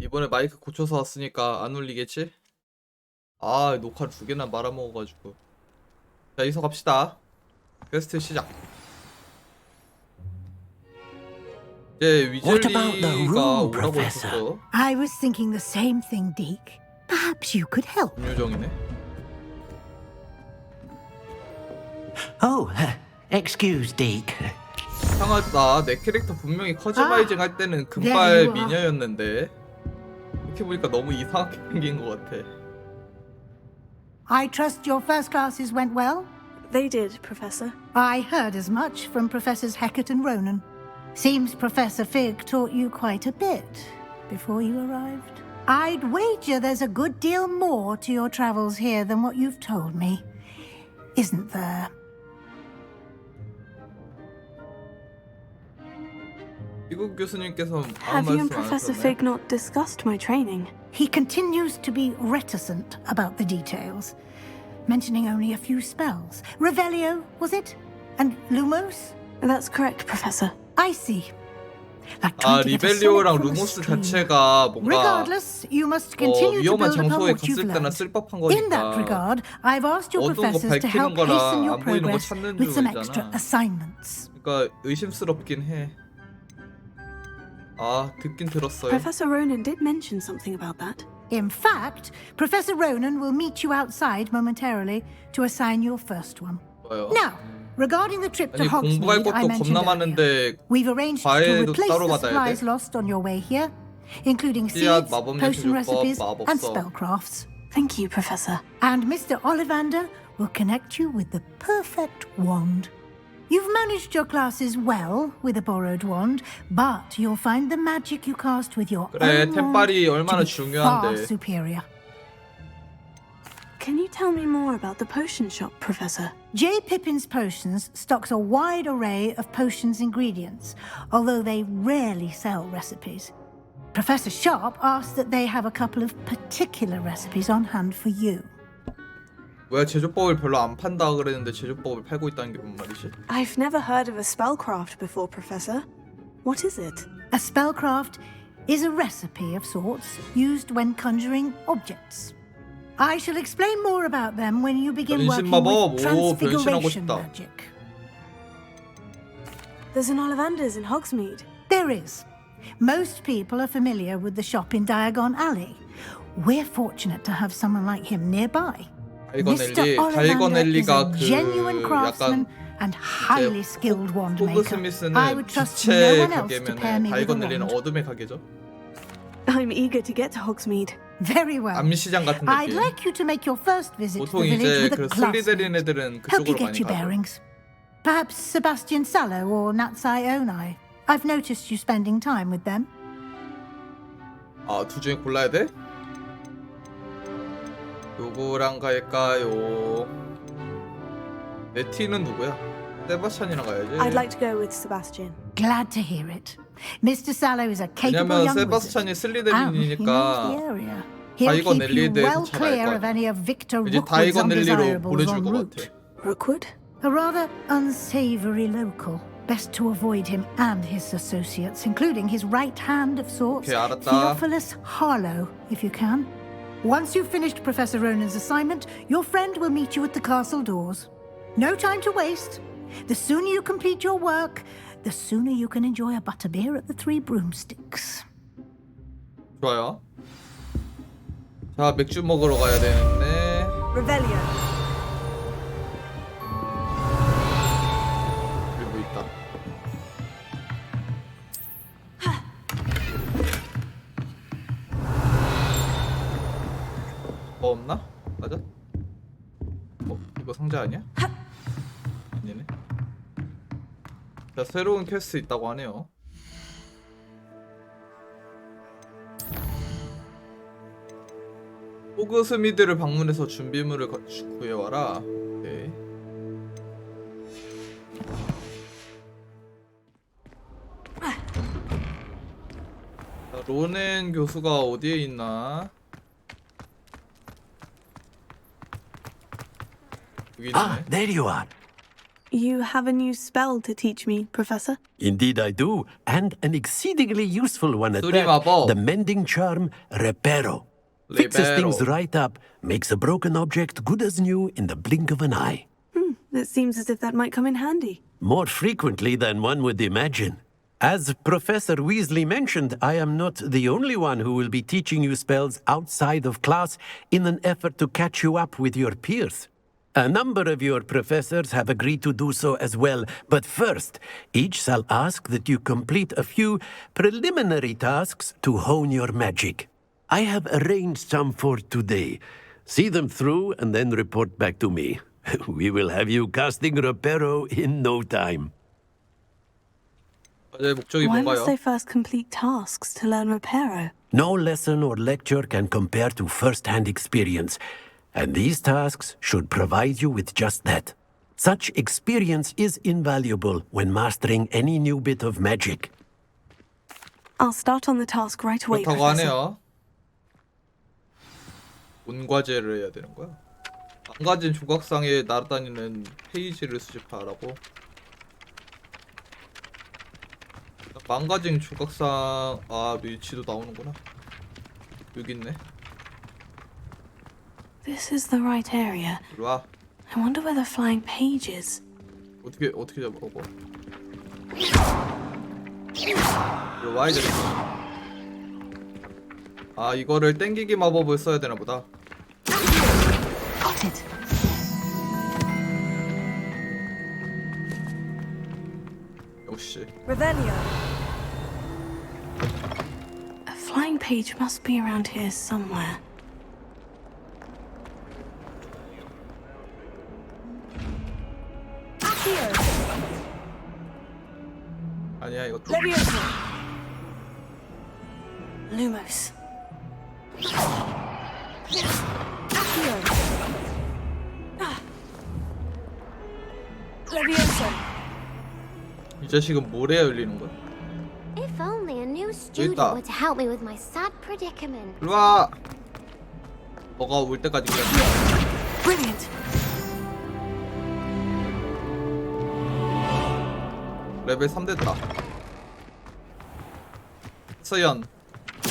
이번에 마이크 고쳐서 왔으니까 안 울리겠지? 녹화 2개나 말아먹어가지고. 자, 이서 갑시다. 퀘스트 시작. 이제 What about the 위즐리가 room, 오라고 Professor? 했었어. I was thinking the same thing, Deke. Perhaps you could help. 음요정이네. Oh, excuse, Deke. 이상하다. 내 캐릭터 분명히 커스터마이징 할 때는 there 금발 you are. 미녀였는데 이렇게 보니까 너무 이상하게 생긴 것 같아. I trust your first classes went well? They did, Professor. I heard as much from Professors Hecat and Ronan. Seems Professor Fig taught you quite a bit before you arrived. I'd wager there's a good deal more to your travels here than what you've told me, isn't there? 미국 교수님께서 Have you and 말씀 안 Professor 하셨네. Fig not discussed my training? He continues to be reticent about the details, mentioning only a few spells. Revelio, was it? And Lumos? That's correct, Professor. I see. Like trying to get a 리벨리오랑 solid from a 루모스 stream. 자체가 뭔가 Regardless, you must continue to 위험한 build upon 장소에 what you've 갔을 때나 learned. 쓸 법한 In that 거니까 regard, I've asked your 어두운 거 professors to 밝히는 help hasten 거랑 your 안 보이는 거 progress 찾는 with some 중이잖아. extra assignments. 그러니까 의심스럽긴 해. 듣긴 들었어요. Professor Ronan did mention something about that. In fact, Professor Ronan will meet you outside momentarily to assign your first one. 좋아요. Now, regarding the trip to 아니 공부할 Hogsmeade I 것도 mentioned 겁나 earlier, 많은데 we've arranged to 과외도 replace 따로 the 받아야 supplies 돼? lost on your way here, including 씨앗, seeds, 마법약 potion 조절법, recipes, and 마법서. spellcrafts. Thank you, Professor. And Mr. Ollivander will connect you with the perfect wand. You've managed your classes well with a borrowed wand, but you'll find the magic you cast with your 그래, own wand 템빨이 얼마나 to be far 중요한데. superior. Can you tell me more about the potion shop, Professor? J. Pippin's Potions stocks a wide array of potions ingredients, although they rarely sell recipes. Professor Sharp asked that they have a couple of particular recipes on hand for you. 왜 제조법을 별로 안 판다 그랬는데 제조법을 팔고 있다는 게 뭔 말이지? I've never heard of a spellcraft before, Professor. What is it? A spellcraft is a recipe of sorts used when conjuring objects. I shall explain more about them when you begin working 변신마법, with 오, 변신하고 transfiguration 싶다. magic. There's an Ollivander's in Hogsmeade. There is. Most people are familiar with the shop in Diagon Alley. We're fortunate to have someone like him nearby. Mr. Ollivander is a genuine craftsman and highly skilled wand maker. I would 호그스미스는 trust no 빛의 one else to pair 가게면은 me with a 다이건넬리는 wand. 어둠의 가게죠. I'm eager to get to Hogsmeade. Very well. 암시장 같은 I'd 느낌. like you to make your first visit to 보통 the village 이제 with a 그 슬리데린 classmate. 애들은 Help you 그쪽으로 get 많이 your 가죠. bearings. Perhaps Sebastian Sallow or Natsai Onai. I've noticed you spending time with them. 둘 중에 골라야 돼? 누구랑 갈까요? 내 티는 누구야? 세바스찬이랑 가야지. I'd like to go with Sebastian. Glad to hear it. Mr. Sallow is a capable 왜냐면 young 세바스찬이 wizard. And he knows the 슬리데린이니까 area. He'll 다이건 keep you 넬리에 대해서 well 잘 알 clear 거야. of any of Victor 이제 Rookwood's 다이건 넬리로 undesirables 보내줄 en 것 route. 같아. Rookwood? A rather unsavory local. Best to avoid him and his associates, including his right hand of sorts, 오케이, 알았다. Theophilus Harlow, if you can. Once you've finished Professor Ronan's assignment, your friend will meet you at the castle doors. No time to waste. The sooner you complete your work, the sooner you can enjoy a butterbeer at the Three Broomsticks. 좋아요. 자, 맥주 먹으러 가야 되는데. Revelio. 여기 뭐 있다. 뭐 없나? 맞아? 이거 상자 아니야? 아니네. 자, 새로운 퀘스트 있다고 하네요. 호그스미드를 방문해서 준비물을 구해와라. 오케이. 자, 로넨 교수가 어디에 있나? 여기 있네. There you are. You have a new spell to teach me, Professor? Indeed I do, and an exceedingly useful one at 수리 that. 마법. The mending charm, Reparo. Fixes things Reparo. right up, makes a broken object good as new in the blink of an eye. It seems as if that might come in handy. More frequently than one would imagine. As Professor Weasley mentioned, I am not the only one who will be teaching you spells outside of class in an effort to catch you up with your peers. A number of your professors have agreed to do so as well, but first, each shall ask that you complete a few preliminary tasks to hone your magic. I have arranged some for today. See them through and then report back to me. We will have you casting Reparo in no time. 과제의 목적이 Why must I 뭔가요? first complete tasks to learn Reparo? No lesson or lecture can compare to first-hand experience, and these tasks should provide you with just that. Such experience is invaluable when mastering any new bit of magic. I'll start on the task right away, 그렇다고 Professor. 하네요. 온 과제를 해야 되는 거야? 망가진 조각상에 날아다니는 페이지를 수집하라고? 망가진 조각상 아 위치도 나오는구나. 여기 있네. This is the right area. 이리 와. I wonder where the flying page is. 어떻게 잡으라고? 이리 와야 되겠다. 아 이거를 땡기기 마법을 써야 되나 보다. Got it. 역시. Revelio. A flying page must be around here somewhere. Accio. 아니야 이것도. Leviosa. Lumos. Accio. Leviosa. 이 자식은 뭘 해야 열리는 거야? If only a new student 있다. were to help me with my sad predicament. 이리 와. 너가 올 때까지 기다려. Brilliant. 레벨 3 됐다. 서연.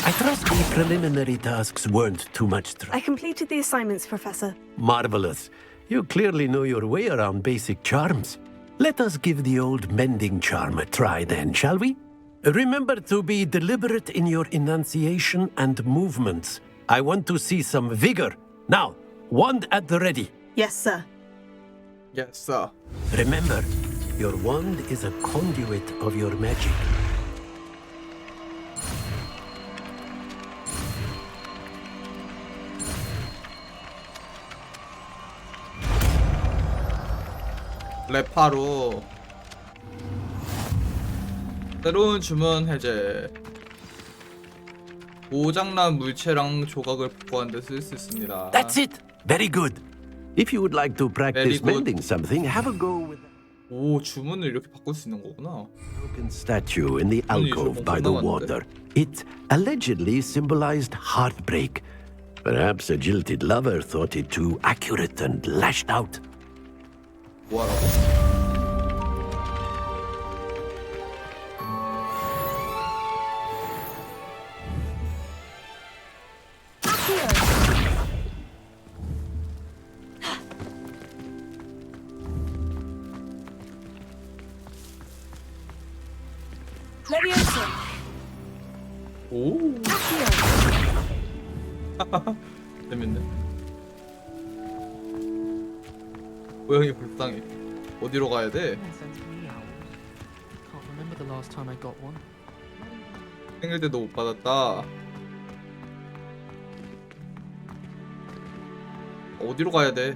I trust the preliminary tasks weren't too much trouble. I completed the assignments, Professor. Marvelous. You clearly know your way around basic charms. Let us give the old mending charm a try then, shall we? Remember to be deliberate in your enunciation and movements. I want to see some vigor. Now, wand at the ready. Yes, sir. Yes, sir. Remember, your wand is a conduit of your magic. 레파로 새로운 주문 해제. 고장난 물체랑 조각을 복구하는 데 쓸 수 있습니다. That's it. Very good. If you would like to practice good. mending something, have a go with 오 주문을 이렇게 바꿀 수 있는 거구나. broken statue in the 아니, alcove 저거 by the 건강한데? water. It allegedly symbolized heartbreak. Perhaps a jilted lover thought it too accurate and lashed out. 뭐하라고? Leviosa. 오 Accio. 재밌네. 고양이 불쌍해. 어디로 가야 돼? Can't remember the last time I got one. 생일 때도 못 받았다. 어디로 가야 돼?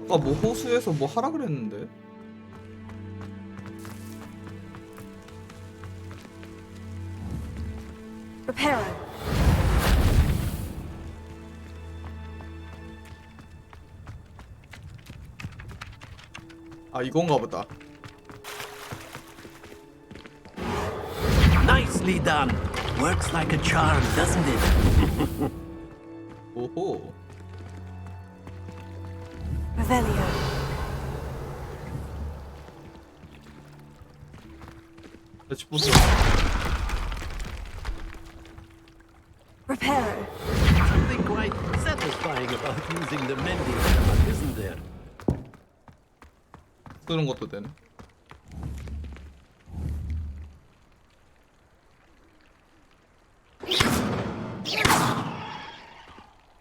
아까 뭐 호수에서 뭐 하라 그랬는데? Reparo. 아 이건가 보다. Nicely done. Works like a charm, doesn't it? 오호. Revelio. 같이 보세요. Reparo. Something quite satisfying about using the mending rod, isn't there? 쓰는 것도 되네.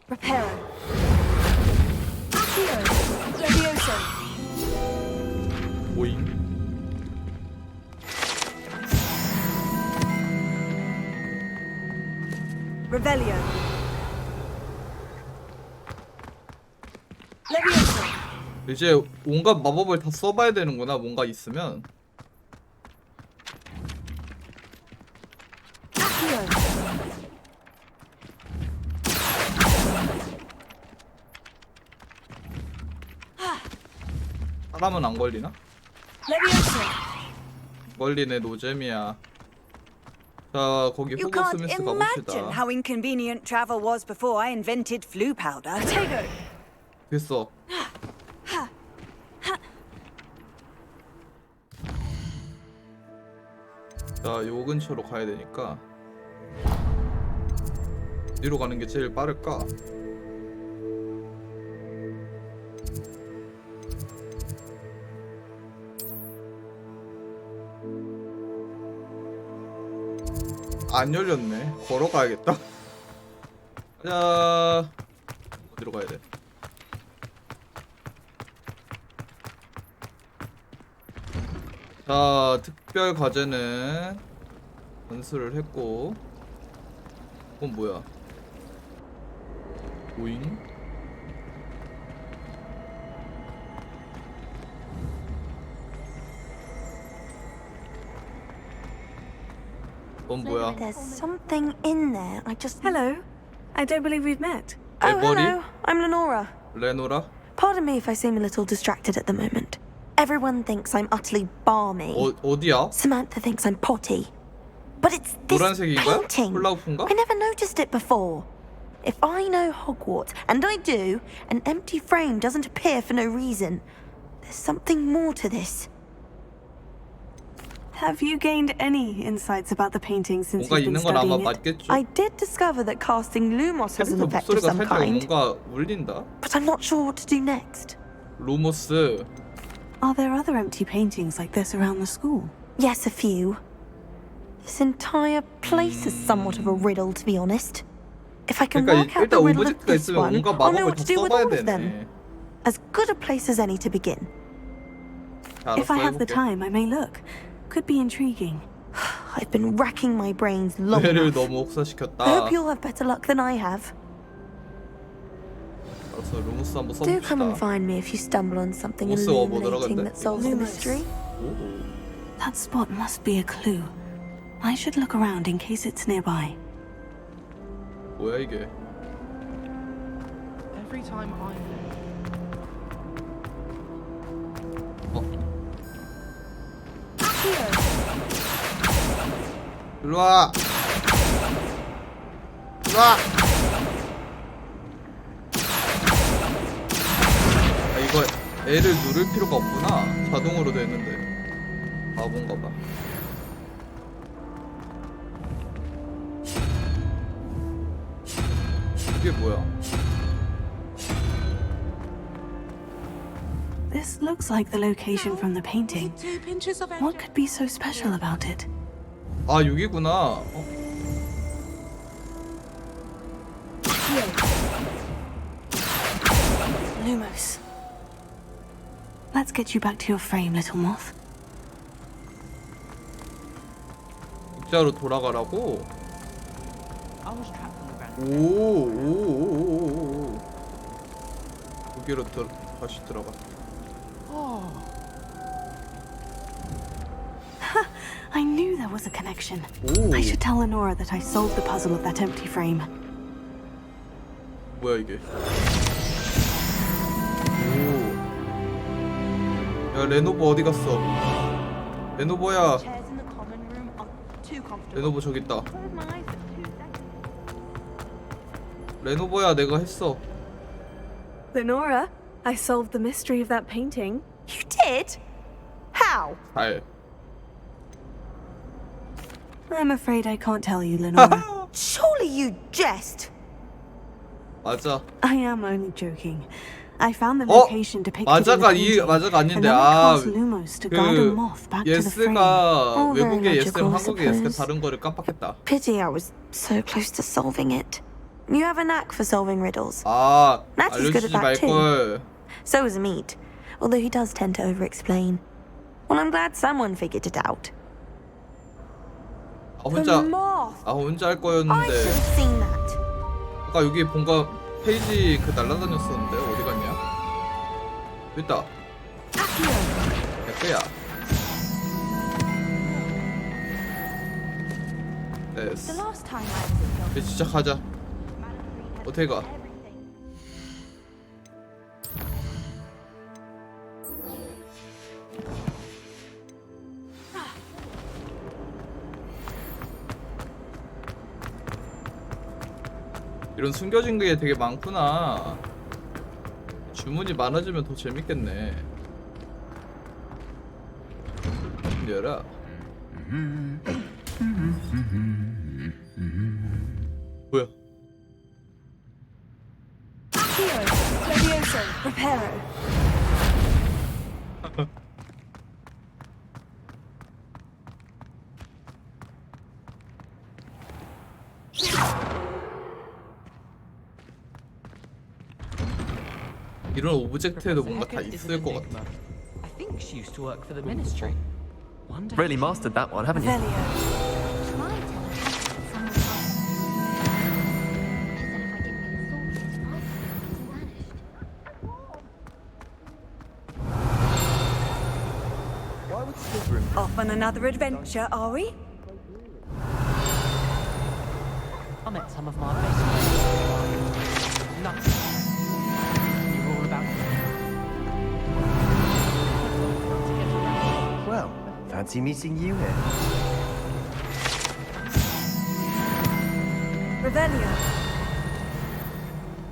Reparo. Accio. Levioso. 오잉. Revelio. Levioso. 이제 온갖 마법을 다 써봐야 되는구나. 뭔가 있으면. Accio. 사람은 안 걸리나? Levioso. 걸리네. 노잼이야. 자, 거기 You 호그 can't 스미스 imagine 가봅시다. how inconvenient travel was before I invented flu powder. Potato. 됐어. 자, 요 근처로 가야 되니까 어디로 가는 게 제일 빠를까? 안 열렸네. 걸어가야겠다. 자, 어디로 가야 돼? 자, 특별 과제는 전수를 했고, 그건 뭐야? 오잉? 그건 뭐야? There's something in there. I just. Hello. I don't believe we've met. Oh, Everybody? hello. I'm Lenora. 레노라? Pardon me if I seem a little distracted at the moment. Everyone thinks I'm utterly balmy. 어디야? Samantha thinks I'm potty. But it's this 노란색인가? painting. 훌라후프인가? I never noticed it before. If I know Hogwarts, and I do, an empty frame doesn't appear for no reason. There's something more to this. Have you gained any insights about the painting since 뭔가 you've been 있는 건 아마 studying it? 맞겠죠? I did discover that casting Lumos has an 캐릭터 effect of 목소리가 some 살짝 kind, 뭔가 울린다? but I'm not sure what to do next. 로모스. Are there other empty paintings like this around the school? Yes, a few. This entire place is somewhat of a riddle, to be honest. If I can 그러니까 work out 일단 the riddle of 오브젝트가 this 있으면 one, 뭔가 I'll know 마법을 what 다 to do with 써봐야 all of them. 되네. As good a place as any to begin. 자, If I 알았어, have the 해볼게. time, I may look. Could be intriguing. I've been racking my brains long 뇌를 enough. 너무 I 혹사시켰다. hope you'll have better luck than I have. 알았어, 루무스 한번 Do come and 써봅시다. find me if you stumble on something What's the illuminating 근데? that solves the mystery. 오. That spot must be a clue. I should look around in case it's nearby. 뭐야 이게? Every time I 일로와. 일로와. 아, 이거 L을 누를 필요가 없구나. 자동으로 되는데. 바본가 봐. 이게 뭐야? This looks like the location from the painting. What could be so special about it? 아, 여기구나. Lumos. Let's get you back to your frame, little moth. 국자로 돌아가라고. I was trapped in the ground. 오. 여기로 다시 들어가. I knew there was a connection. 오. I should tell Lenora that I solved the puzzle of that empty frame. 뭐야 이게? 오. 야, 레노버 어디 갔어? 레노버야. Chairs in the common room are too comfortable. 레노버 저기 있다. Close my eyes for 2 seconds. 레노버야, 내가 했어. Lenora, I solved the mystery of that painting. You did? How? 잘. I'm afraid I can't tell you, Lenora. Surely you jest. 맞아. I am only joking. I found the 어? location depicted in the 맞아가 painting, 맞아가 and 아닌데. then I 아, cast Lumos to guide a moth back to the frame. 예스가 All very 외국의 예스랑 logical, I 한국의 예스가 suppose. 다른 거를 깜빡했다. Pity I was so close to solving it. You have a knack for solving riddles. 아, Natty's good at 알려주지 that too. 말걸. So is Meat, although he does tend to over-explain. Well, I'm glad someone figured it out. 혼자 The moth! 혼자 할 I should 거였는데. have seen that. 아까 여기 뭔가 페이지 그 날라다녔었는데 어디 갔냐? 여기 있다. 야야. 됐어. The last time I was 이제 진짜 가자. 어떻게 가? 이런 숨겨진 게 되게 많구나. 주문이 많아지면 더 재밌겠네. 열어. 뭐야? Levioso, Reparo. 이런 오브젝트에도 뭔가 다 있을 것 같아. I think she used to work for the ministry. One day Really mastered that one, haven't you? Velio. Try to look at someone else. She said if I didn't get it sorted, my vanished. Off on another adventure, are we? I met some of my best friends. Nuts. You were all about Well, fancy meeting you here. Revelio.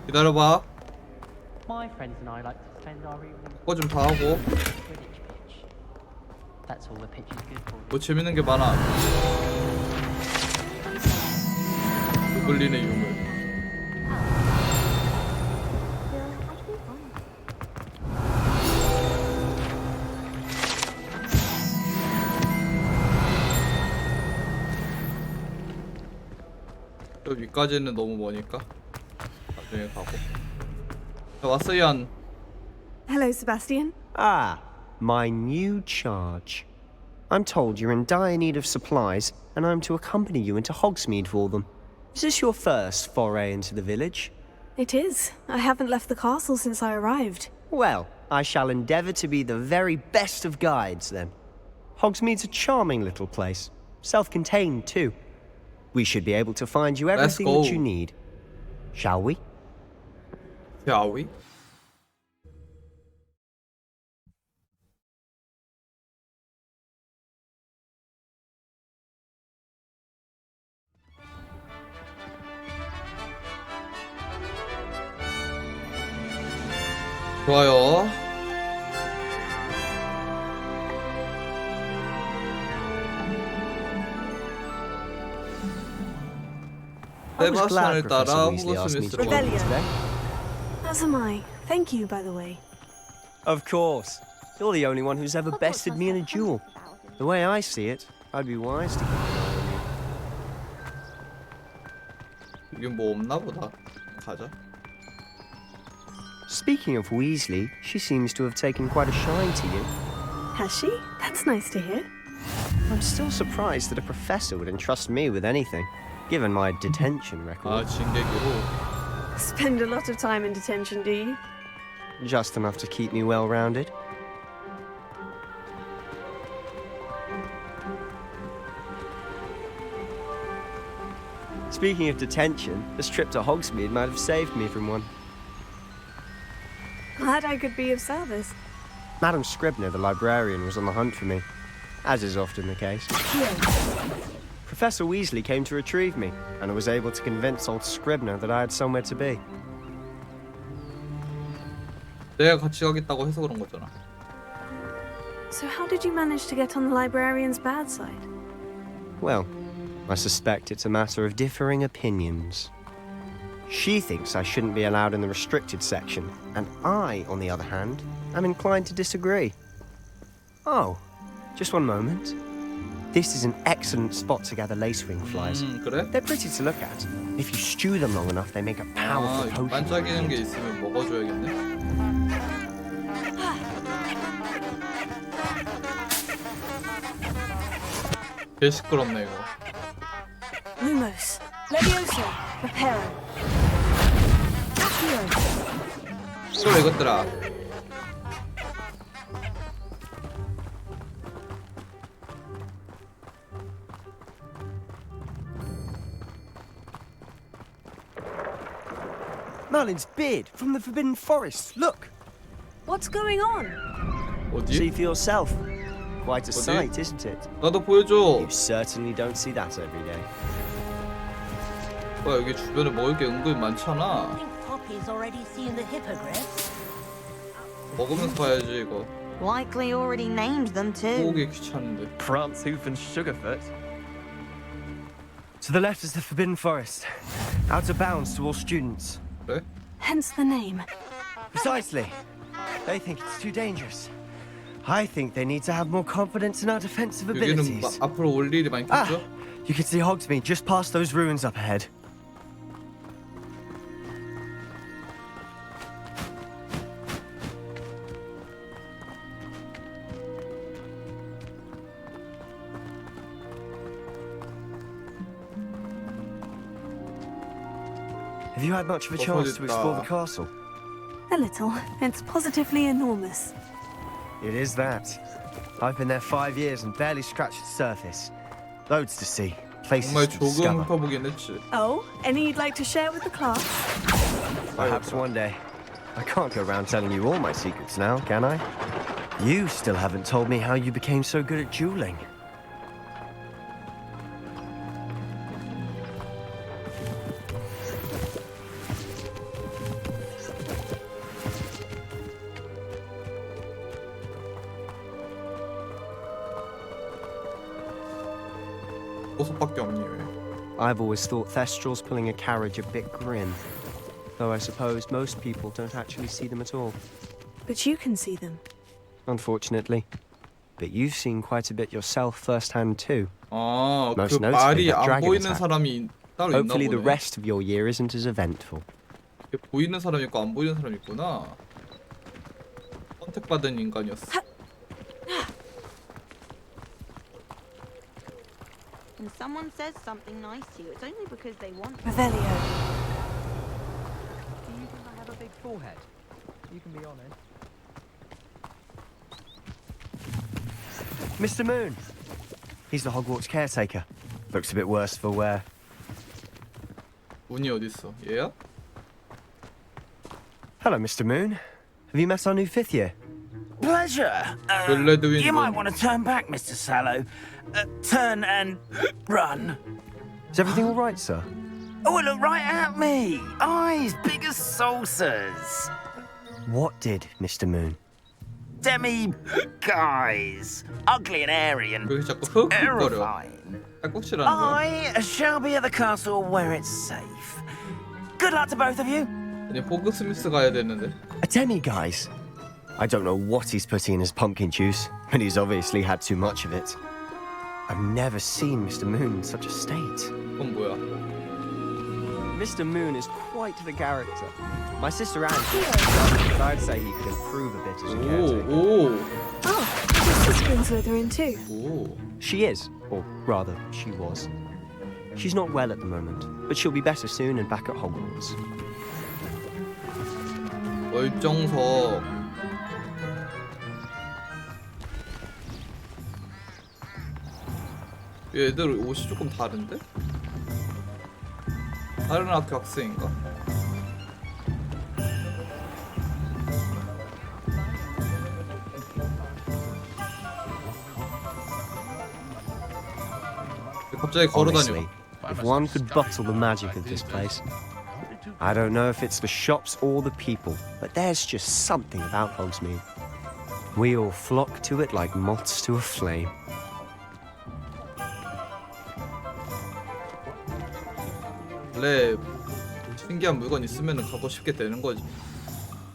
기다려봐. My friends and I like to spend our evenings 그거 좀 다 하고. Quidditch pitch. That's all the pitch is good for. 뭐 재밌는 게 많아. 고블린의 유물. 저 위까지는 너무 머니까 나중에 가고. 자, 왔어 얀. Hello, Sebastian. Ah, my new charge. I'm told you're in dire need of supplies, and I'm to accompany you into Hogsmeade for them. Is this your first foray into the village? It is. I haven't left the castle since I arrived. Well, I shall endeavour to be the very best of guides, then. Hogsmeade's a charming little place, self-contained too. We should be able to find you Let's everything that go. you need. Shall we? Shall we? 좋아요. I was 세바스찬을 glad 따라 Professor Weasley asked me to 호그스미스로 join you Rebellion. today. As am I. Thank you, by the way. Of course. You're the only one who's ever Hogwarts bested must me in a have duel. hundreds of thousands. The way I see it, I'd be wise to keep 여긴 뭐 없나 보다. 가자. Speaking of Weasley, she seems to have taken quite a shine to you. Has she? That's nice to hear. I'm still surprised that a professor would entrust me with anything, given my detention record. 아, 징계기로. Spend a lot of time in detention, do you? Just enough to keep me well-rounded. Speaking of detention, this trip to Hogsmeade might have saved me from one. Glad I could be of service. Madam Scribner, the librarian, was on the hunt for me, as is often the case. Professor Weasley came to retrieve me, and I was able to convince old Scribner that I had somewhere to be. 내가 같이 가겠다고 해서 그런 거잖아. So how did you manage to get on the librarian's bad side? Well, I suspect it's a matter of differing opinions. She thinks I shouldn't be allowed in the restricted section, and I, on the other hand, am inclined to disagree. Oh, just one moment. This is an excellent spot to gather lacewing flies. 그래? They're pretty to look at. If you stew them long enough, they make a powerful 이거 potion. 반짝이는 게 있으면 먹어줘야겠네. 개 시끄럽네 이거. Lumos, Levioso, Reparo. Accio. 또 이것들아. Merlin's beard from the Forbidden Forest. Look, What's going on? see 어디? for yourself. Quite a 어디? sight, isn't it? 나도 보여줘. You certainly don't see that every day. 뭐야 여기 주변에 먹을 게 은근히 많잖아. I think Poppy's already seen the hippogriffs. 먹으면서 봐야지 이거. Likely already named them too. 보기 귀찮은데. Prancehoof and Sugarfoot. To the left is the Forbidden Forest. Out of bounds to all students. 그래? Hence the name. Precisely. They think it's too dangerous. I think they need to have more confidence in our defensive 여기는 abilities. 앞으로 올 일이 많겠죠? You can see Hogsmeade just past those ruins up ahead. Have you had much of a chance to explore the castle? A little. It's positively enormous. It is that. I've been there 5 years and barely scratched the surface. Loads to see, places 정말 to 조금 discover. 훑어보긴 했지. Oh, any you'd like to share with the class? Perhaps one day. I can't go around telling you all my secrets now, can I? You still haven't told me how you became so good at dueling. 보석밖에 없니 왜? I've always thought Thestrals pulling a carriage a bit grim. Though I suppose most people don't actually see them at all. But you can see them. Unfortunately. But you've seen quite a bit yourself firsthand too. 아, Most 그 notably 말이 that 안 dragon 보이는 attack. 사람이 따로 있나 Hopefully the 보네. rest of your year isn't as eventful. 보이는 사람이 있고 안 보이는 사람이 있구나. 선택받은 인간이었어. When someone says something nice to you, it's only because they want to. Revelio. Do you think I have a big forehead? You can be honest. Mr. Moon. He's the Hogwarts caretaker. Looks a bit worse for wear. 운이 어딨어? 얘야? Hello, Mr. Moon. Have you met our new fifth year? Pleasure. 웰레드윈 You might 문. want to turn back, Mr. Sallow. Turn and run. Is everything all right, sir? Oh, look right at me. Eyes big as saucers. What did, Mr. Moon? Demi guys. Ugly and airy and 왜 이렇게 자꾸 흑흑거려? terrifying. 딸꾹질하는 거야? I shall be at the castle where it's safe. Good luck to both of you. 아니 호그 스미스 가야 되는데. A demi-guise. I don't know what he's putting in his pumpkin juice, but he's obviously had too much of it. I've never seen Mr. Moon in such a state. 그건 뭐야? Mr. Moon is quite the character. My sister Anne, I'd say he could improve a bit as a caretaker. 오, Oh, your sister in Slytherin too. 오. She is, or rather, she was. She's not well at the moment, but she'll be better soon and back at Hogwarts. 월정석. 얘들 옷이 조금 다른데? 다른 학교 학생인가? 갑자기 걸어다녀. Honestly, if one could bottle the magic of this place. I don't know if it's the shops or the people, but there's just something about Hogsmeade. We all flock to it like moths to a flame. 원래 신기한 물건 있으면 가고 싶게 되는 거지.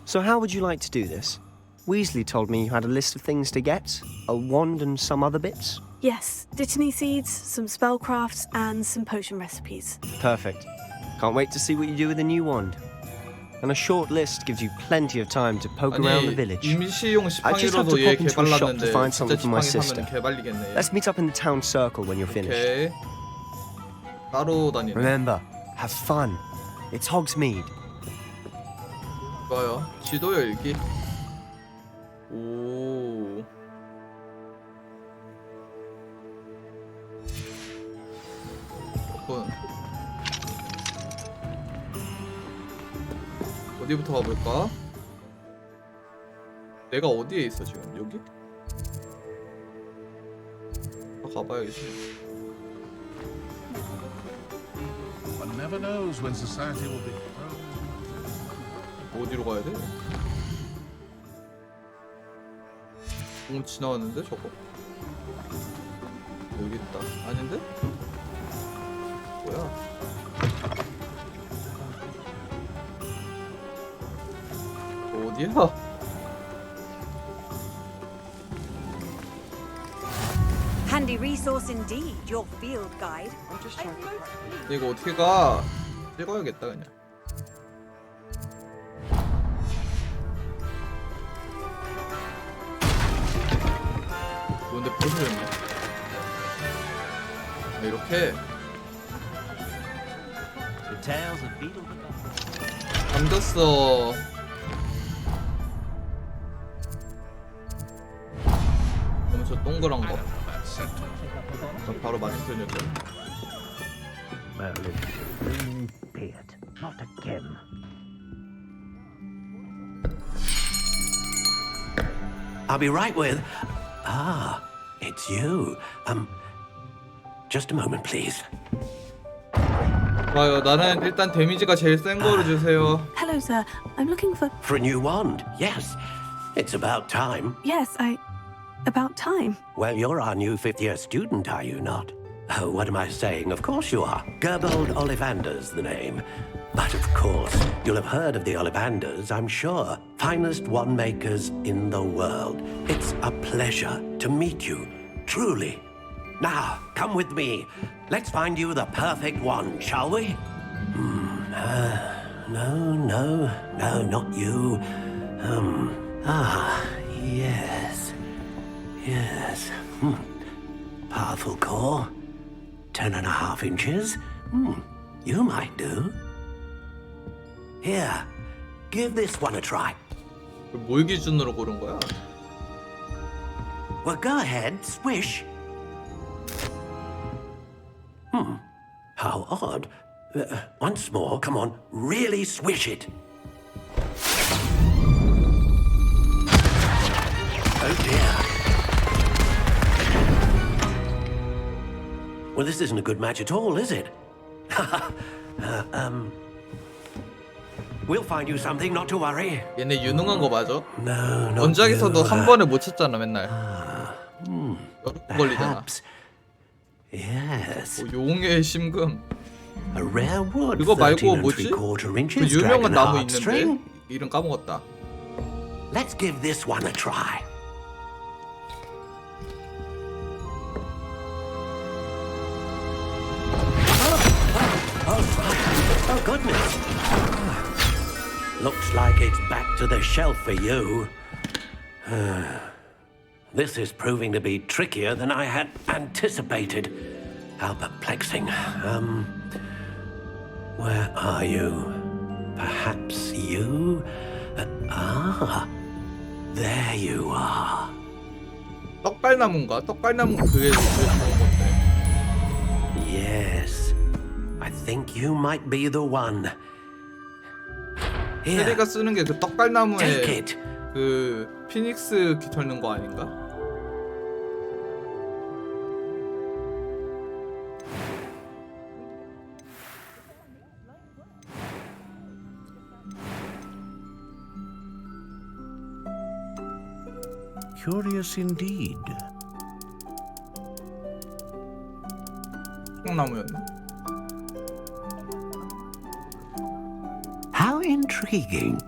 So how would you like to do this? Weasley told me you had a list of things to get, a wand and some other bits. Yes, dittany seeds, some spellcrafts, and some potion recipes. Perfect. Can't wait to see what you do with the new wand. And a short list gives you plenty of time to poke around the 아니 village. 임시용 I just have to 지팡이로도 얘 pop into a shop to 개발랐는데 find 진짜 something for my 지팡이 sister. 사면 개발리겠네. Let's meet up in the town circle when you're finished. 오케이. 따로 다니네. Remember, have fun. It's Hogsmeade. 좋아요. 지도 열기. 오. 어디부터 가볼까? 내가 어디에 있어 지금? 여기? 가봐야겠지. One never knows when society will be. 어디로 가야 돼? 방금 지나왔는데 저거? 여기 있다. 아닌데? 뭐야? 어디야? Handy resource indeed, your field guide. 이거 어떻게 가? 찍어야겠다 그냥. 뭔데 보시려니? 아, 이렇게 잠겼어. 그럼 저 동그란 거. 바로 맞은 편이었죠. Not again. I'll be right with. Ah, it's you. Just a moment, please. 좋아요. 나는 일단 데미지가 제일 센 거를 주세요. Hello, sir. I'm looking for... For a new wand, yes. It's about time. Yes, about time. Well, you're our new fifth-year student, are you not? Oh, what am I saying? Of course you are. Gerbold Ollivander's the name. But of course, you'll have heard of the Ollivanders, I'm sure. Finest wand makers in the world. It's a pleasure to meet you, truly. Now, come with me. Let's find you the perfect wand, shall we? No, not you. Yes. Powerful core. 10.5 inches. You might do. Here, give this one a try. 뭘 기준으로 고른 거야? Well, go ahead, swish. How odd. Once more, come on, really swish it. Oh dear. Well, this isn't a good match at all, is it? We'll find you something, not to worry. 얘네 유능한 거 맞아? No, not 원작에서도 you. 한 번에 못 찾잖아 맨날. 여러 번 걸리잖아. Perhaps. Yes. 용의 심금. A rare wood. 그거 말고 13 뭐지? 3/4 그 inches. 유명한 dragon 나무 heart 있는데 string. 이름 까먹었다. Let's give this one a try. Oh goodness. Looks like it's back to the shelf for you. This is proving to be trickier than I had anticipated. How perplexing. Where are you? Perhaps you? There you are. 떡갈나무인가? 떡갈나무가 그게 제일 좋은 건데. Yes. I think you might be the one. Here, 세리가 쓰는 게 그 take 떡갈나무에 it. 그 피닉스 깃털는 거 아닌가? Curious indeed. 통나무였나? How intriguing.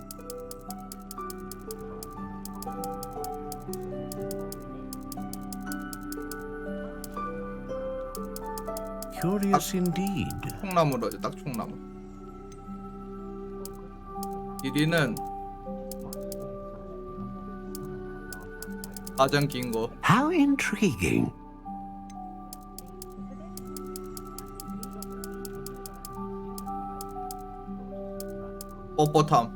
Curious indeed. 총나무로지, 딱 총나무. 길이는 가장 긴 거. How intriguing. 뻣뻣함.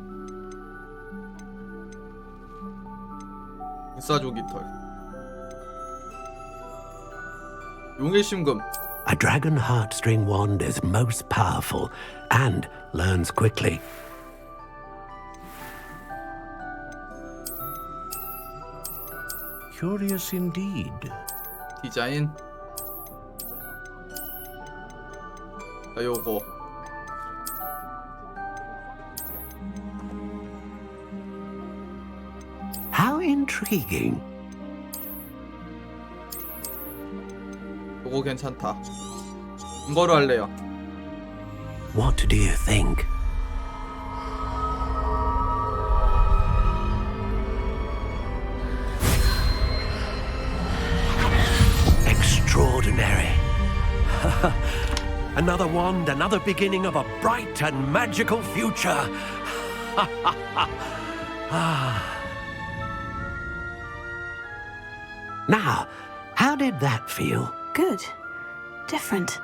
불사조 깃털. 용의 심금. A dragon heartstring wand is most powerful and learns quickly. Curious indeed. 디자인. 요거. How intriguing. 요거 괜찮다. 이거로 할래요. What do you think? Extraordinary. Another wand, another beginning of a bright and magical future. Now, how did that feel? Good. Different.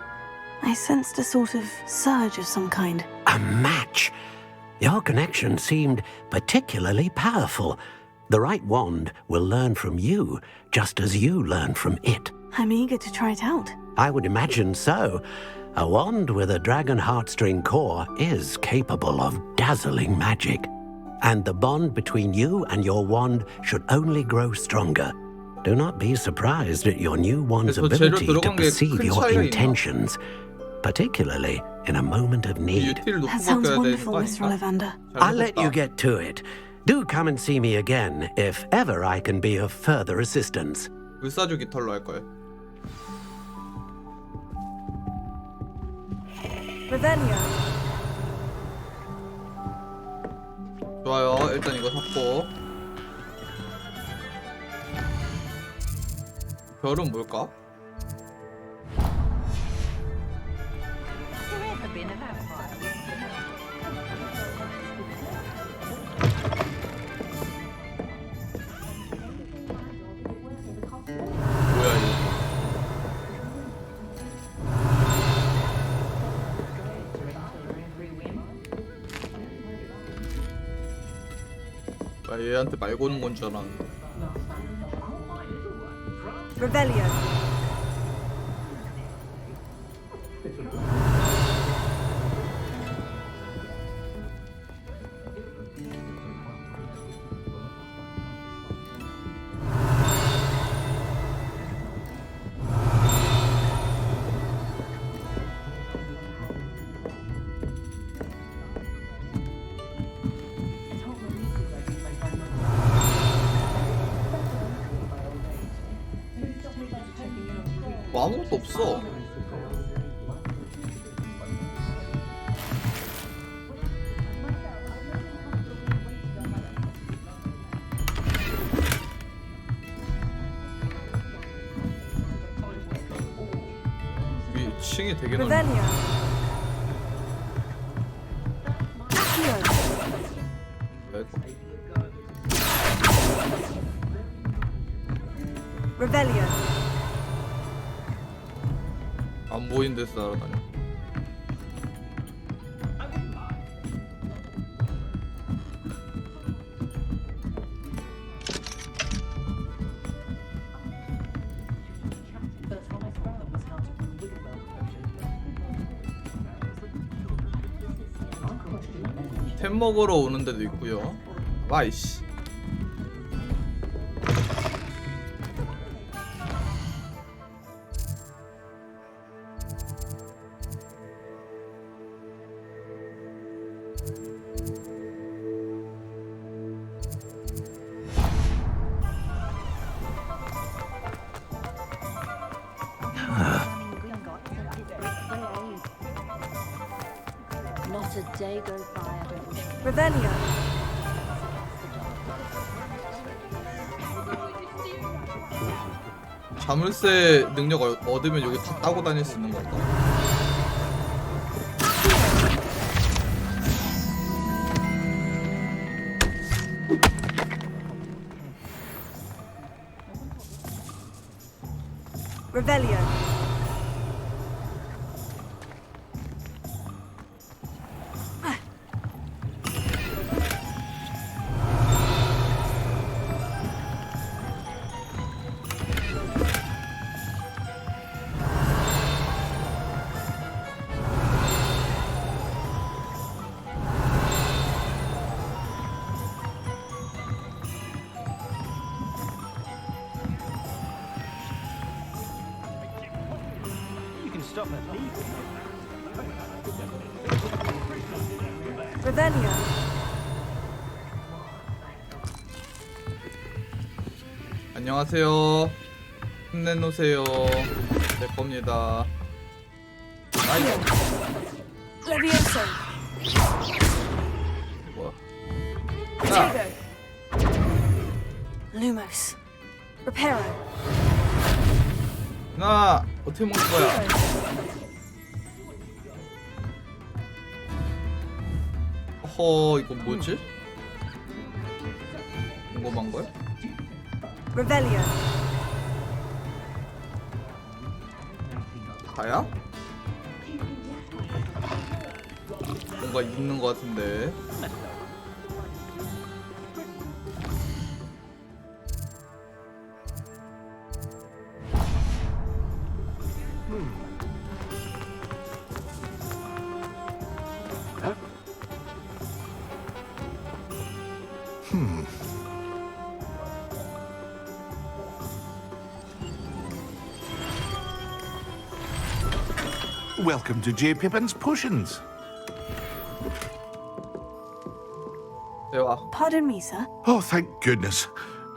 I sensed a sort of surge of some kind. A match. Your connection seemed particularly powerful. The right wand will learn from you, just as you learn from it. I'm eager to try it out. I would imagine so. A wand with a dragon heartstring core is capable of dazzling magic. And the bond between you and your wand should only grow stronger. Do not be surprised at your new wand's ability to perceive your intentions, particularly in a moment of need. That sounds wonderful, Mr. Ollivander. I'll let you get to it. Do come and see me again if ever I can be of further assistance. 불사조 깃털로 할 거예요. Revelio. 좋아요. 일단 이거 샀고. 별은 뭘까? 뭐야 이거? 아, 얘한테 말 거는 건 줄 알았는데. Revelio. 뭐 아무것도 없어. 위층이 되게 넓어. Revelio. Accio. Revelio. 안 보이는 데서 날아다녀. 템 먹으러 오는 데도 있고요. 와이씨. Not a day goes by I don't wish. Revelio. 자물쇠 능력 얻으면 여기 다 따고 다닐 수 있는 건가? Revelio. Revelio. 안녕하세요. 힘내놓으세요. 내 겁니다. 아이. Levioso. 뭐야? Potato. Lumos. Reparo. 나 어떻게 먹는 거야? 이건 뭐지? 궁금한 거야? Revelio. 다야? 뭔가 있는 거 같은데. Welcome to J. Pippin's Potions. 대화. Pardon me, sir. Oh, thank goodness.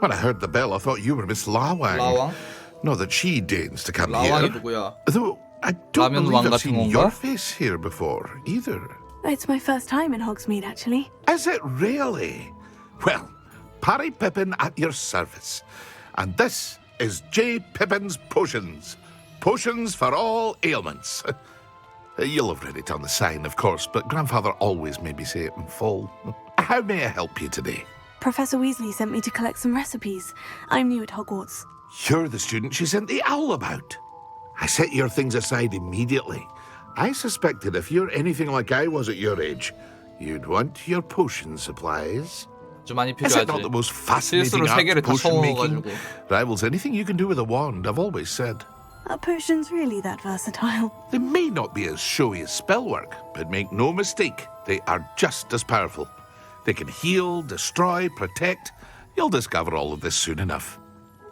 When I heard the bell, I thought you were Miss Lawang. 라왕? Not that she deigns to come 라왕이 here. 누구야? Though I don't 라면 believe 왕 I've 같은 seen 건가? your face here before, either. It's my first time in Hogsmeade, actually. Is it really? Well, Parry Pippin at your service. And this is J. Pippin's Potions. Potions for all ailments. You'll have read it on the sign, of course, but Grandfather always made me say it in full. How may I help you today? Professor Weasley sent me to collect some recipes. I'm new at Hogwarts. You're the student she sent the owl about. I set your things aside immediately. I suspected if you're anything like I was at your age, you'd want your potion supplies. 좀 많이 Is it not 필요하지. the most fascinating 실수로 세 art 개를 다 potion making? 쳐먹어가지고. Rivals anything you can do with a wand, I've always said. Are potions really that versatile? They may not be as showy as spellwork, but make no mistake, they are just as powerful. They can heal, destroy, protect. You'll discover all of this soon enough.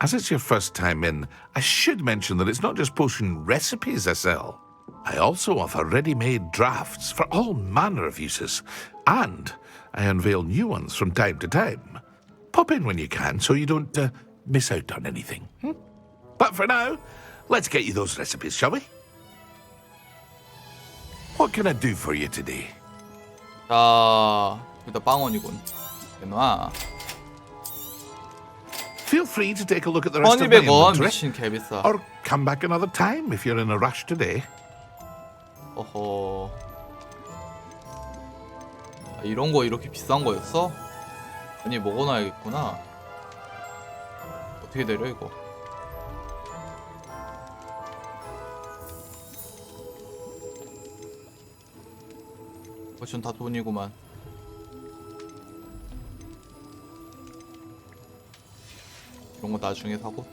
As it's your first time in, I should mention that it's not just potion recipes I sell. I also offer ready-made drafts for all manner of uses, and I unveil new ones from time to time. Pop in when you can so you don't miss out on anything. But for now, let's get you those recipes, shall we? What can I do for you today? 자, 일단 빵원이군. 내놔. Feel free to take a look at the rest of my 1200원 inventory, 미친 개비싸. or come back another time if you're in a rush today. 어허. 아, 이런 거 이렇게 비싼 거였어? 아니 먹어놔야겠구나. 어떻게 내려 이거? 전 다 돈이구만. 이런 거 나중에 사고.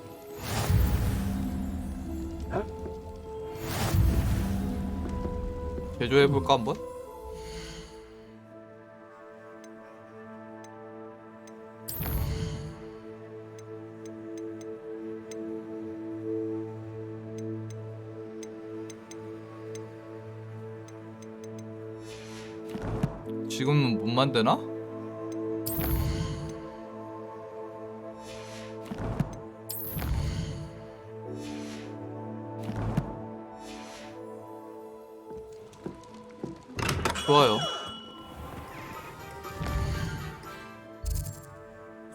제조해볼까 한번? 지금은 못 만드나? 좋아요.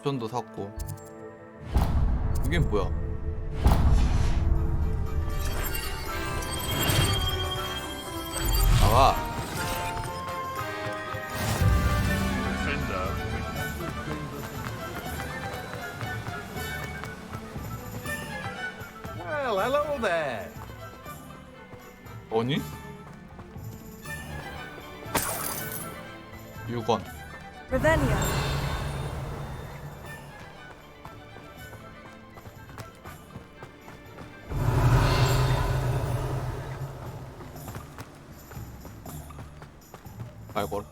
전도 샀고. 이긴 뭐야? 나와. Well, hello there. 아니? 6원. Revelio. 말걸.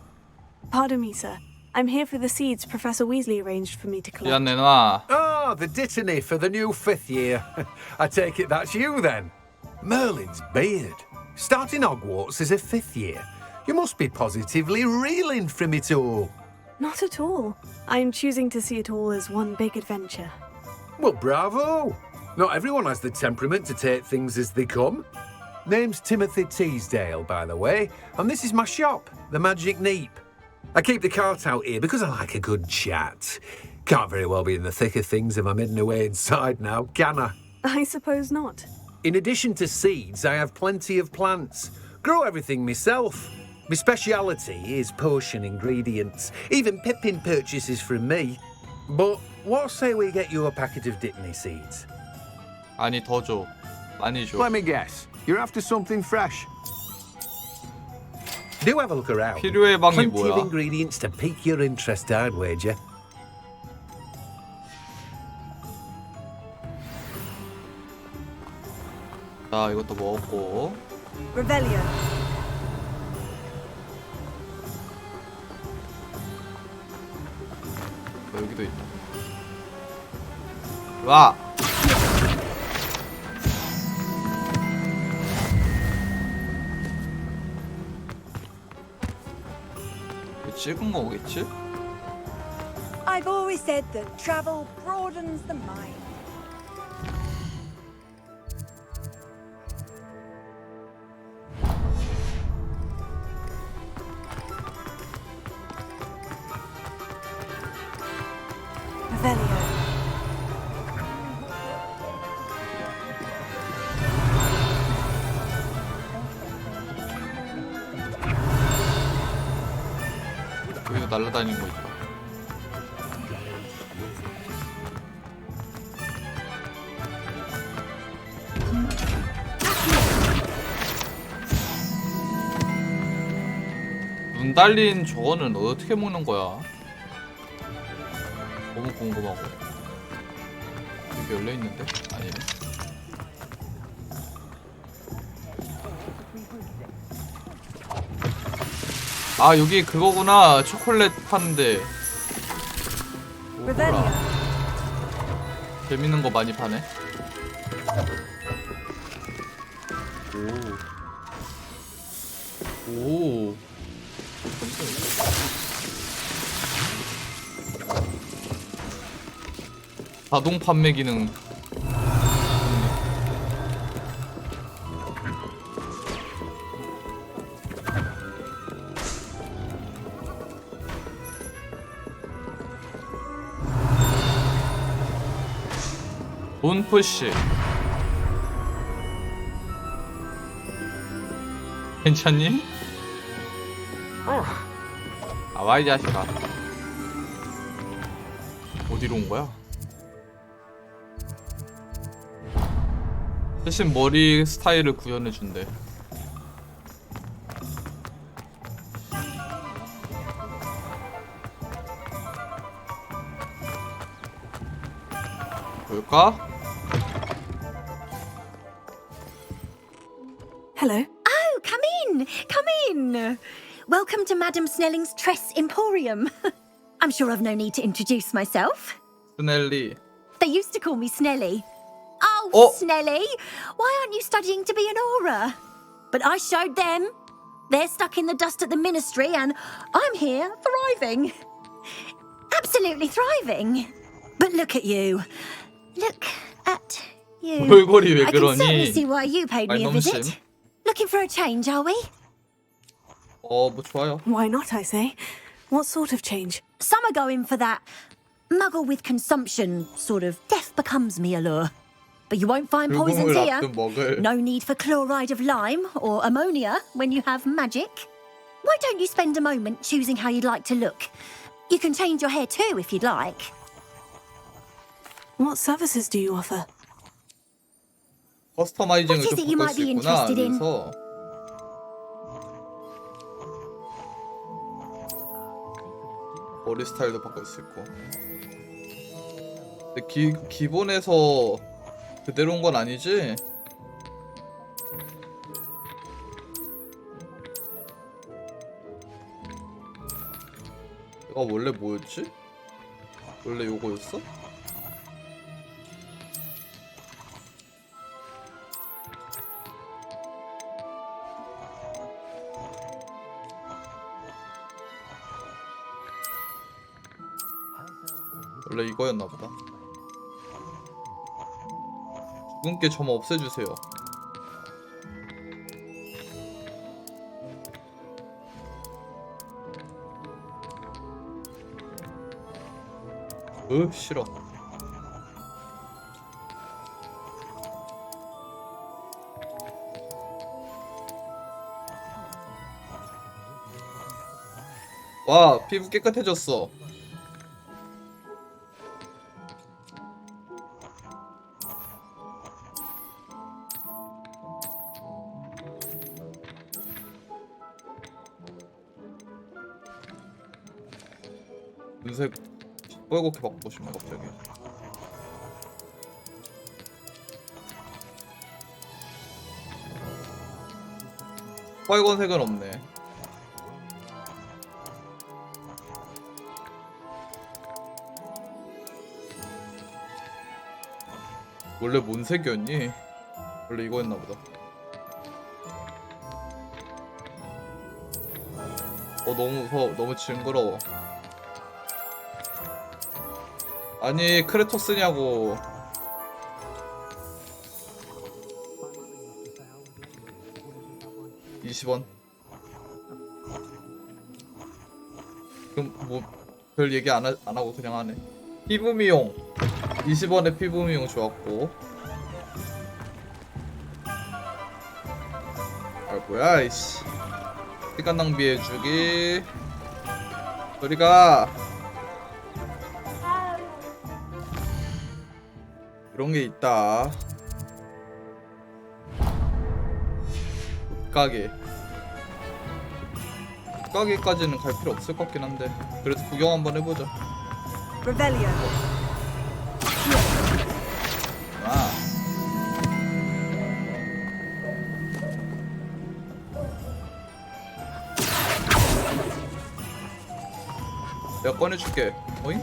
Pardon me, sir. I'm here for the seeds Professor Weasley arranged for me to collect. 미안 내놔. Oh, the dittany for the new 5th year. I take it that's you then. Merlin's beard. Starting Hogwarts as a 5th year. You must be positively reeling from it all. Not at all. I'm choosing to see it all as one big adventure. Well, bravo. Not everyone has the temperament to take things as they come. Name's Timothy Teasdale, by the way, and this is my shop, the Magic Neep. I keep the cart out here because I like a good chat. Can't very well be in the thick of things if I'm hidden away inside now, can I? I suppose not. In addition to seeds, I have plenty of plants. Grow everything myself. My speciality is potion ingredients. Even Pippin purchases from me. But what say we get you a packet of Dittany seeds? 아니 더 줘. 많이 줘. Let me guess. You're after something fresh. Do have a look around. 필요의 방이 Plenty of 뭐야? ingredients to pique your interest, I'd wager. 자 이것도 먹었고. Revelio. 여기도 있다. 와. 이거 찍은 거겠지? I've always said that travel broadens the mind. Revelio. 여기도 날아다니는 거 있다. 눈 달린 저거는 어떻게 먹는 거야? 너무 궁금하고. 여기 열려 있는데? 아니네. 아 여기 그거구나. 초콜릿 파는데. Revelio. 재밌는 거 많이 파네. 오. 오. 자동 판매 기능. 돈 푸시. 괜찮니? 와 이 자식아. 어디로 온 거야? 대신 머리 스타일을 구현해준대. 볼까? Hello. Oh, come in, come in. Welcome to Madame Snelling's Tress Emporium. I'm sure I've no need to introduce myself. 스넬리. They used to call me Snelly. Oh, Oh. Snelly, why aren't you studying to be an aura? But I showed them. They're stuck in the dust at the ministry and I'm here thriving. Absolutely thriving. But look at you. Look at you. 얼굴이 왜 I can certainly 그러니? see why you paid me a 말넘심. visit. Looking for a change, are we? 뭐 좋아요. Why not, I say? What sort of change? Some are going for that muggle with consumption, sort of death becomes me allure. But you won't find poisons 죽음을 here. 앞둔 먹을. No need for chloride of lime or ammonia when you have magic. Why don't you spend a moment choosing how you'd like to look? You can change your hair too if you'd like. What services do you offer? 커스터마이징을 What is 좀 it you 바꿀 might 수 be 있구나. interested in? 그래서 머리 스타일도 바꿀 수 있고. 근데 기본에서 그대로인 건 아니지? 이거 원래 뭐였지? 원래 요거였어? 원래 이거였나 보다. 주근깨 점 없애주세요. 싫어. 와, 피부 깨끗해졌어. 눈색 빨갛게 바꾸고 싶네 갑자기. 빨간색은 없네. 원래 뭔 색이었니? 원래 이거였나 보다. 너무 무서워. 너무 징그러워. 아니 크레토스냐고. $20. 그럼 뭐 별 얘기 안 하고 그냥 하네. 피부 미용 20원에 피부 미용 좋았고. 뭐야 이씨. 시간 낭비해주기. 저리가. 이런 게 있다. 옷가게. 옷가게까지는 갈 필요 없을 것 같긴 한데. 그래도 구경 한번 해보자. Revelio. 아. 내가 꺼내줄게. 어잉?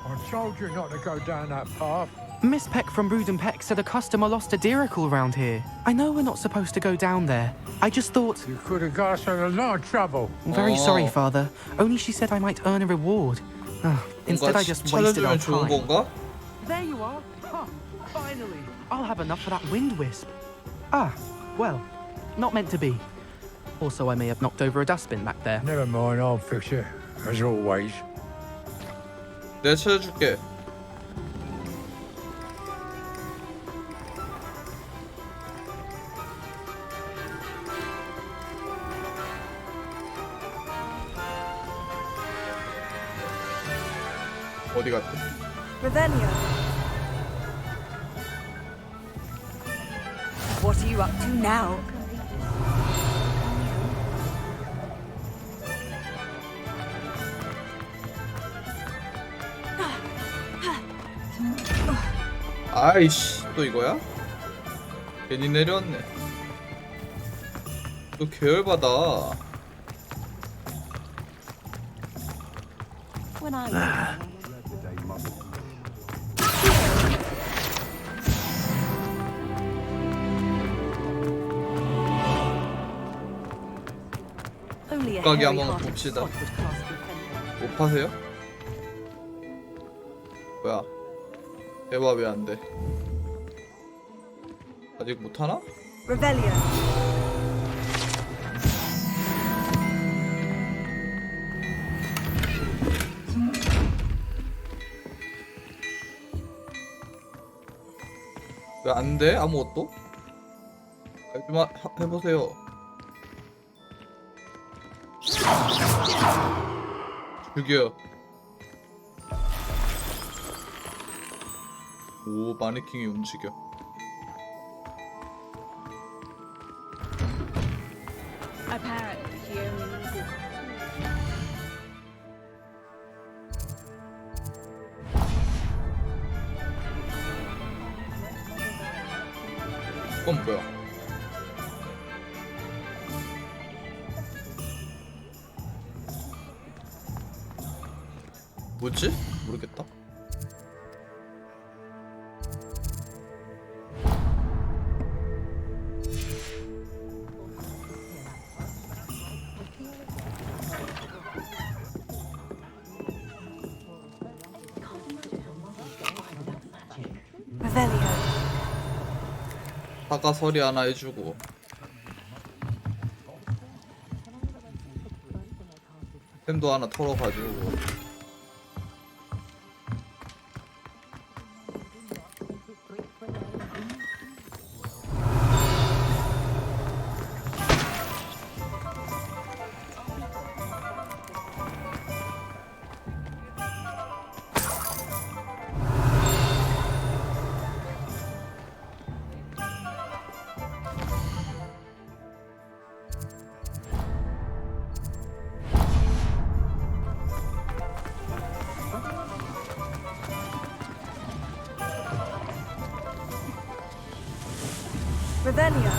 I told you not to go down that path. Miss Peck from Brood Peck said a customer lost a diricle round here. I know we're not supposed to go down there. I just thought... You could have got us in a lot of trouble. I'm very sorry, Father. Only she said I might earn a reward. Instead, I just wasted our time. 건가? There you are. Huh, finally. I'll have enough for that wind wisp. Ah, well, not meant to be. Also, I may have knocked over a dustbin back there. Never mind, I'll fix it, as always. 내가 찾아줄게. 어디 갔지? Revelio. What are you up to now? 아이씨, 또 이거야? 괜히 내렸네. 또 계열받아. When I was only a 가게 한번 hairy-hearted 봅시다. sod would cast defender. 못 파세요? 뭐야? 대화 왜 안 돼? 아직 못 하나? Revelio. 왜 안 돼? 아무것도? 좀 해보세요. 죽여. 오, 마네킹이 움직여. Apparently, she only needed. 그건 뭐야? 뭐지? 모르겠다. Revelio. 사과서리 하나 해주고. 템도 하나 털어가지고. Revelio.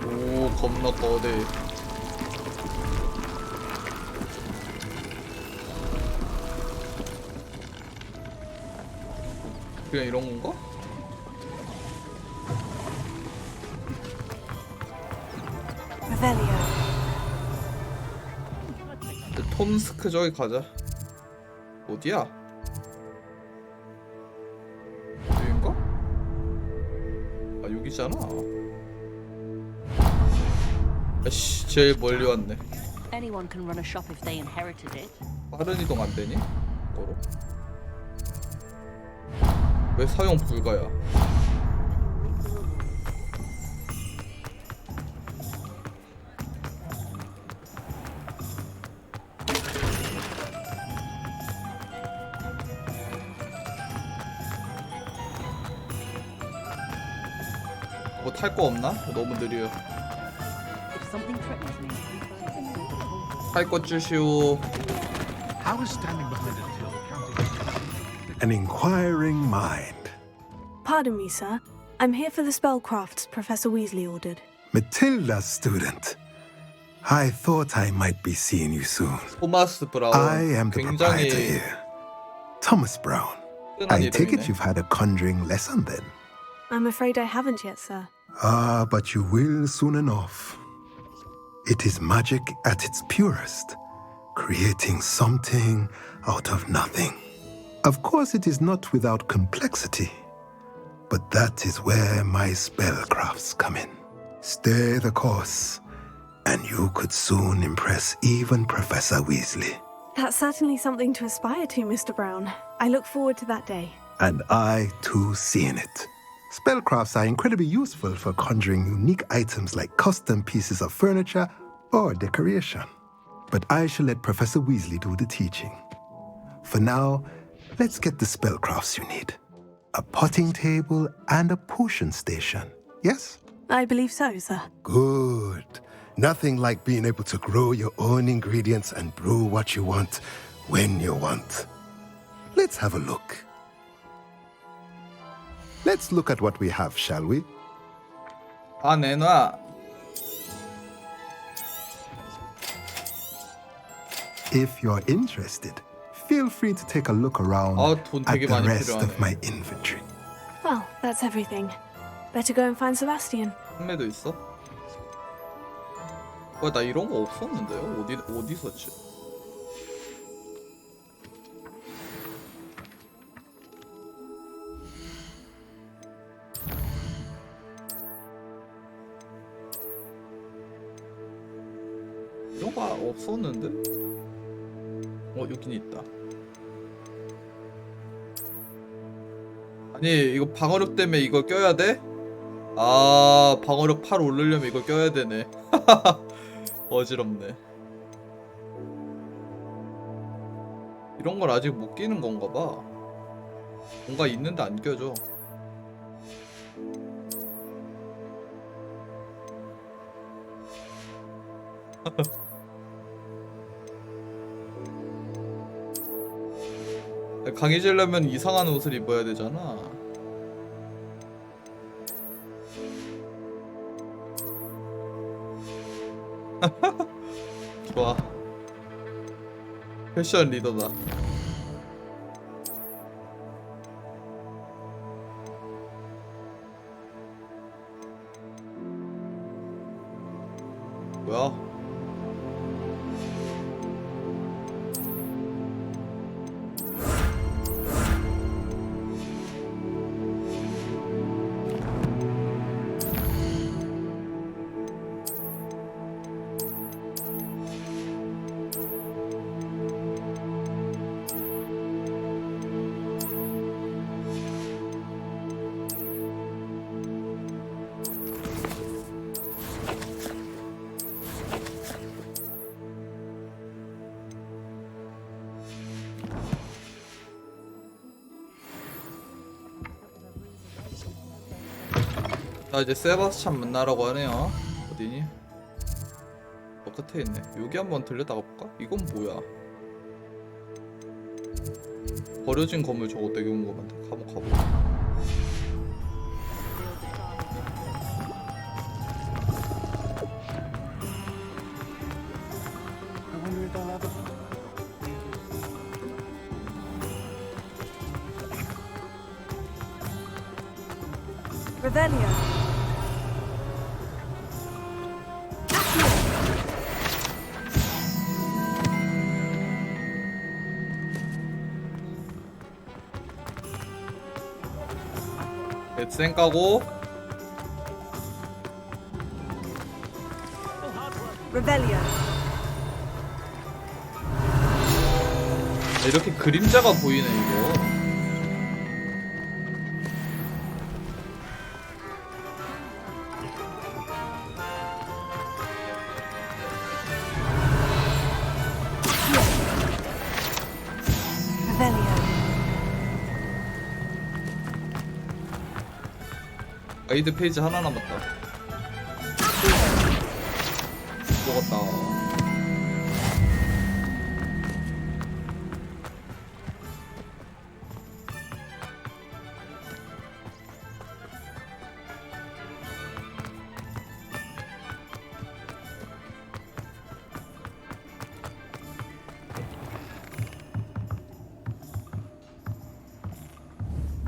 오, 겁나 거대. 그냥 이런 건가? Revelio. 톰스크 저기 가자. 어디야? 여긴가? 아, 여기잖아. 아씨, 제일 멀리 왔네. Anyone can run a shop if they inherited it. 빠른 이동 안 되니? 뭐로? 왜 사용 불가야? 뭐 탈 거 없나? 너무 느려. If something threatens me. 탈 것 주시오. How is standing behind a till counting? An inquiring mind. Pardon me, sir. I'm here for the spellcrafts Professor Weasley ordered. Matilda's student. I thought I might be seeing you soon. 토마스 브라운. I am the proprietor 굉장히 here. Thomas Brown. I take it you've had a conjuring lesson then. I'm afraid I haven't yet, sir. Ah, but you will soon enough. It is magic at its purest, creating something out of nothing. Of course, it is not without complexity, but that is where my spellcrafts come in. Stay the course, and you could soon impress even Professor Weasley. That's certainly something to aspire to, Mr. Brown. I look forward to that day. And I, too, seeing it. Spellcrafts are incredibly useful for conjuring unique items like custom pieces of furniture or decoration. But I shall let Professor Weasley do the teaching. For now, let's get the spellcrafts you need. A potting table and a potion station, yes? I believe so, sir. Good. Nothing like being able to grow your own ingredients and brew what you want when you want. Let's have a look. Let's look at what we have, shall we? 아, 내놔. If you're interested, feel free to take a look around 돈 at 되게 the 많이 rest of 필요하네. my inventory. Well, that's everything. Better go and find Sebastian. 판매도 있어? 나 이런 거 없었는데요? 어디 있었지? 없었는데? 여긴 있다. 아니 이거 방어력 때문에 이걸 껴야 돼? 아 방어력 8 오르려면 이걸 껴야 되네. 어지럽네. 이런 걸 아직 못 끼는 건가 봐. 뭔가 있는데 안 껴져. 강해지려면 이상한 옷을 입어야 되잖아. 좋아. 패션 리더다. 뭐야? 자 이제 세바스찬 만나라고 하네요. 어디니? 끝에 있네. 여기 한번 들렸다가 볼까? 이건 뭐야? 버려진 건물 저거 되게 온 거 같아. 한번 가보자. Revelio. 뱃생 까고 Revelio. 이렇게 그림자가 보이네 이거. 가이드 페이지 하나 남았다. 먹었다.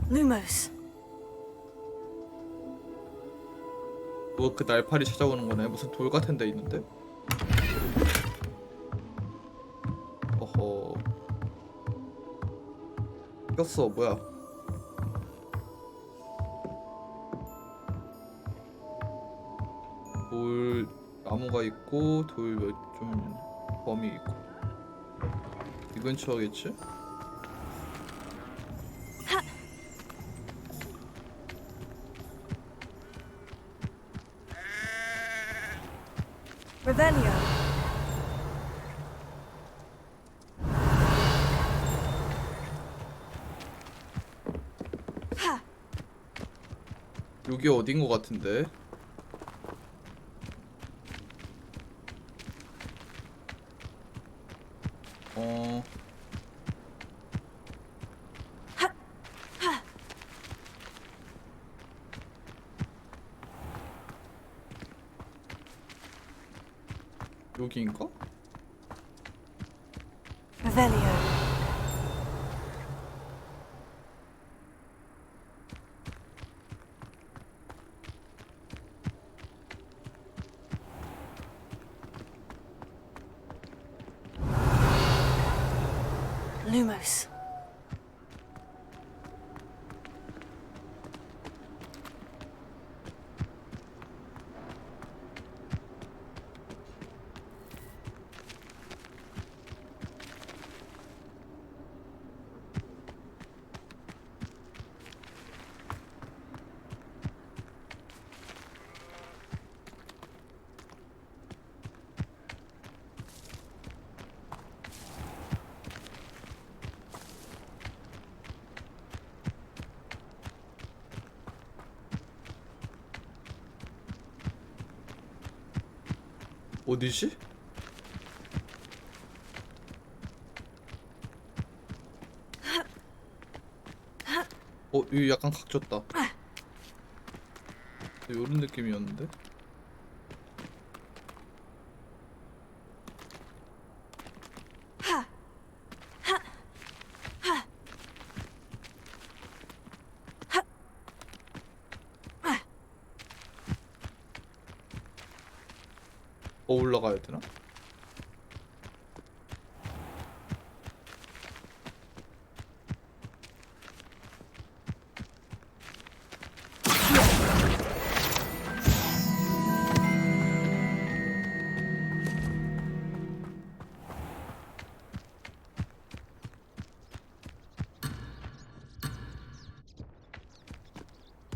Lumos. 뭐 그 날파리 찾아오는 거네. 무슨 돌 같은 데 있는데? 어허. 꼈어. 뭐야? 돌 나무가 있고 돌 좀 범위 있고. 이 근처겠지? Revelio. 여기 어딘 거 같은데? 여기인가? Revelio. Lumos. 어디지? 여기 약간 각졌다. 요런 느낌이었는데? 올라가야 되나?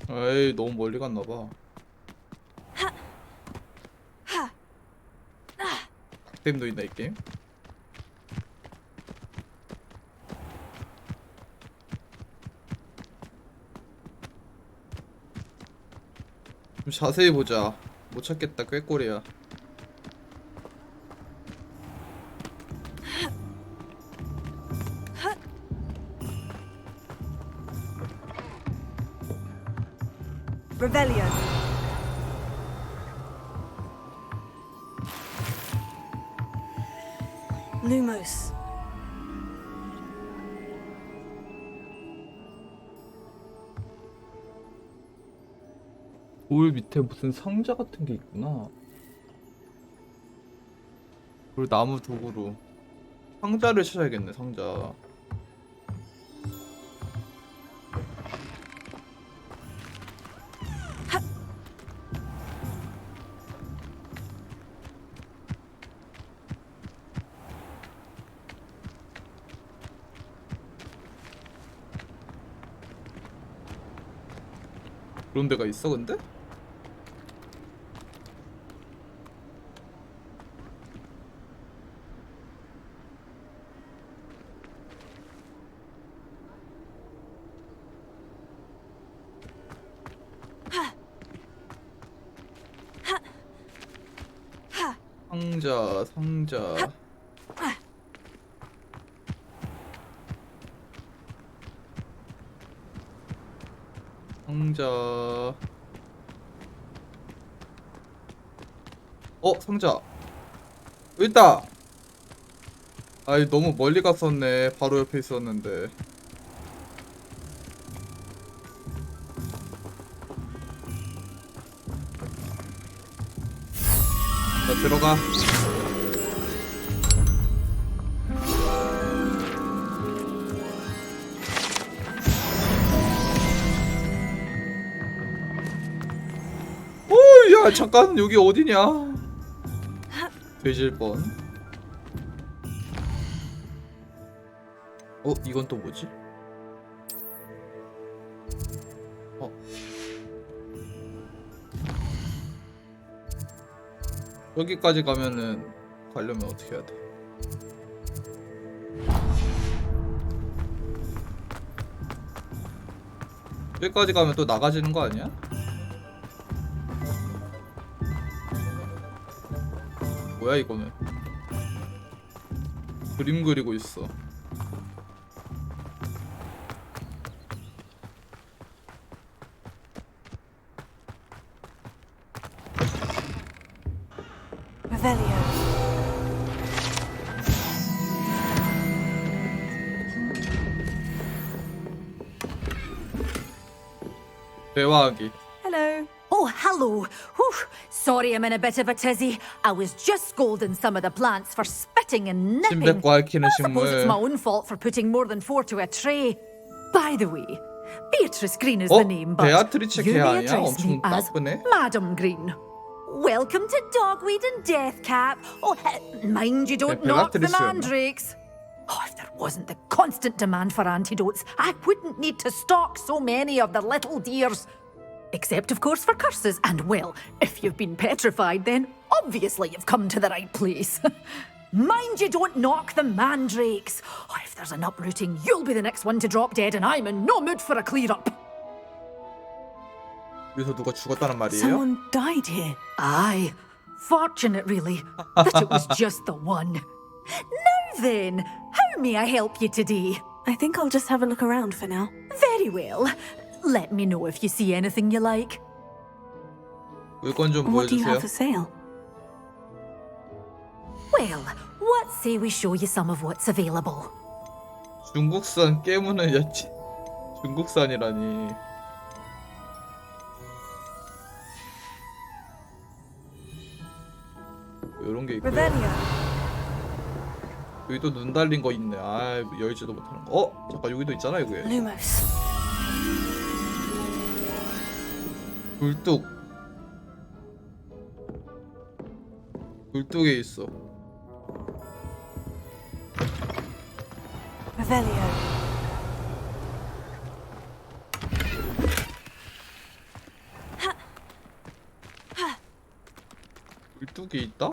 에이, 너무 멀리 갔나봐. 댐도 있나 이 게임? 좀 자세히 보자. 못 찾겠다. 꾀꼬리야. Revelio. Lumos. 돌 밑에 무슨 상자 같은 게 있구나. 그리고 나무 도구로 상자를 찾아야겠네. 상자. 그런 데가 있어 근데? 상자, 상자. 상자. 상자. 여기 있다. 아이, 너무 멀리 갔었네. 바로 옆에 있었는데. 자, 들어가. 야, 잠깐, 여기 어디냐? 돼질 뻔. 이건 또 뭐지? 여기까지 가면은 가려면 어떻게 해야 돼? 여기까지 가면 또 나가지는 거 아니야? 뭐야 이거는? 그림 그리고 있어. Revelio. 대화하기. Hello. Oh, hello. Whew. Sorry I'm in a bit of a tizzy. I was just scolding some of the plants for spitting and nipping. 침뱉고 핥히는 I suppose it's 식물. my own fault for putting more than 4 to a tray. By the way, Beatrice Green is the name, but 베아트리체 you 걔 may 아니야? address me 엄청 as 나쁘네. Madam Green. Welcome to Dogweed and Deathcap. Oh, mind you don't knock the Beatrice. mandrakes. Oh, if there wasn't the constant demand for antidotes, I wouldn't need to stock so many of the little dears. Except, of course, for curses. And, well, if you've been petrified, then obviously you've come to the right place. Mind you don't knock the mandrakes. Oh, if there's an uprooting, you'll be the next one to drop dead, and I'm in no mood for a clear-up. 여기서 누가 죽었다는 말이에요? Someone died here. Aye. Fortunate, really, that it was just the one. Now then, how may I help you today? I think I'll just have a look around for now. Very well. Let me know if you see anything you like. 물건 좀 What do you have 보여주세요. for sale? Well, what say we show you some of what's available? 중국산 깨무는 야채. 중국산이라니. 이런 게 있고요. 여기도 눈 달린 거 있네. 아, 열지도 못하는 거. 잠깐 여기도 있잖아 이거에. Lumos. 굴뚝. 굴뚝에 있어. Revelio. 굴뚝이 있다?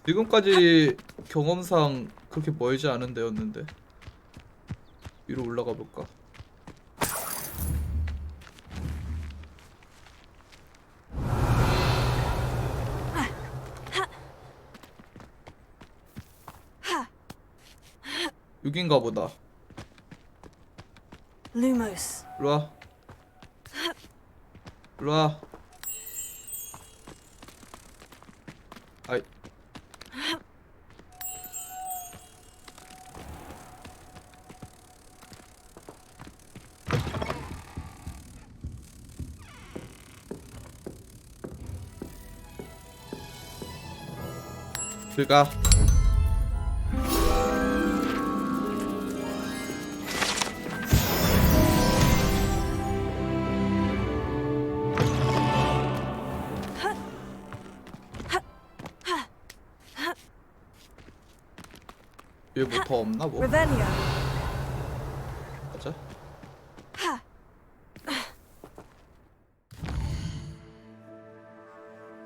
지금까지 경험상 그렇게 멀지 않은 데였는데. 위로 올라가 볼까? 여긴가 보다. Lumos. 일로와. 일로와. 아이. 들어가. 여기 뭐 더 없나 뭐? 가자.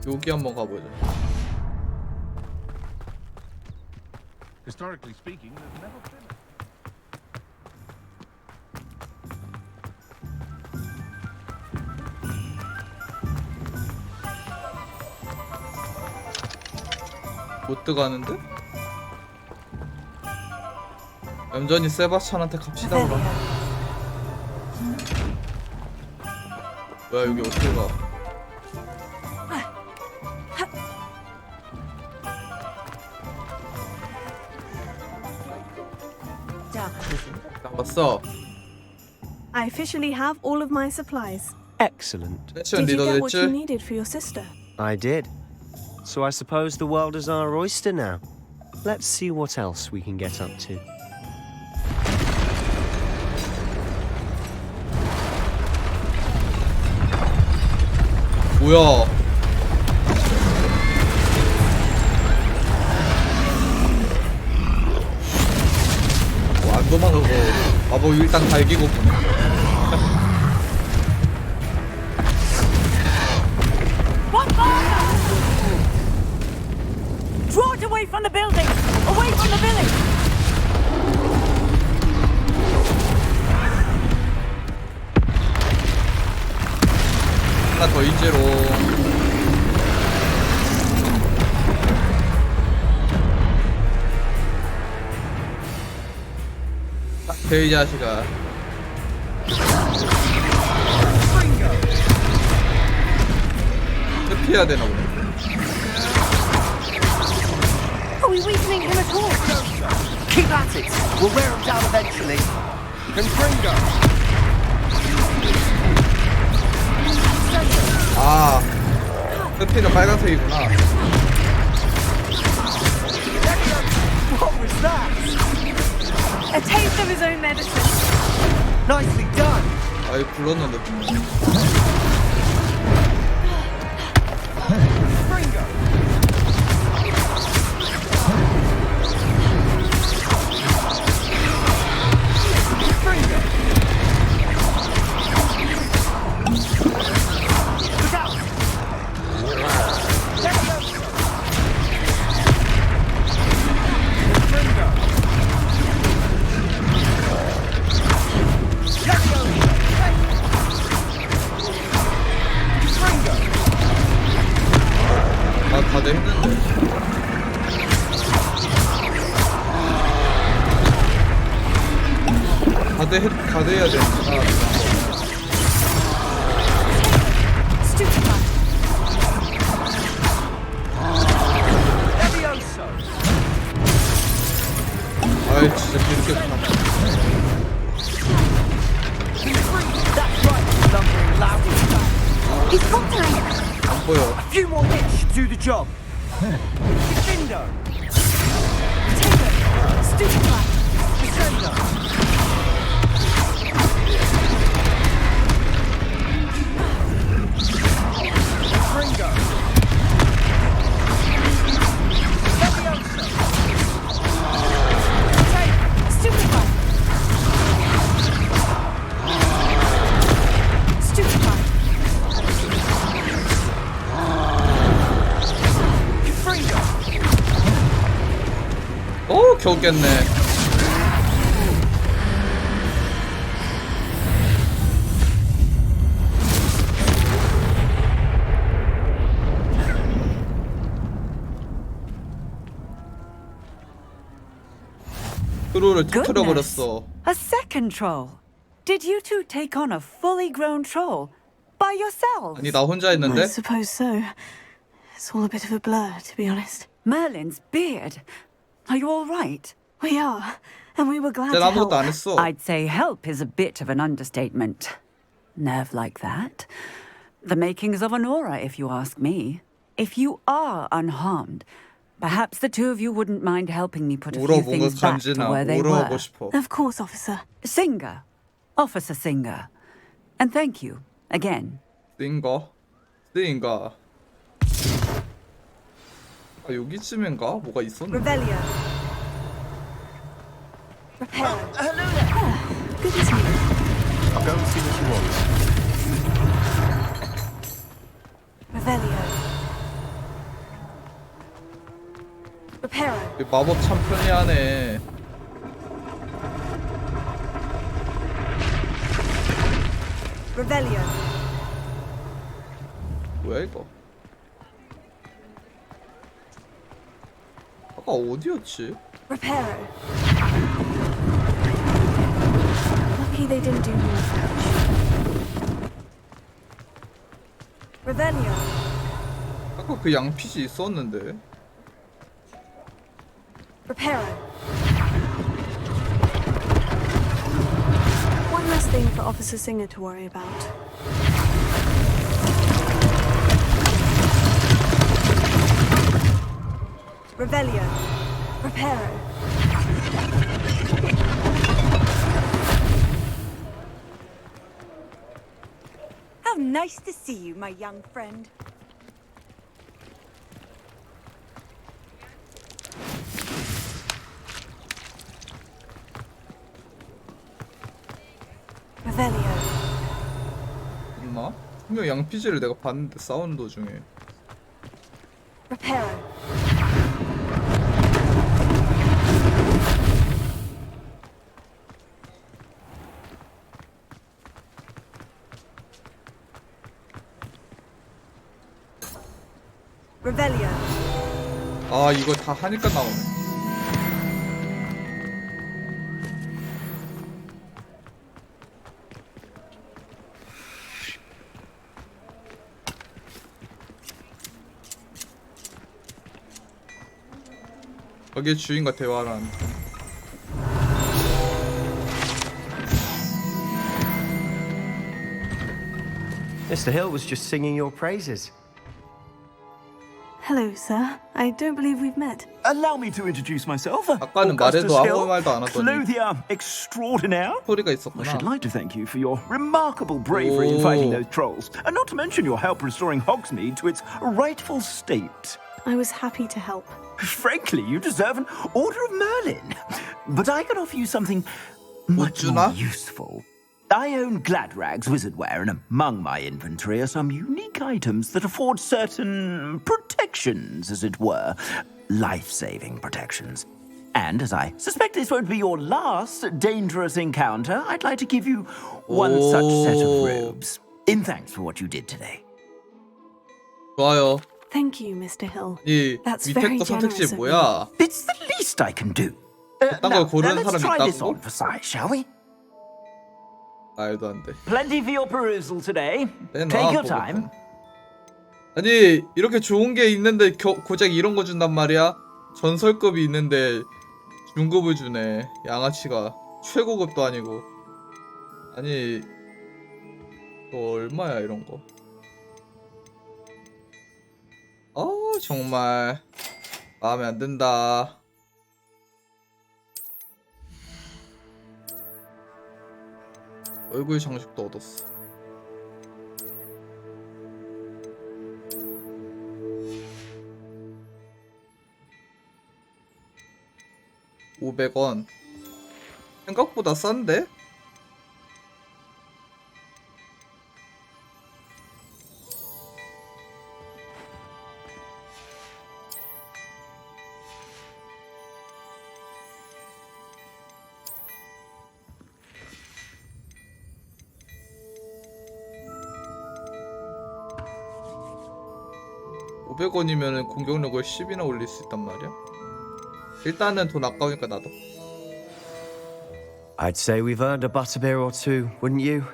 여기 한번 가보자. Historically speaking, there's never been 못 들어가는데? 얌전히 세바스찬한테 갑시다 그럼. 뭐야 여기 어떻게 가? 나왔어. I officially have all of my supplies. Excellent. 세션 Did you 리더 get what you 됐지? needed for your sister? I did. So I suppose the world is our oyster now. Let's see what else we can get up to. 뭐야? 안 도망가고 마법 일단 갈기고 보네. Draw it away from the building! Away from the village! 하나 더 있지롱. 이 자식아. 회피해야 되나 보네. Are we weakening him at all? Keep at it. We'll wear him down eventually. Confringo. 아, 회피는 빨간색이구나. What was that? A taste of his own medicine. Nicely done. 아이 불렀는데 분명. 가드해야 되니까. 아이 진짜 개새끼야. 안 보여. A few more hits should do the job. Defender. Stupefy. Descender. Fringo. Leviosa. Take. Stupefy. Stupefy. 겨우 깼네. 크루를 터뜨려 버렸어. A second troll. Did you two take on a fully grown troll by yourselves? 아니 나 혼자 했는데. I suppose so. It's all a bit of a blur, to be honest. Merlin's beard. Are you all right? We are, and we were glad to 난 help. 아무것도 안 했어. I'd say help is a bit of an understatement. Nerve like that. The makings of an aura, if you ask me. If you are unharmed, perhaps the two of you wouldn't mind helping me put a few things back to where they were. 싶어. Of course, officer. Singer. Officer Singer. And thank you, again. 쓰인가? 아 여기쯤인가? 뭐가 있었는데? Revelio. Repair. Hello there. Good to see you. I'll go and see what you want. Revelio. Reparo. 이 마법 참 편리하네. Revelio. 뭐야 이거? 아까 어디였지? Reparo. Lucky they didn't do more damage. Revelio. 아까 그 양피지 있었는데. Reparo. One less thing for Officer Singer to worry about. Revelio. Reparo. How nice to see you, my young friend. Revelio. 있나? 분명 양피지를 내가 봤는데 싸우는 도중에. Reparo. Revelio. 아 이거 다 하니까 나오네. 여기 주인과 대화를 하는. Mr. Hill was just singing your praises. Hello, sir. I don't believe we've met. Allow me to introduce myself. 아까는 말해도 아무 말도 안 하더니 Clothier extraordinaire. 소리가 I 있었구나. should like to thank you for your remarkable bravery in fighting those trolls, and not to mention your help restoring Hogsmeade to its rightful state. I was happy to help. Frankly, you deserve an Order of Merlin. But I can offer you something much more useful. I own Gladrag's wizardware, and among my inventory are some unique items that afford certain protections, as it were. Life-saving protections. And as I suspect this won't be your last dangerous encounter, I'd like to give you one such set of robes, in thanks for what you did today. 좋아요. Thank you, Mr. Hill. 이 That's 밑에 very 거 generous 선택지 of 뭐야? It's the least I can do. 그딴 걸 고르는 let's 사람이 try this 있다고? on for size, shall we? 말도 안 돼. Plenty for your perusal today. 내놔, Take your 보급품. time. 아니 이렇게 좋은 게 있는데 고작 이런 거 준단 말이야? 전설급이 있는데 중급을 주네. 양아치가 최고급도 아니고. 아니 이거 얼마야 이런 거? 정말 마음에 안 든다. 얼굴 장식도 얻었어. $500. 생각보다 싼데? $500원이면 공격력을 10이나 올릴 수 있단 말이야? 일단은 돈 아까우니까 나도. I'd say we've earned a butterbeer or two, wouldn't you?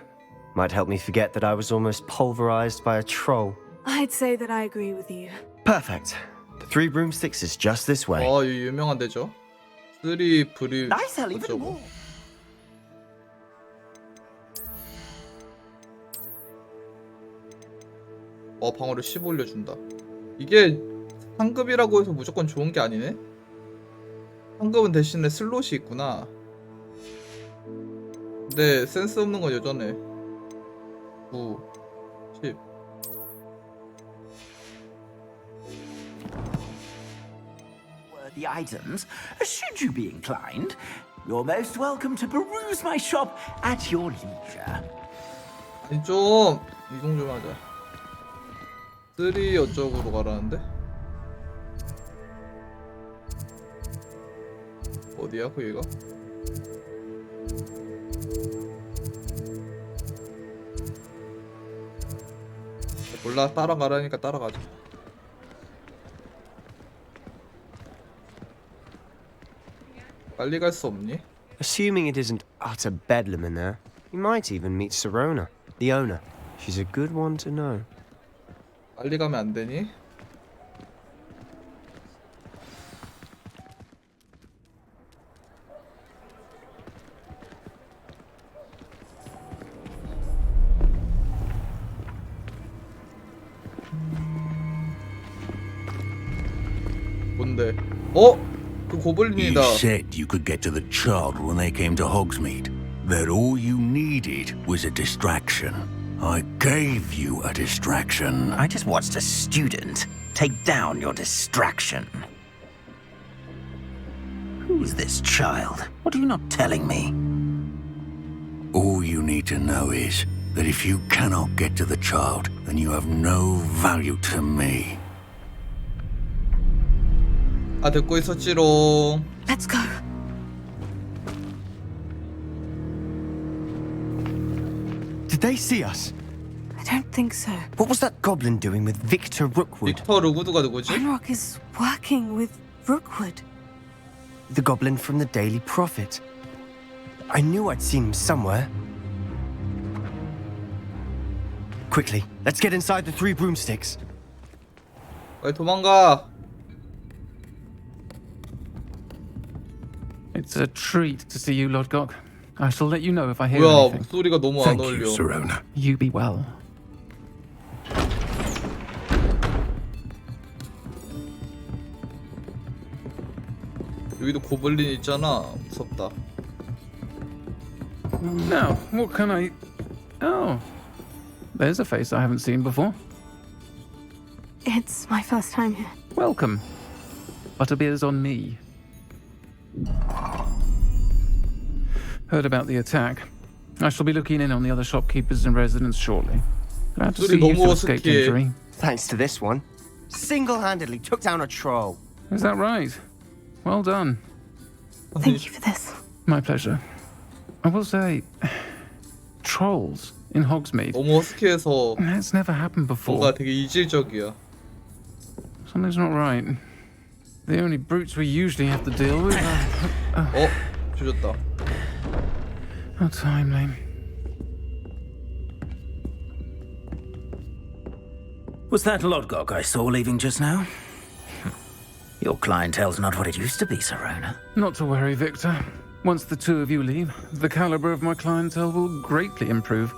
Might help me forget that I was almost pulverized by a troll. I'd say that I agree with you. Perfect. The Three Broomsticks is just this way. 이거 유명한 데죠. 쓰리 브리 Nice, I'll even 어쩌고. more. 방어를 10 올려준다. 이게 상급이라고 해서 무조건 좋은 게 아니네? 상급은 대신에 슬롯이 있구나. 근데 센스 없는 건 여전해. 9, 10. Worthy items, should you be inclined. You're most welcome to peruse my shop at your leisure. 아니 좀 이동 좀 하자. 3 어쩌고로 가라는데? 어디야 거기가? 몰라, 따라가라니까 따라가자. 빨리 갈 수 없니? Assuming it isn't utter bedlam in there, you might even meet Sirona, the owner. She's a good one to know. 빨리 가면 안 되니? 뭔데? 그 고블린이다. You said you could get to the child when they came to Hogsmeade. That all you needed was a distraction. I gave you a distraction. I just watched a student take down your distraction. Who's this child? What are you not telling me? All you need to know is that if you cannot get to the child, then you have no value to me. 아, 듣고 있었지롱. Let's go. Did they see us? I don't think so. What was that goblin doing with Victor Rookwood? 빅터 루구드가 누구지? Henrock is working with Rookwood. The goblin from the Daily Prophet. I knew I'd seen him somewhere. Quickly, let's get inside the Three Broomsticks. 빨리 도망가. It's a treat to see you, Lodgok. I shall let you know if I hear 뭐야, anything. 목소리가 너무 안 Thank 어울려. you, Sirona. You be well. 여기도 고블린 있잖아. 무섭다. Now, what can I... Oh, there's a face I haven't seen before. It's my first time here. Welcome. Butterbeer's on me. Heard about the attack. I shall be looking in on the other shopkeepers and residents shortly. Glad to see you two escaped injury. Thanks to this one. Single-handedly took down a troll. Is that right? Well done. Thank you for this. My pleasure. I will say, trolls in Hogsmeade. 너무 허스키해서 That's never happened before. 뭔가 되게 이질적이야. Something's not right. The only brutes we usually have to deal with are... 조졌다. How timely. Was that Lodgok I saw leaving just now? Your clientele's not what it used to be, Serona. Not to worry, Victor. Once the two of you leave, the caliber of my clientele will greatly improve.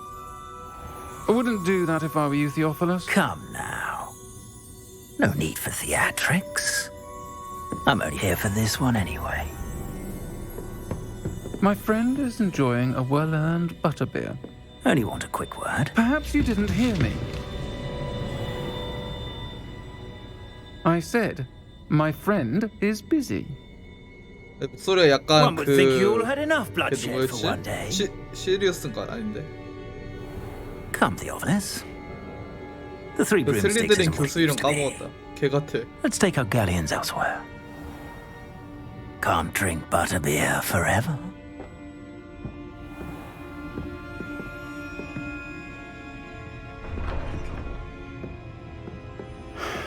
I wouldn't do that if I were you, Theophilus. Come now. No need for theatrics. I'm only here for this one anyway. My friend is enjoying a well-earned butterbeer. Only want a quick word. Perhaps you didn't hear me. I said, my friend is busy. 목소리가 약간 One would think you all had enough bloodshed for one day. 시리어스인가 아닌데. Come, Theophilus. The three 그 broomsticks 슬리드린 isn't what 교수 it 이름 used to be. 까먹었다. 개 같아. Let's take our galleons elsewhere. Can't drink butterbeer forever.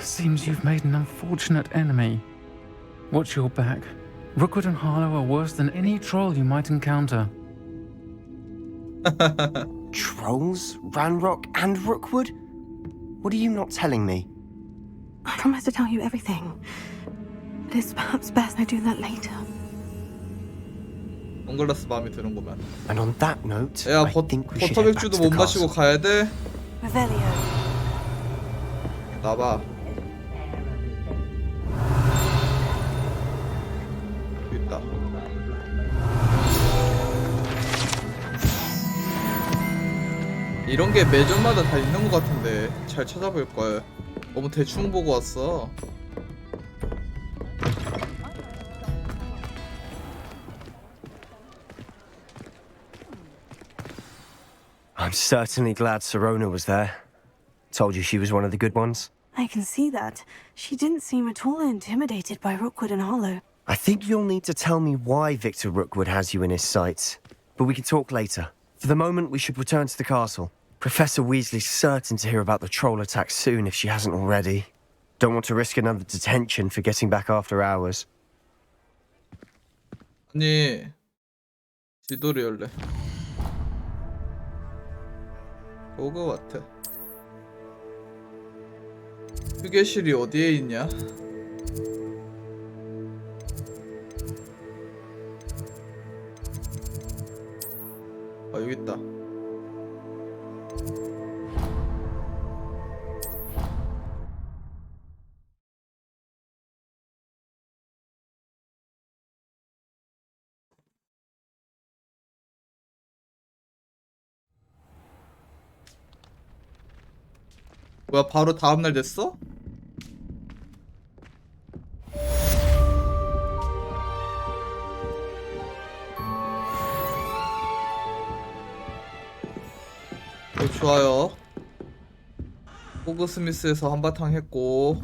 Seems you've made an unfortunate enemy. Watch your back. Rookwood and Harlow are worse than any troll you might encounter. Trolls, Ranrock, and Rookwood? What are you not telling me? I promise to tell you everything. But it's perhaps best I do that later. 선글라스 마음에 드는구만. And on that note, 야, I think we should head back to 버터백주도 the 못 마시고 castle. 가야 돼. Revelio. 나봐. 여기 있다. 이런 게 매점마다 다 있는 것 같은데 잘 찾아볼 걸. 너무 대충 보고 왔어. I'm certainly glad Serona was there. Told you she was one of the good ones. I can see that. She didn't seem at all intimidated by Rookwood and Harlow. I think you'll need to tell me why Victor Rookwood has you in his sights. But we can talk later. For the moment, we should return to the castle. Professor Weasley's certain to hear about the troll attack soon if she hasn't already. Don't want to risk another detention for getting back after hours. 아니 지도를 열래. 호그와트. 휴게실이 어디에 있냐? 아 여기 있다. 뭐야 바로 다음날 됐어? 좋아요. 호그스미스에서 한바탕 했고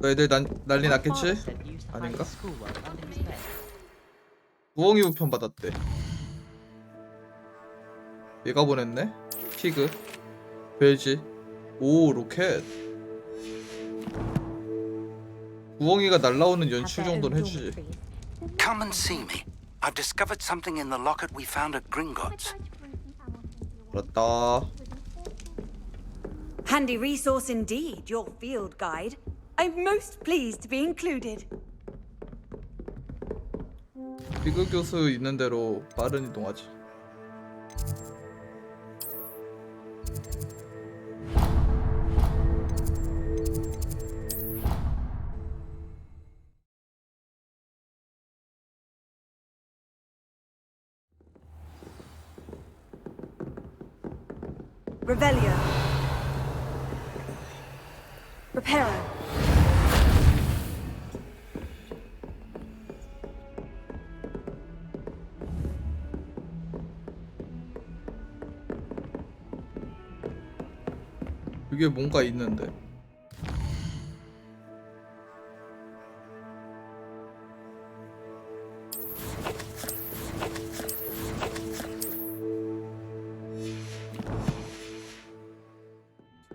애들 난리 났겠지? 아닌가? 무엉이 우편 받았대. 얘가 보냈네? 피그 돼지 오 로켓 무엉이가 날라오는 연출 정도는 해주지. Come and see me. I've discovered something in the locket we found at Gringotts. 그렇다. Handy resource indeed, your field guide. I'm most pleased to be included. 피그 교수 있는 대로 빠른 이동하지. Revelio. Reparo. 이게 뭔가 있는데.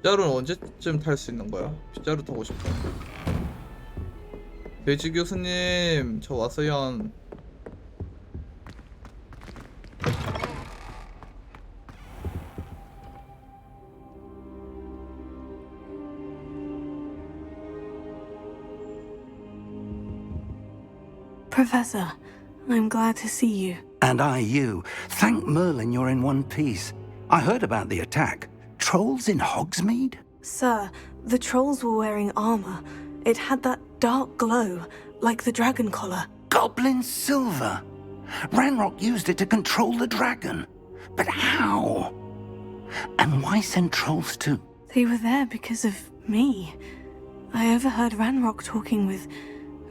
빗자루는 언제쯤 탈 수 있는 거야? 빗자루 타고 싶어. 돼지 교수님, 저 왔어요. Professor, I'm glad to see you. And I you. Thank Merlin you're in one piece. I heard about the attack. Trolls in Hogsmeade? Sir, the trolls were wearing armor. It had that dark glow, like the dragon collar. Goblin silver. Ranrock used it to control the dragon. But how? And why send trolls too? They were there because of me. I overheard Ranrock talking with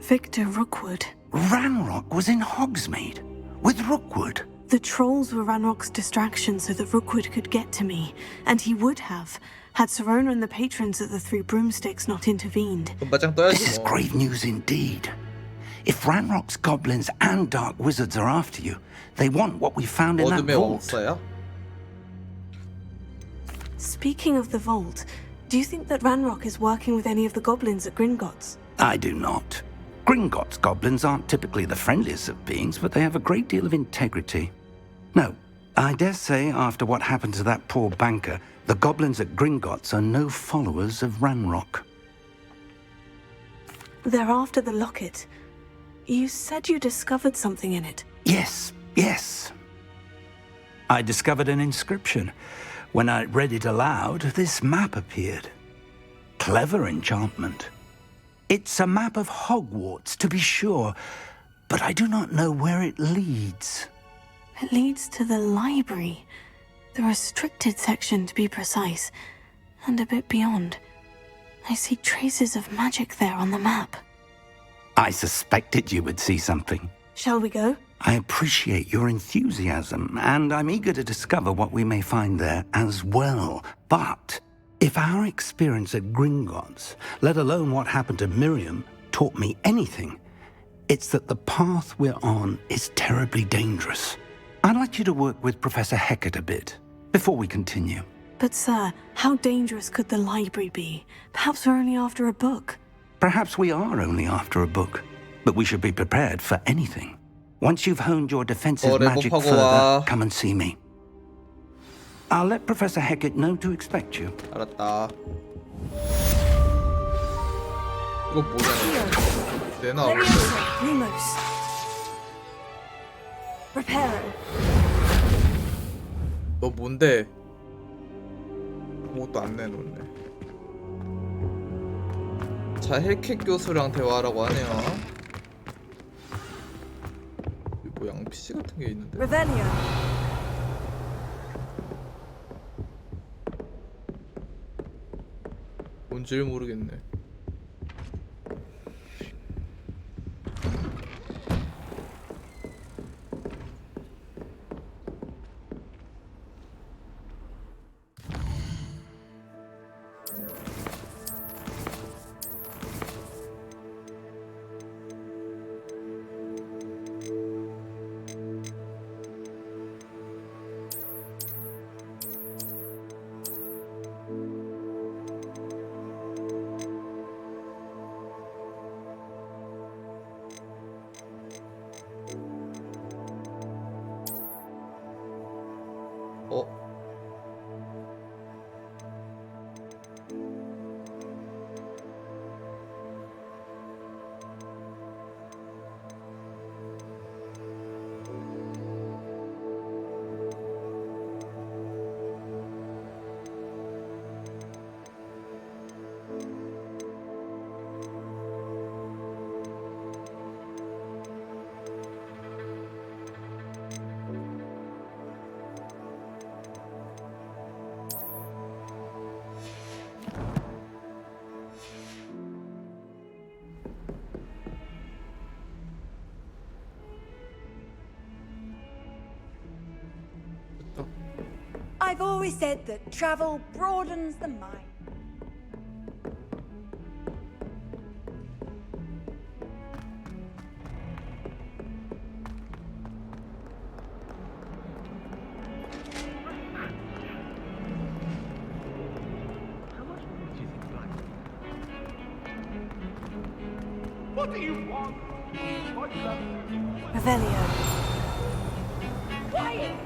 Victor Rookwood. Ranrock was in Hogsmeade? With Rookwood? The trolls were Ranrock's distraction so that Rookwood could get to me. And he would have, had Serona and the patrons at the Three Broomsticks not intervened. This is grave news indeed. If Ranrock's goblins and dark wizards are after you, they want what we found in that vault. Speaking of the vault, do you think that Ranrock is working with any of the goblins at Gringotts? I do not. Gringotts goblins aren't typically the friendliest of beings, but they have a great deal of integrity. No, I dare say after what happened to that poor banker, the goblins at Gringotts are no followers of Ranrock. They're after the locket. You said you discovered something in it. Yes. I discovered an inscription. When I read it aloud, this map appeared. Clever enchantment. It's a map of Hogwarts, to be sure, but I do not know where it leads. It leads to the library. The restricted section, to be precise, and a bit beyond. I see traces of magic there on the map. I suspected you would see something. Shall we go? I appreciate your enthusiasm, and I'm eager to discover what we may find there as well. But if our experience at Gringotts, let alone what happened to Miriam, taught me anything, it's that the path we're on is terribly dangerous. I'd like you to work with Professor Hecat a bit before we continue. But sir, how dangerous could the library be? Perhaps we're only after a book. Perhaps we are only after a book, but we should be prepared for anything. Once you've honed your defensive magic further, come and see me. I'll let Professor Hecat know to expect you. 알았다. 이거 뭐야? 내나 Lumos. Reparo. 너 뭔데? 아무것도 안 내놓네. 자, 헬캣 교수랑 대화하라고 하네요. 뭐 양피씨 같은 게 있는데. Revelio. 뭔지를 모르겠네. I've always said that travel broadens the mind. What do you want? Revelio. Quiet!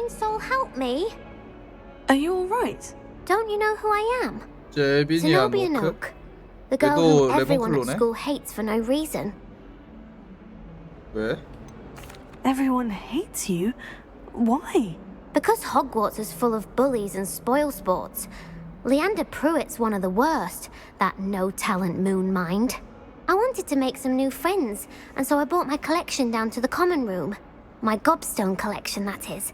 kind soul help me? Are you alright? Don't you know who I am? 제빈이야 Zenobia 노크. Nook. The girl 얘도 whom everyone at 레몬클로네. school hates for no reason. 왜? Everyone hates you? Why? Because Hogwarts is full of bullies and spoilsports. Leander Pruitt's one of the worst, that no-talent moon mind. I wanted to make some new friends, and so I brought my collection down to the common room. My gobstone collection, that is.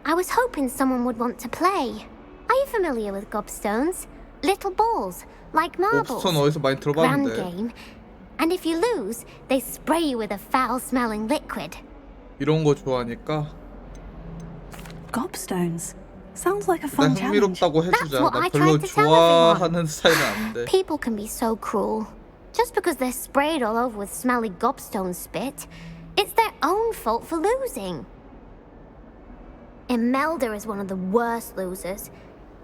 I was hoping someone would want to play. Are you familiar with gobstones? Little balls, like marbles. 곱스톤 어디서 많이 Grand 들어봤는데. game. And if you lose, they spray you with a foul-smelling liquid. 이런 거 좋아하니까. Gobstones. Sounds like a 일단 fun challenge. 흥미롭다고 해주자. That's what 나 I 별로 tried to tell everyone. 좋아하는 스타일은 아닌데. People can be so cruel. Just because they're sprayed all over with smelly gobstone spit, it's their own fault for losing. Imelda is one of the worst losers.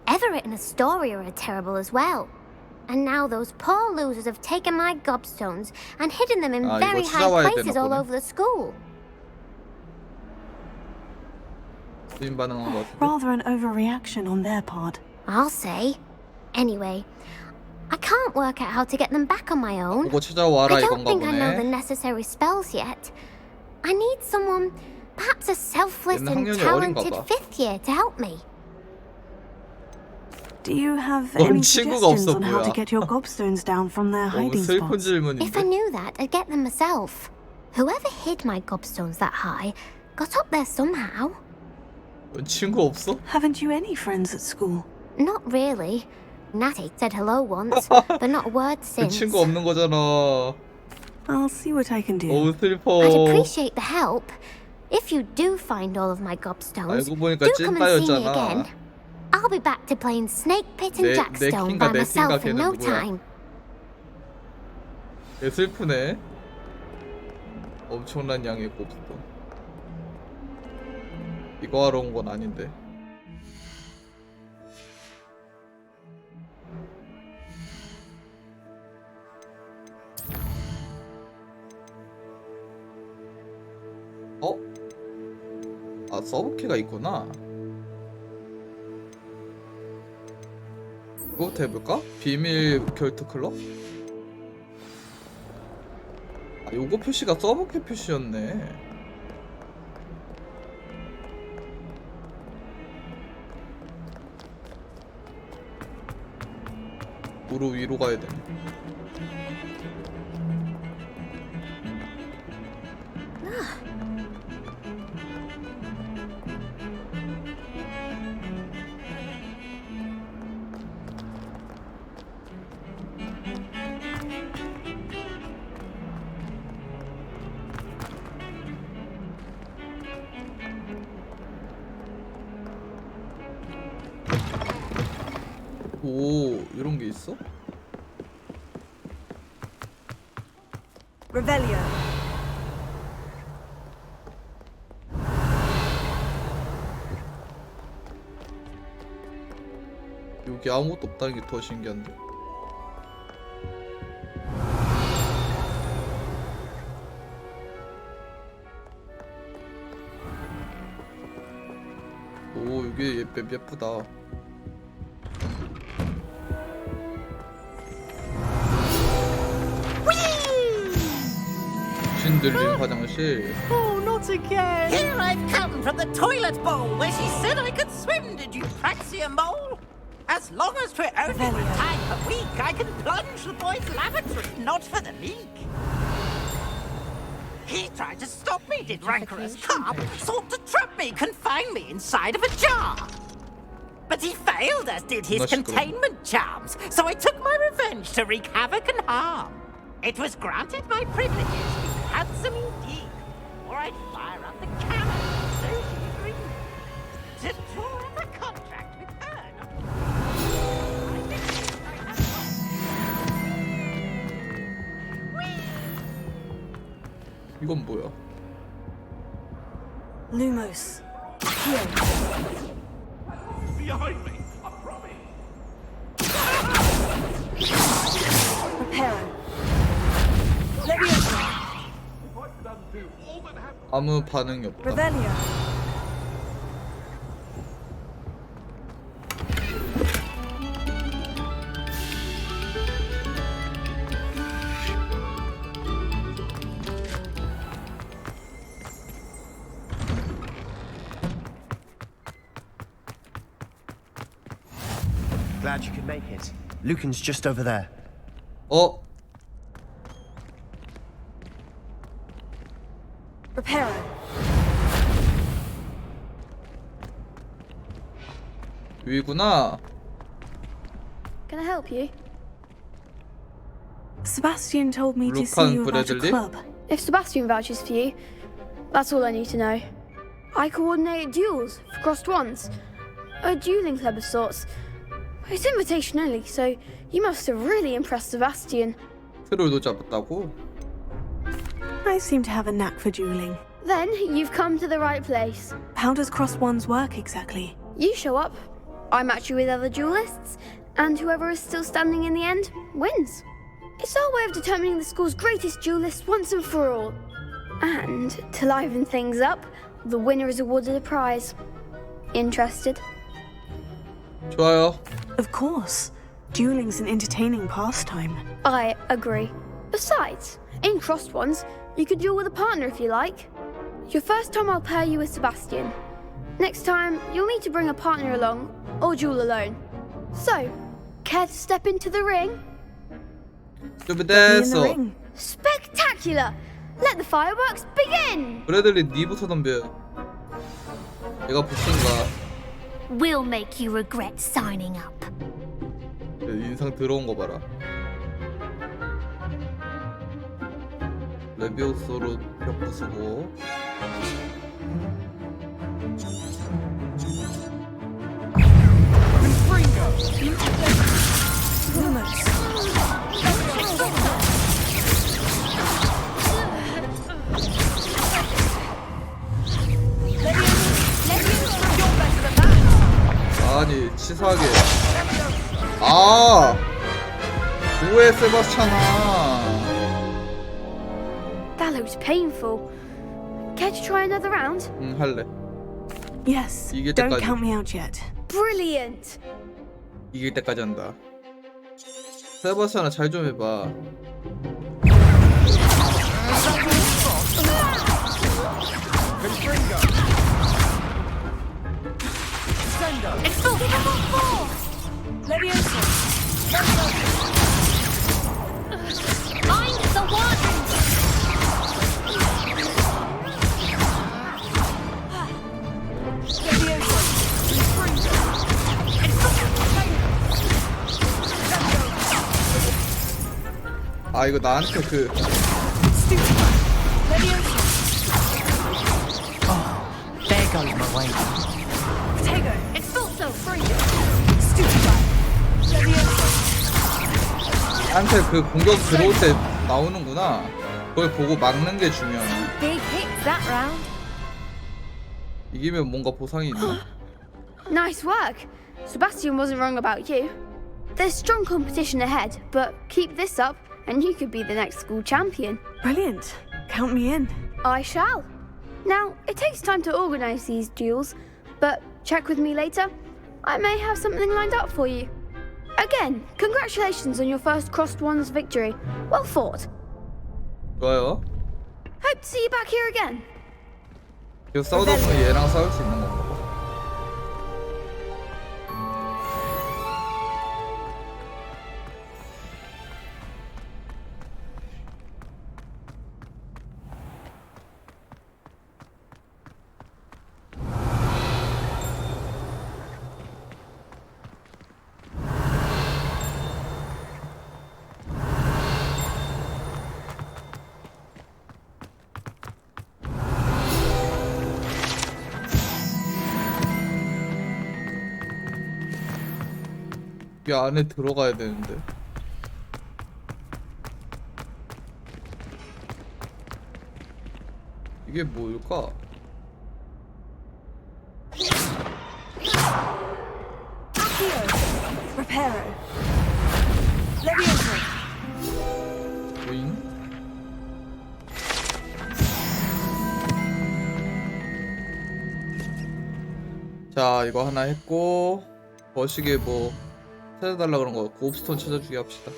Everett and Astoria are terrible as well. And now those poor losers have taken my gobstones and hidden them in 아, very 이거 high 찾아와야 places 되나 all 보네. over the school. 주인 반응한 것 같은데. Rather an overreaction on their part. I'll say. Anyway, I can't work out how to get them back on my own. 보고 찾아와라 I don't 이건가 think I know the 보네. necessary spells yet. I need someone, perhaps a selfless 얘는 and 학년이 talented 어린가 봐. fifth year to help me. Do you have 넌 any 친구가 suggestions 없어 on how to 보여. get your gobstones down from their 너무 hiding 슬픈 spots? 질문인데. If I knew that, I'd get them myself. Whoever hid my gobstones that high got up there somehow. 넌 친구 없어? Haven't you any friends at school? Not really. Natty said hello once, but not a word 그 since. 친구 없는 거잖아. I'll see what I can do. 너무 슬퍼. I'd appreciate the help. If you do find all of my gobstones, 알고 보니까 do come and see me 찐따였잖아. again. I'll be back to playing Snake Pit and 내 Jackstone 킨가 by 내 킨가 myself in 걔는 no 누구야? time. 개 슬프네. 엄청난 양의 곱스톤. 이거 하러 온 건 아닌데. 어? 아, 서브키가 있구나. 이거부터 해볼까? 비밀 결투 클럽? 아, 요거 표시가 서브키 표시였네. 무릎 위로 가야 되네. 오, 이런 게 있어? Revelio. 여기 아무것도 없다는 게 더 신기한데. 오, 여기 예쁘다. 귀신 들린 화장실. Oh, not again! Here I've come from the toilet bowl where she said I could swim, did you praxia mole? As long as we're only one time a week, I can plunge the boys' lavatory, not for the meek. He tried to stop me, did rancorous carp, sought to trap me, confine me inside of a jar. But he failed, as did his containment charms, so I took my revenge to wreak havoc and harm. It was granted my privileges to be handsome indeed, or I'd fire up the cannon, so she agreed. To draw up a contract with her, 이건 뭐야? Lumos. Behind me, I promise. Reparo. Leviosa. 아무 반응이 없다. Revelio. Glad you could make it. Lucan's just over there. 어? Reparo. 여기구나. Can I help you? Sebastian told me to see you about a club. If Sebastian vouches for you, that's all I need to know. I coordinate duels for crossed ones. A dueling club of sorts. It's invitation only, so you must have really impressed Sebastian. 트롤도 잡았다고? I seem to have a knack for dueling. Then you've come to the right place. How does crossed ones work exactly? You show up, I match you with other duelists, and whoever is still standing in the end wins. It's our way of determining the school's greatest duelist once and for all. And to liven things up, the winner is awarded a prize. Interested? 좋아요. Of course. Dueling's an entertaining pastime. I agree. Besides, in crossed ones, you could duel with a partner if you like. Your first time I'll pair you with Sebastian. Next time, you'll need to bring a partner along, or duel alone. So, care to step into the ring? 준비됐어. Spectacular! Let the fireworks begin! 브래들리 니부터 덤벼. 얘가 보스인가? We'll make you regret signing up. 인상 들어온 거 봐라. 레비오스로 벽 부수고. 아니 치사하게. 아 뭐해 세바스찬아. That looks painful. Care to try another round? 할래. Yes. 이길 Don't 때까지. count me out yet. Brilliant! 이길 때까지 한다. 세바스찬아 잘 좀 해봐. I'm the one! 아 이거 나한테 그 There goes my way. 나한테 그 공격 들어올 때 나오는구나. 그걸 보고 막는 게 중요해. Big hits that round. 이기면 뭔가 보상이 있나? Nice work. Sebastian wasn't wrong about you. There's strong competition ahead, but keep this up and you could be the next school champion. Brilliant. Count me in. I shall. Now, it takes time to organize these duels, but check with me later. I may have something lined up for you. Again, congratulations on your first crossed ones victory. Well fought. 좋아요. Hope to see you back here again. 이거 싸우다 보면 얘랑 싸울 수 있는 건가 봐. 이 안에 들어가야 되는데. 이게 뭘까? Reparo. Levioso. 보잉? 자 이거 하나 했고 거시기에 뭐 찾아달라 그런 거 곱스톤 찾아주게 합시다.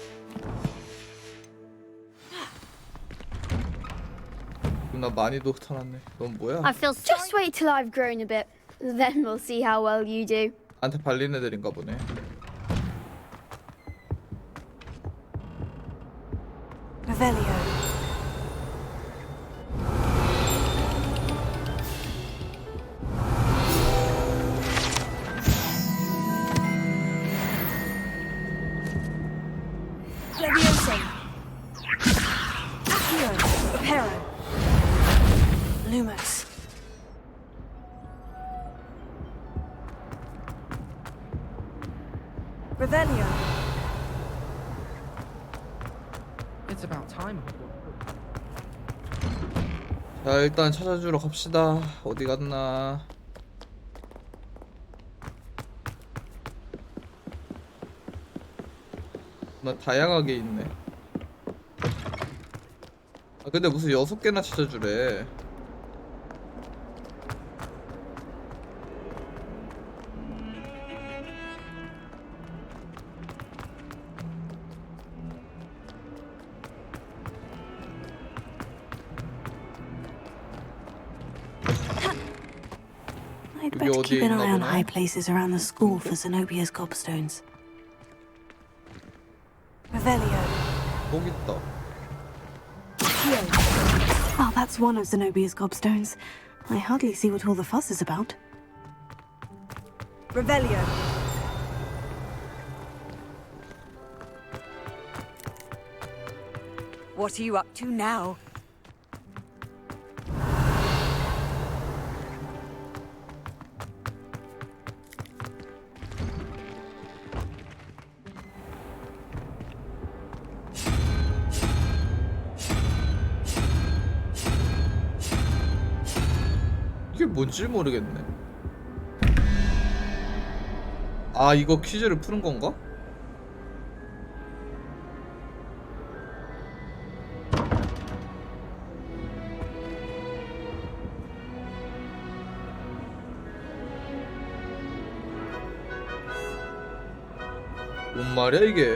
나 많이도 흩어놨네. 넌 뭐야? I feel just wait till I've grown a bit. Then we'll see how well you do. 나한테 발린 애들인가 보네. Revelio. Leviosa. Accio. Reparo. Lumos. Revelio. It's about time. 자, 일단 찾아주러 갑시다. 어디 갔나? 나 다양하게 있네. 아, 근데 무슨 6개나 찾아주래. I'd better keep an eye on high places around the school for Zenobia's gobstones. Revelio. 거기 있다. Well, that's one of Zenobia's gobstones. I hardly see what all the fuss is about. Revelio. What are you up to now? 이게 뭔지 모르겠네. 아, 이거 퀴즈를 푸는 건가? 뭔 말이야 이게?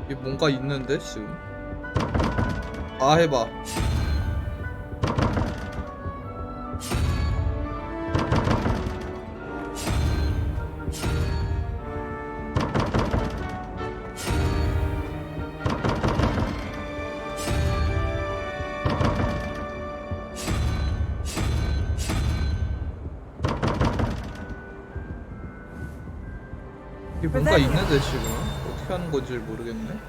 이게 뭔가 있는데 지금? 아, 해봐. 이게 뭔가 있는데 지금 어떻게 하는 건지 모르겠네.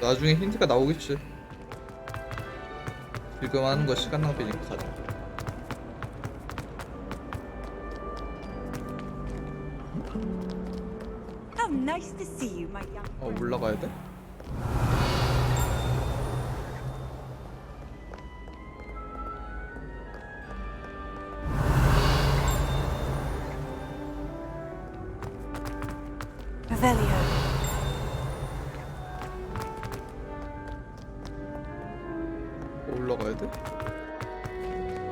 나중에 힌트가 나오겠지. 지금 하는 거 시간 낭비니까 가자. How nice to see you, my young friend. 올라가야 돼? Revelio. 올라가야 돼?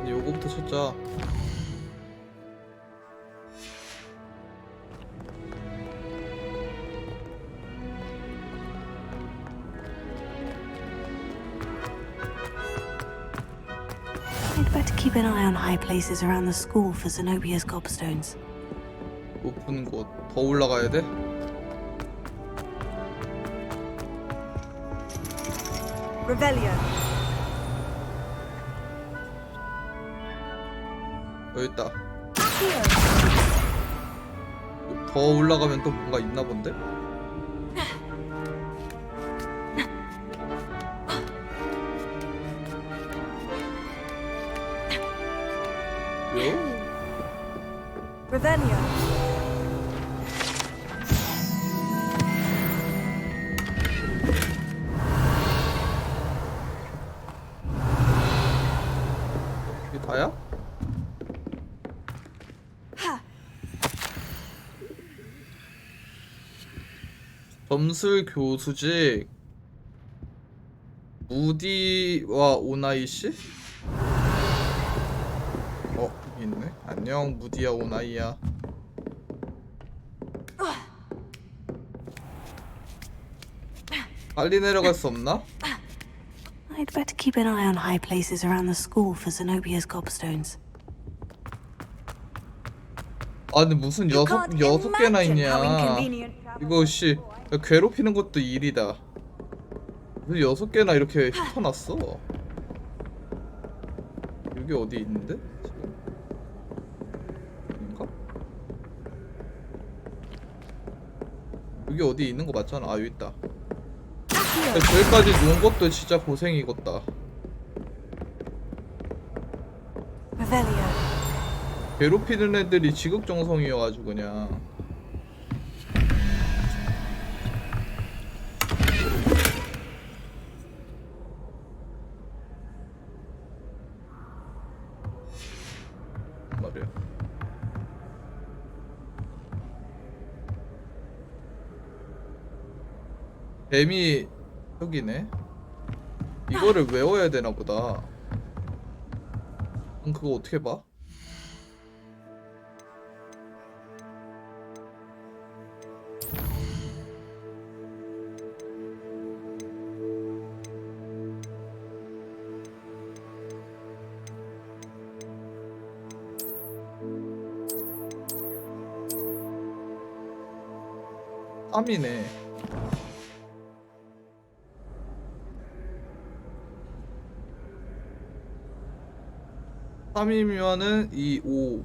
이제 요거부터 찾자. I'd better keep an eye on high places around the school for Zenobia's gobstones. 높은 곳 더 올라가야 돼? Revelio. 여기 있다. 더 올라가면 또 뭔가 있나 본데? Revelio. 이게 다야? 점술 교수직 무디와 오나이 씨? 여기 있네. 안녕, 무디야 오나이야. 빨리 내려갈 수 없나? I'd better keep an eye on high places around the school for Zenobia's gobstones. 아 근데 무슨 여섯 개나 있냐. 이거 씨 괴롭히는 것도 일이다. 무슨 6개나 이렇게 흩어놨어. 여기 어디 있는데? 지금? 인가? 여기 어디 있는 거 맞잖아. 아 여기 있다. 저기까지 놓은 것도 진짜 고생이겠다. 괴롭히는 애들이 지극정성이어가지고 그냥. 말이야. 뱀이 여기네. 이거를 외워야 되나 보다. 그럼 그거 어떻게 봐? 땀이네. (3이면은) 2, 5,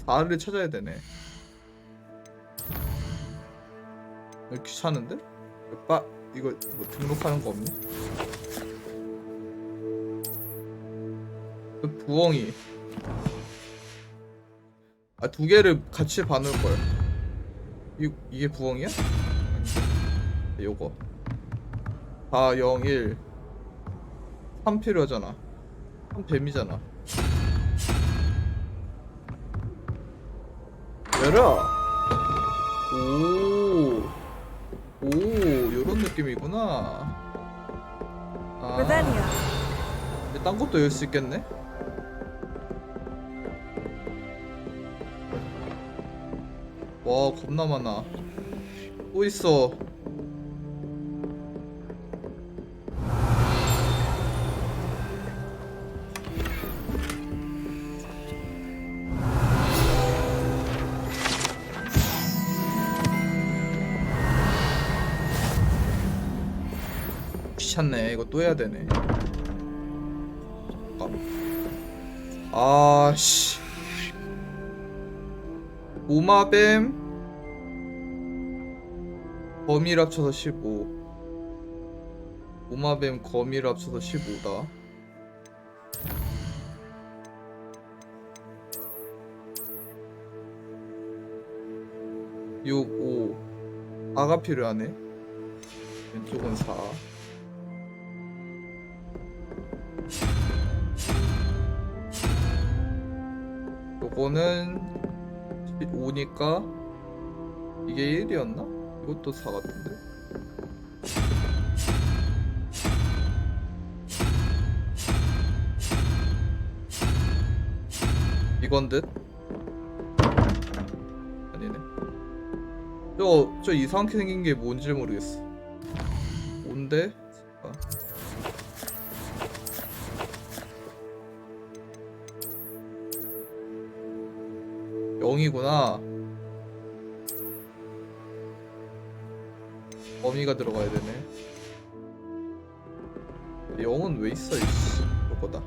4를 찾아야 되네. 이거 귀찮은데? 이거 뭐 등록하는 거 없니? 그 부엉이. 아 2개를 같이 바눌걸. 이게 부엉이야? 아닌데? 요거 4, 0, 1 3 필요하잖아. 3 뱀이잖아. 열어! 오, 요런 느낌이구나. 아, 근데 딴 것도 열 수 있겠네? 와 겁나 많아. 또 있어. 귀찮네. 이거 또 해야 되네. 아씨. 오마뱀 거미를 합쳐서 15. 오마뱀 거미를 합쳐서 15다. (6, 5) 4가 필요하네. 왼쪽은 4. 요거는 5니까 이게 1이었나? 이것도 4 같은데? 이건 듯? 아니네. 저 이상하게 생긴 게 뭔지 모르겠어. 뭔데? 아. 0이구나. 범위가 들어가야 되네. 0은 왜 있어 이씨. 이거다.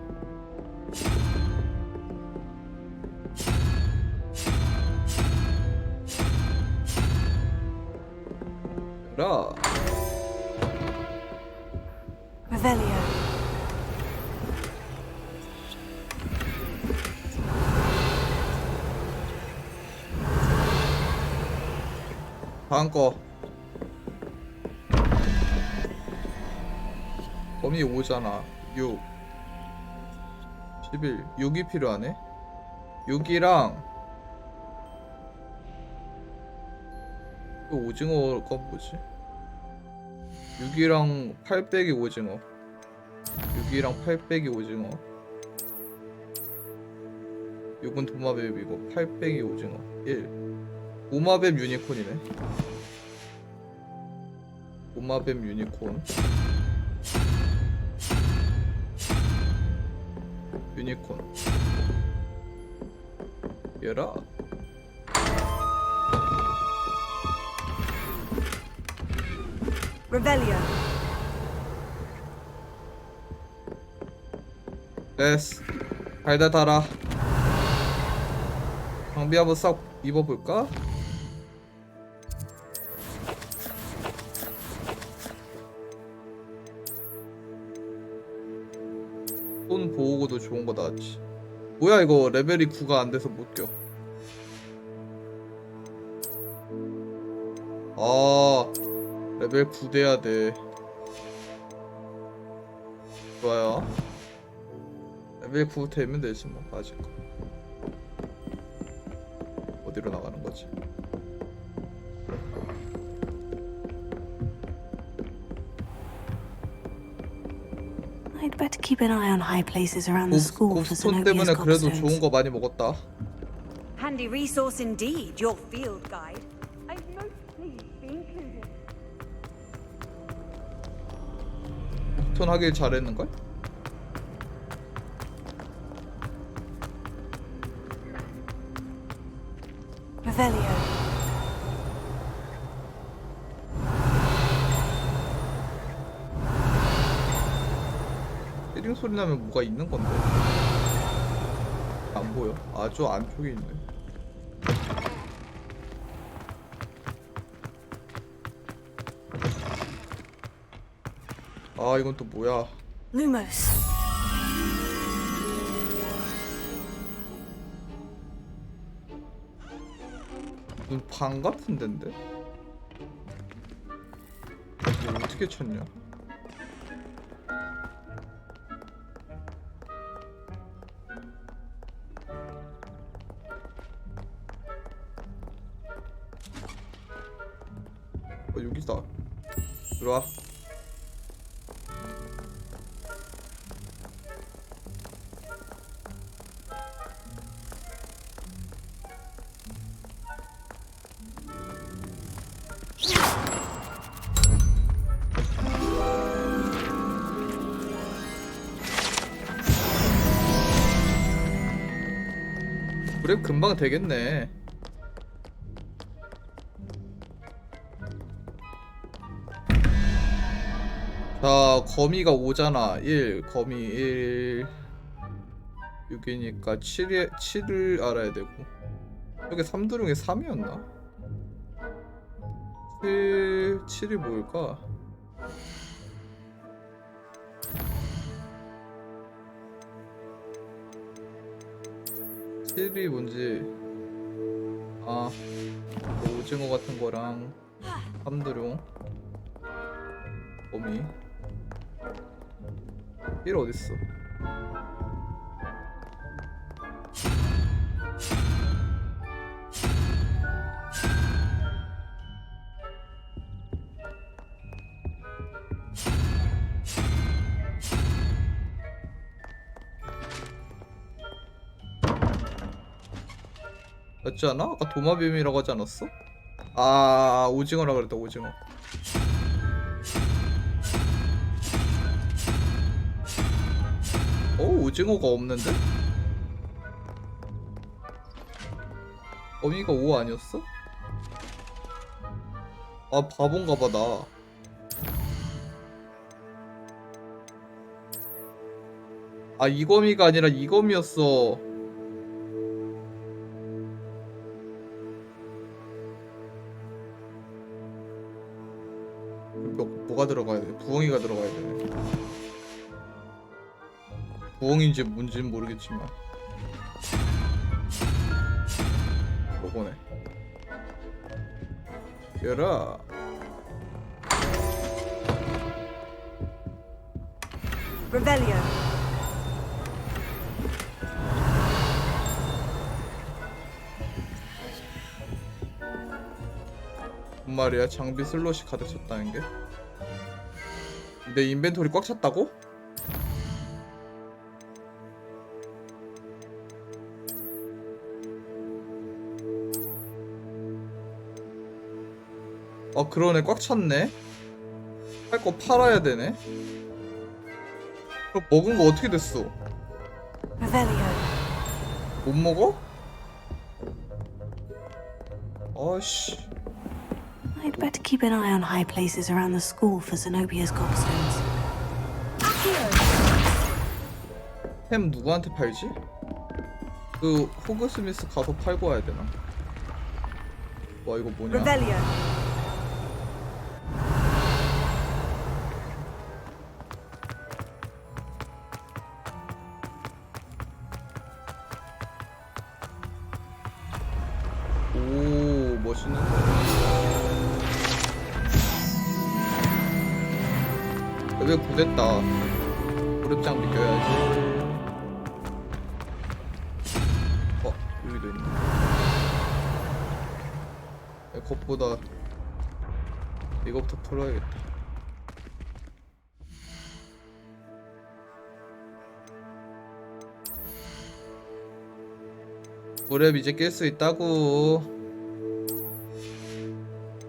라. 다음 거. 범위 5잖아. 6 11 6이 필요하네. 6이랑 그 오징어가 뭐지? 6이랑 8 빼기 오징어. 6이랑 8 빼기 오징어. 6은 도마뱀이고 8 빼기 오징어 1. 오마뱀 유니콘이네. 도마뱀 유니콘. 유니콘. 얘라. Revelio. 됐어. 달다 달아. 장비 한번 싹 입어볼까? 손 보호구도 좋은 거 나왔지. 뭐야 이거 레벨이 9가 안 돼서 못 껴. 아 레벨 9 돼야 돼. 좋아요. 레벨 9 되면 되지 뭐. 아직 어디로 나가는 거지? I'd better keep an eye on high places around the school for 곱스톤 Zenobia's 때문에 그래도 gobstones. 좋은 거 많이 먹었다. Handy resource indeed, your field guide. I'm most pleased to be included. 곱스톤 하길 잘했는걸? Revelio. 띠링 소리 나면 뭐가 있는 건데? 안 보여. 아주 안쪽에 있네. 아 이건 또 뭐야? Lumos. 무슨 방 같은 데인데? 이거 어떻게 찾냐? 여기다. 들어와. 그래 금방 되겠네. 자 거미가 5잖아. 1 거미 1 6이니까 7을 알아야 되고 여기 3도룡이 3이었나? 7이 뭘까? 칠이 뭔지 아 뭐 오징어 같은 거랑 3도룡 거미 1 어딨어? 맞지 않아? 아까 도마뱀이라고 하지 않았어? 아 오징어라 그랬다. 오징어. 오징어가 없는데? 거미가 5 아니었어? 아 바본가봐 나. 아 이 거미가 아니라 이 거미였어. 뭐가 들어가야 돼? 부엉이가 들어가야 되네. 부엉인지 뭔지는 모르겠지만 요거네. 열어. Revelio. 뭔 말이야? 장비 슬롯이 가득 찼다는 게? 내 인벤토리 꽉 찼다고? 아 그러네 꽉 찼네. 할 거 팔아야 되네. 그럼 먹은 거 어떻게 됐어? 못 먹어? 아씨. I'd better keep an eye on high places around the school for Zenobia's gobstones. 햄 누구한테 팔지? 그 호그 스미스 가서 팔고 와야 되나? 와 이거 뭐냐? 오 멋있는데. 왜 구됐다. 무릎 장비 껴야지. 여기도 있네. 것보다 이거부터 풀어야겠다. 무렵 이제 낄 수 있다고.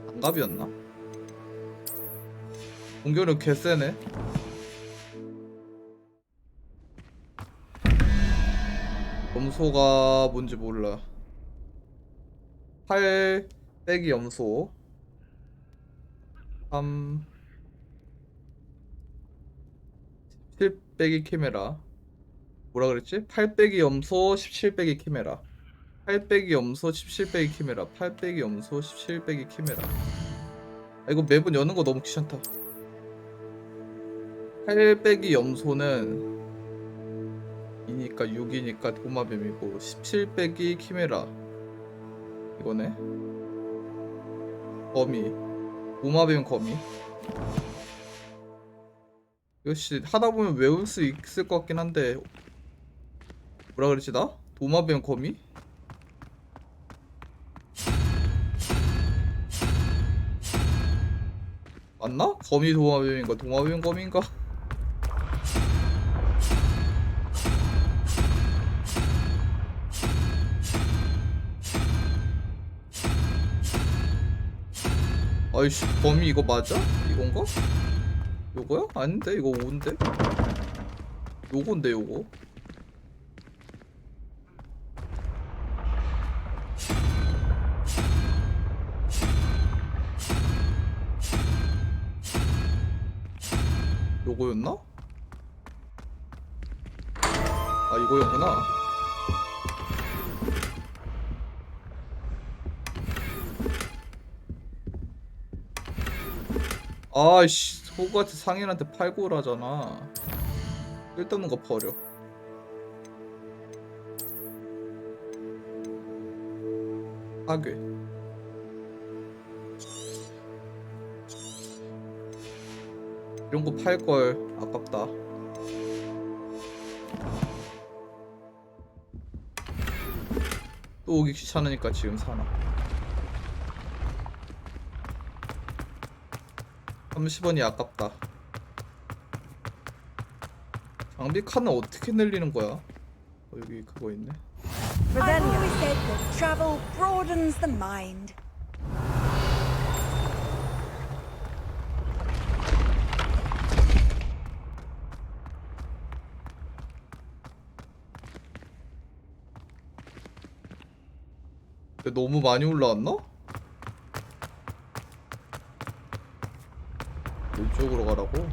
안갑이었나? 공격력 개쎄네. 염소가 뭔지 몰라. 8 빼기 염소 3 17 빼기 키메라. 뭐라 그랬지? 8 빼기 염소 17 빼기 키메라. 8 빼기 염소 17 빼기 키메라. 8 빼기 염소 17 빼기 키메라. 아 이거 매번 여는 거 너무 귀찮다. 8 빼기 염소는 2니까 6이니까 도마뱀이고 17 빼기 키메라 이거네. 거미 도마뱀 거미. 역시 하다보면 외울 수 있을 것 같긴 한데 뭐라 그랬지 나? 도마뱀 거미? 맞나? 거미 도마뱀인가 도마뱀 거미인가? 아이씨 범위 이거 맞아? 이건가? 요거야? 아닌데 이거 5인데? 요건데 요거 요거였나? 아 이거였구나. 아이씨 호그와트 상인한테 팔고 오라잖아. 쓸데없는 거 버려. 파괴. 이런 거 팔걸. 아깝다. 또 오기 귀찮으니까 지금 사나. 30원이 아깝다. 장비 칸은 어떻게 늘리는 거야? 여기 그거 있네. I've always said that travel broadens the mind. 근데 너무 많이 올라왔나? 이쪽으로 가라고?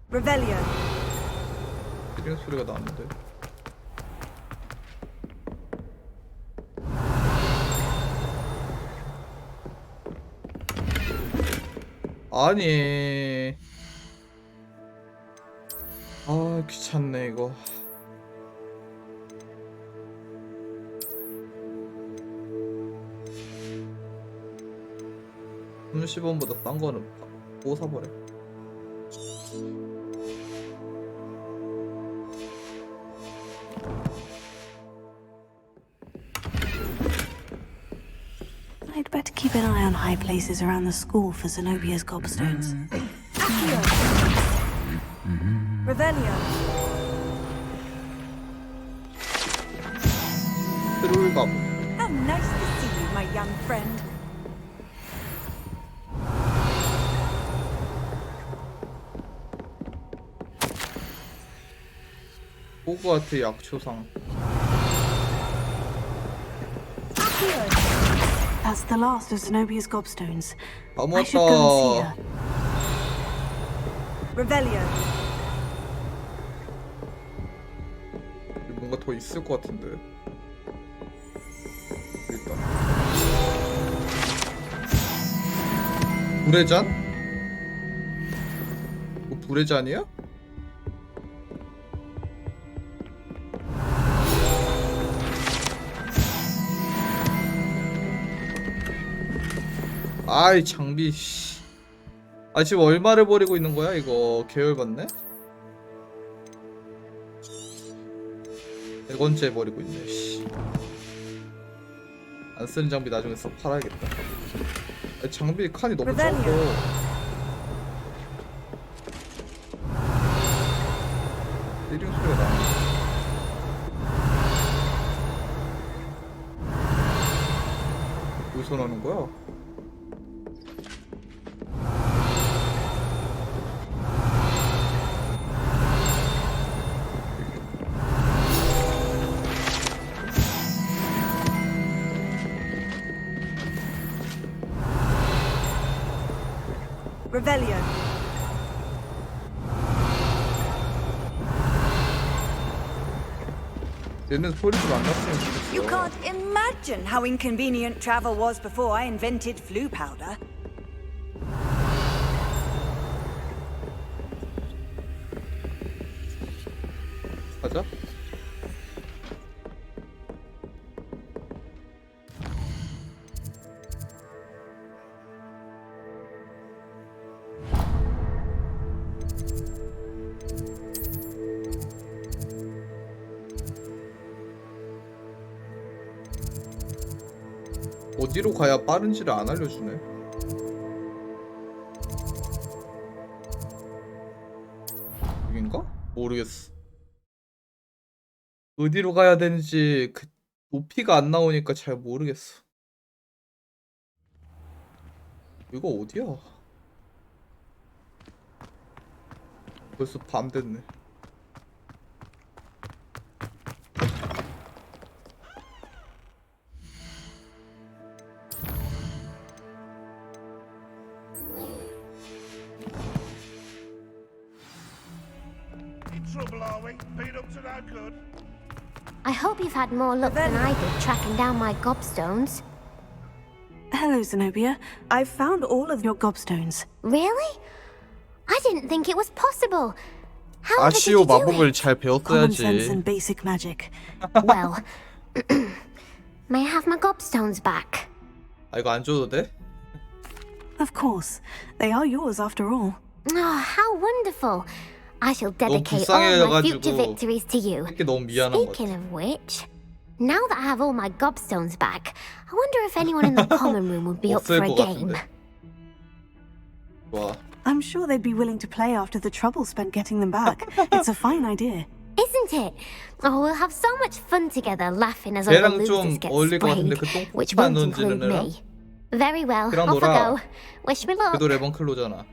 Revelio. 피링 소리가 나는데. 아니. 아 귀찮네 이거. $30원보다 싼 거는 뭐 사버려. I'd better keep an eye on high places around the school for Zenobia's gobstones. Revelio. 트롤 가보. How nice to see you, my young friend. 호그와트 약초상. That's the last of Zenobia's gobstones. 다 I should go and see 모았다. her. Revelio. 뭔가 더 있을 것 같은데. 일단 불의 잔? 뭐 불의 잔이야? 아이 장비 씨. 아 지금 얼마를 버리고 있는 거야 이거. 계열받네? 100원째 버리고 있네 씨. 안 쓰는 장비 나중에 써 팔아야겠다. 아, 장비 칸이 너무 적어. 띠링 소리가 나. 어디서 나는 거야? Revelio. 얘는 소리 좀 안 났으면 좋겠어. You can't imagine how inconvenient travel was before I invented flu powder. 가자. 어디로 가야 빠른지를 안 알려주네. 여긴가? 모르겠어. 어디로 가야 되는지 그 높이가 안 나오니까 잘 모르겠어. 이거 어디야? 벌써 밤 됐네. Trouble, are we? Been up to no good? I hope you've had more luck than I did tracking down my gobstones. Hello, Zenobia. I've found all of your gobstones. Really? I didn't think it was possible. How did 아시오 you do 마법을 it? 잘 Common sense 배웠어야지. and basic magic. Well, may I have my gobstones back? 아 이거 안 줘도 돼? Of course. They are yours after all. Oh, how wonderful. I shall 너무 dedicate all my future 불쌍해가지고 victories to you. 이렇게 너무 미안한 것 같아. Speaking of which, now that I have all my gobstones back, I wonder if anyone in the common room would be up for 없을 a 것 game. 같은데. 좋아. I'm sure they'd be willing to play after the trouble spent getting them back. It's a fine idea. Isn't it? Oh, we'll have so much fun together laughing as all the 걔랑 losers 좀 get 어울릴 것 같은데 sprayed, 그 which 똥꼬만 won't include 던지는 애랑? me. Very well, 걔랑 off I 놀아. go. Wish me luck. 걔도 레번클로잖아.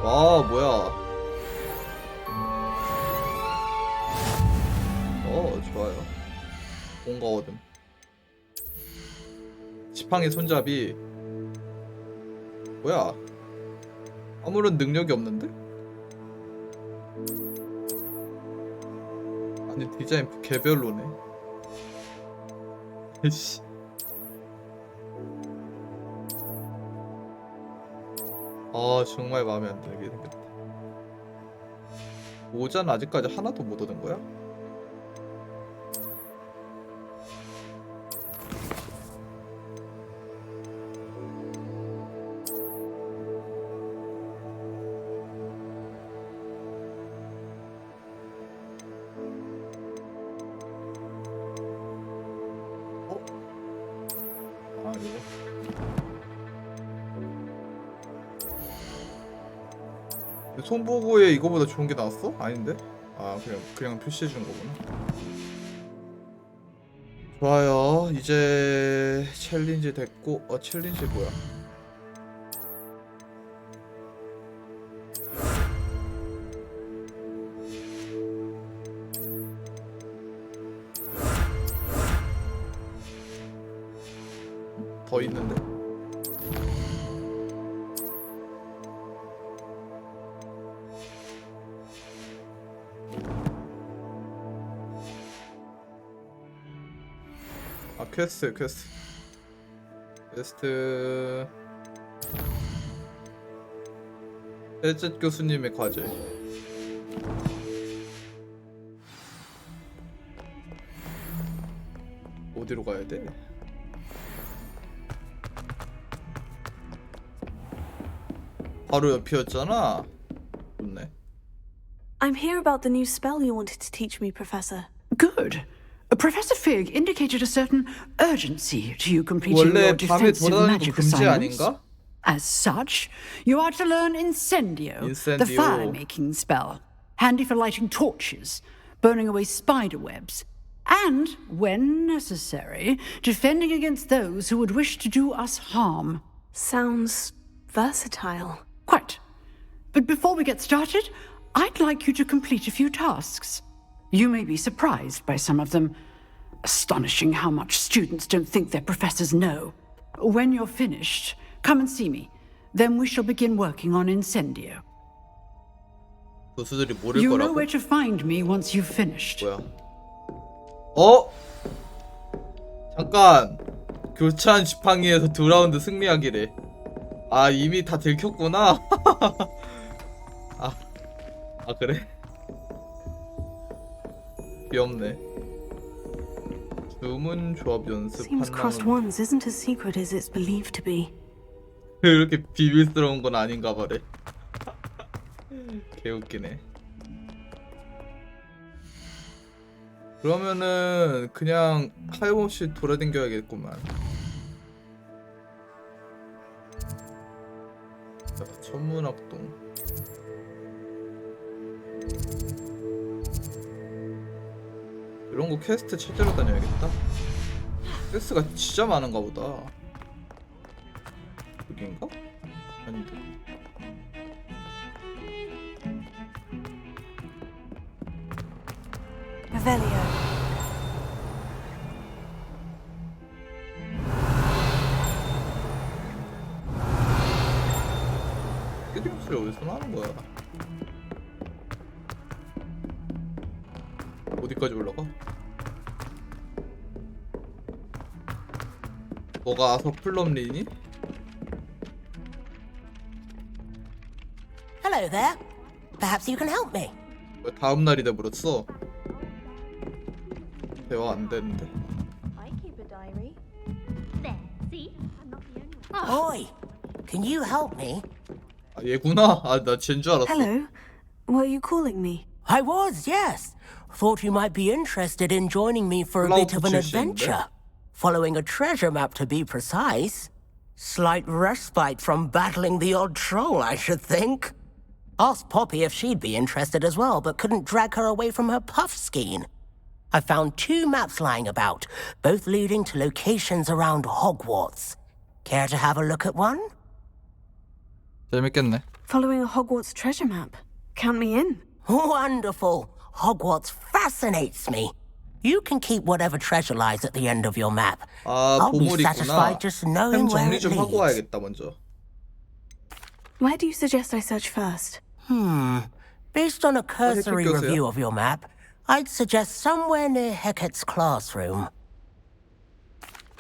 와 뭐야. 좋아요. 뭔가 얻음. 지팡이 손잡이. 뭐야. 아무런 능력이 없는데? 아니 디자인 개별로네. 씨. 아 정말 마음에 안 들게 생겼다. 모자는 아직까지 하나도 못 얻은 거야? 아 이거 손보고에 이거보다 좋은 게 나왔어? 아닌데? 아 그냥 표시해 준 거구나. 좋아요. 이제 챌린지 됐고, 챌린지 뭐야? 더 있는데? 퀘스트. 셋째 교수님의 과제. 어디로 가야 돼? 바로 옆이었잖아. 좋네. I'm here about the new spell you wanted to teach me, Professor. Good. Professor Fig indicated a certain urgency to you completing 원래 your 밤에 defensive 돌아다니는 거 magic 금지 assignments. 아닌가? As such, you are to learn Incendio, the Incendio. fire-making spell, handy for lighting torches, burning away spider webs, and, when necessary, defending against those who would wish to do us harm. Sounds versatile. Quite. But before we get started, I'd like you to complete a few tasks. You may be surprised by some of them. Astonishing how much students don't think their professors know. When you're finished, come and see me. Then we shall begin working on Incendio. 교수들이 모를 You know 거라고? where to find me once you've finished. 뭐야? 잠깐. 교차한 지팡이에서 2라운드 승리하기래. 아, 이미 다 들켰구나. 그래? 귀엽네. 주문 조합 연습 Seems crossed ones isn't as secret as it's believed to be. 그렇게 비밀스러운 건 아닌가 봐래. 개웃기네. 그러면은 그냥 하염없이 돌아다녀야겠구만. 천문학동. 이런 거 퀘스트 찾으러 다녀야겠다. 퀘스트가 진짜 많은가 보다. 여긴가? 아닌데. Revelio. 깨드림 소리 어디서 나는 거야? 어디까지 올라가? 너가 아서플럼리니? Hello there. Perhaps you can help me. 왜 다음 날이 돼버렸어? 대화 안 되는데. I keep a diary. There, see? I'm not the only one. Oi, can you help me? 아, 얘구나. 아, 나 쟨 줄 알았어. Hello. Were you calling me? I was, yes. Thought you might be interested in joining me for a bit of an adventure. Following a treasure map, to be precise. Slight respite from battling the odd troll, I should think. Asked Poppy if she'd be interested as well, but couldn't drag her away from her puff skein. I found 2 maps lying about, both leading to locations around Hogwarts. Care to have a look at one? 재밌겠네. Following a Hogwarts treasure map. Count me in. Wonderful. Hogwarts fascinates me. You can keep whatever treasure lies at the end of your map. I'll be 보물이 있구나. satisfied just knowing where 정리 it 좀 하고 leads. 와야겠다 먼저. Where do you suggest I search first? Based on a cursory 교수야? review of your map, I'd suggest somewhere near Hecat's classroom.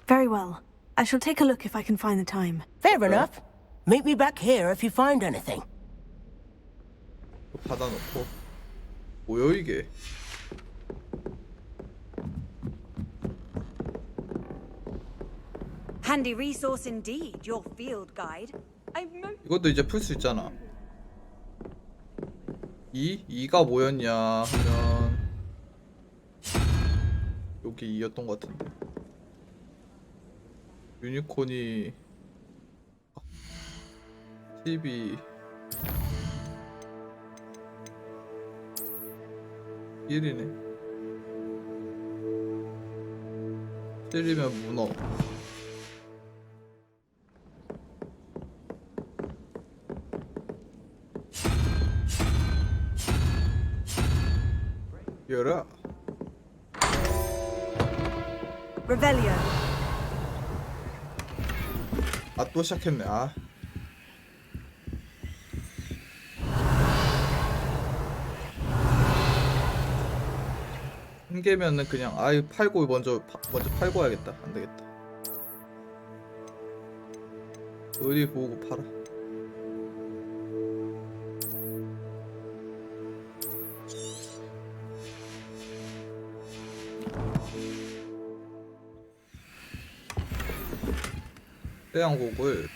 Very well. I shall take a look if I can find the time. Fair enough. Meet me back here if you find anything. 받아놓고. 뭐야 이게? Handy resource indeed, your field guide. 이것도 이제 풀 수 있잖아. 2가 뭐였냐 하면 여기 2였던 것 같은데. 유니콘이 12 1이네. 찔리면 문어. 열어. Revelio. 아, 또 시작했네. 아. 한 개면은 그냥 아예 팔고 먼저 팔고 와야겠다. 안 되겠다. 어디 보고 팔아. 태양곡을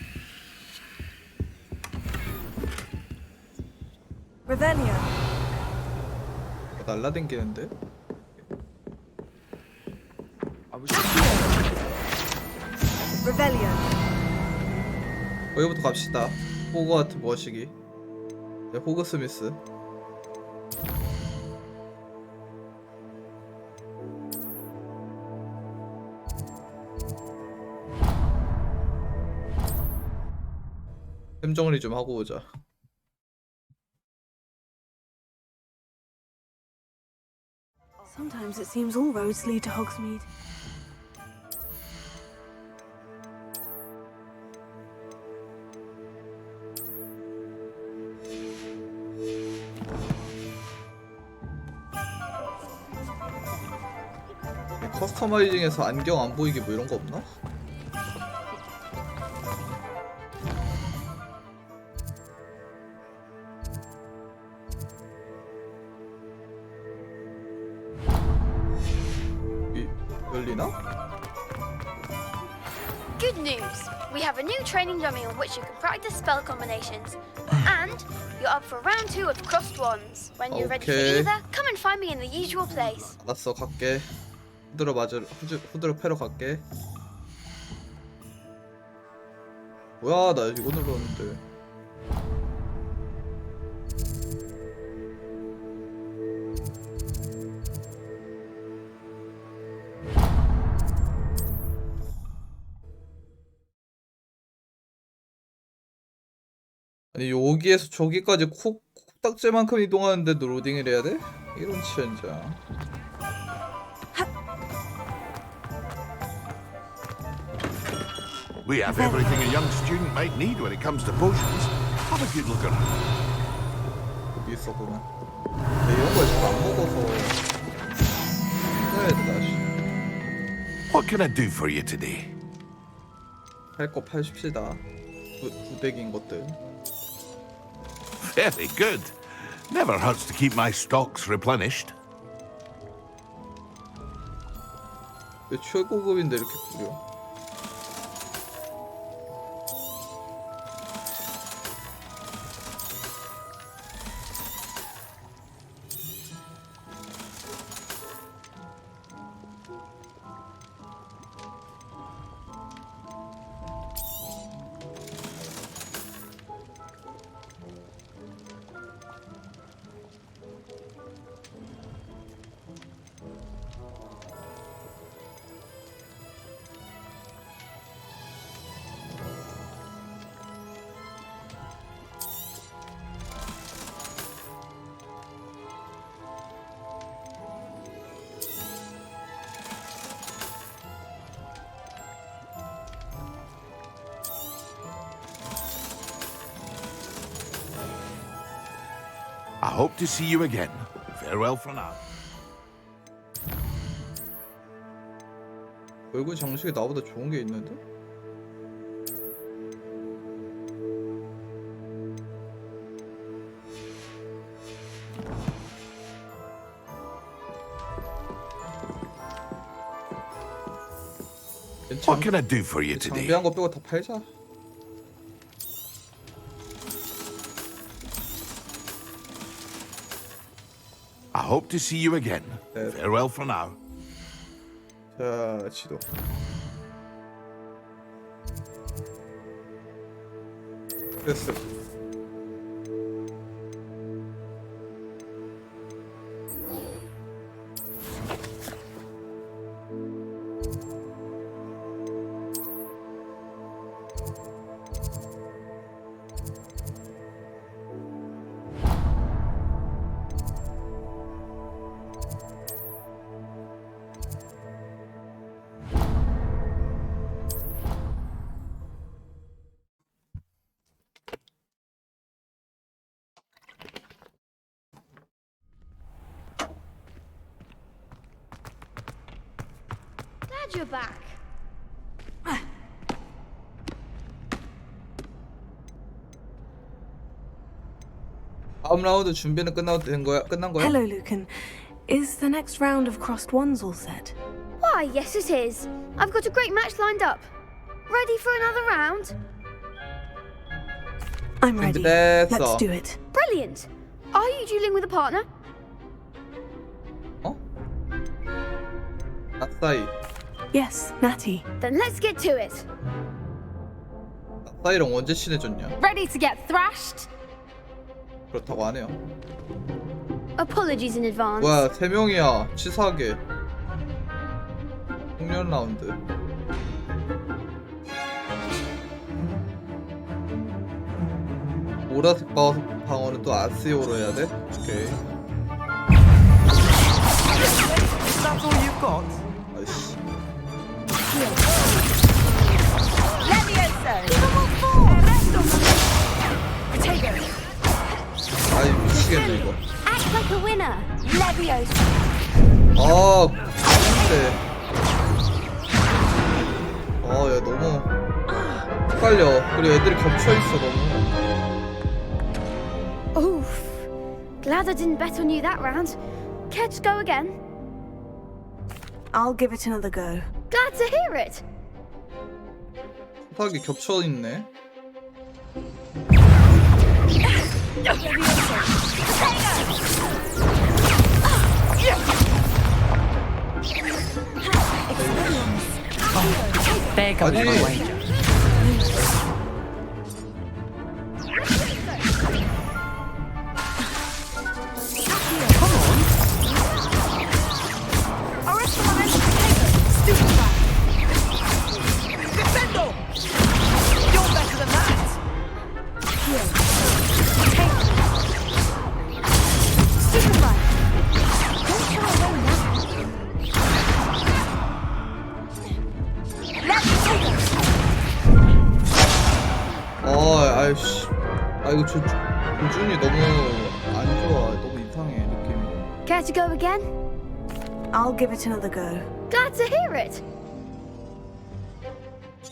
Revelio. 날라댕기는데? Revelio. 여기부터 갑시다. 호그와트 머시기. 네, 호그 스미스. 템 정리 좀 하고 오자. Sometimes it seems all roads lead to Hogsmeade. 커스터마이징에서 안경 안 보이게 뭐 이런 거 없나? 열리나? Good news! We have a new training dummy on which you can practice spell combinations. And you're up for round 2 of Crossed Wands. When you're ready for either, come and find me in the usual place. 알았어, 갈게. 후드로 패러 갈게. 뭐야, 나 이거 눌렀는데. 아니 여기에서 저기까지 코딱지만큼 이동하는데도 로딩을 해야 돼? 이런 치현장. We have everything a young student might need when it comes to potions. Have a good look around. 여기 있었구나. 이런 걸 잘 안 먹어서 해야 돼 다시. What can I do for you today? 할 거 팔십시다. 부대기인 것들. Very good. Never hurts to keep my stocks replenished. 왜 최고급인데 이렇게 구려? I hope to see you again. Farewell for now. 얼굴 장식이 나보다 좋은 게 있는데? What can I do for you today? 장비한 거 빼고 다 팔자. I hope to see you again. Farewell for now. 자, 지도. 됐어. Glad you're back. 다음 라운드 준비는 끝난 거야? Hello, Lucan. Is the next round of crossed ones all set? Why, yes it is. I've got a great match lined up. Ready for another round? I'm ready. Let's do it. Brilliant. Are you dueling with a partner? 아싸이. Yes, Natty. Then let's get to it. 아싸이랑 언제 친해졌냐? Ready to get thrashed? 그렇다고 하네요. Apologies in advance. 뭐야, 3명이야. 치사하게. 홍련 라운드. 보라색 방어는 또 아스요로 해야 돼? 오케이. That's all you've got? 아이씨. 아이, 미치겠네, 이거. Act like a winner. Leviosa. 아, 근데. 야, 너무 헷갈려. 그리고 애들이 겹쳐있어, 너무. Oof. Glad I didn't bet on you that round. Care to go again? I'll give it another go. Glad to hear it. 흡하게 겹쳐있네. There goes my wager. 아이씨. 이거 조준이 너무 안 좋아. 너무 이상해, 느낌이. Care to go again? I'll give it another go. Glad to hear it.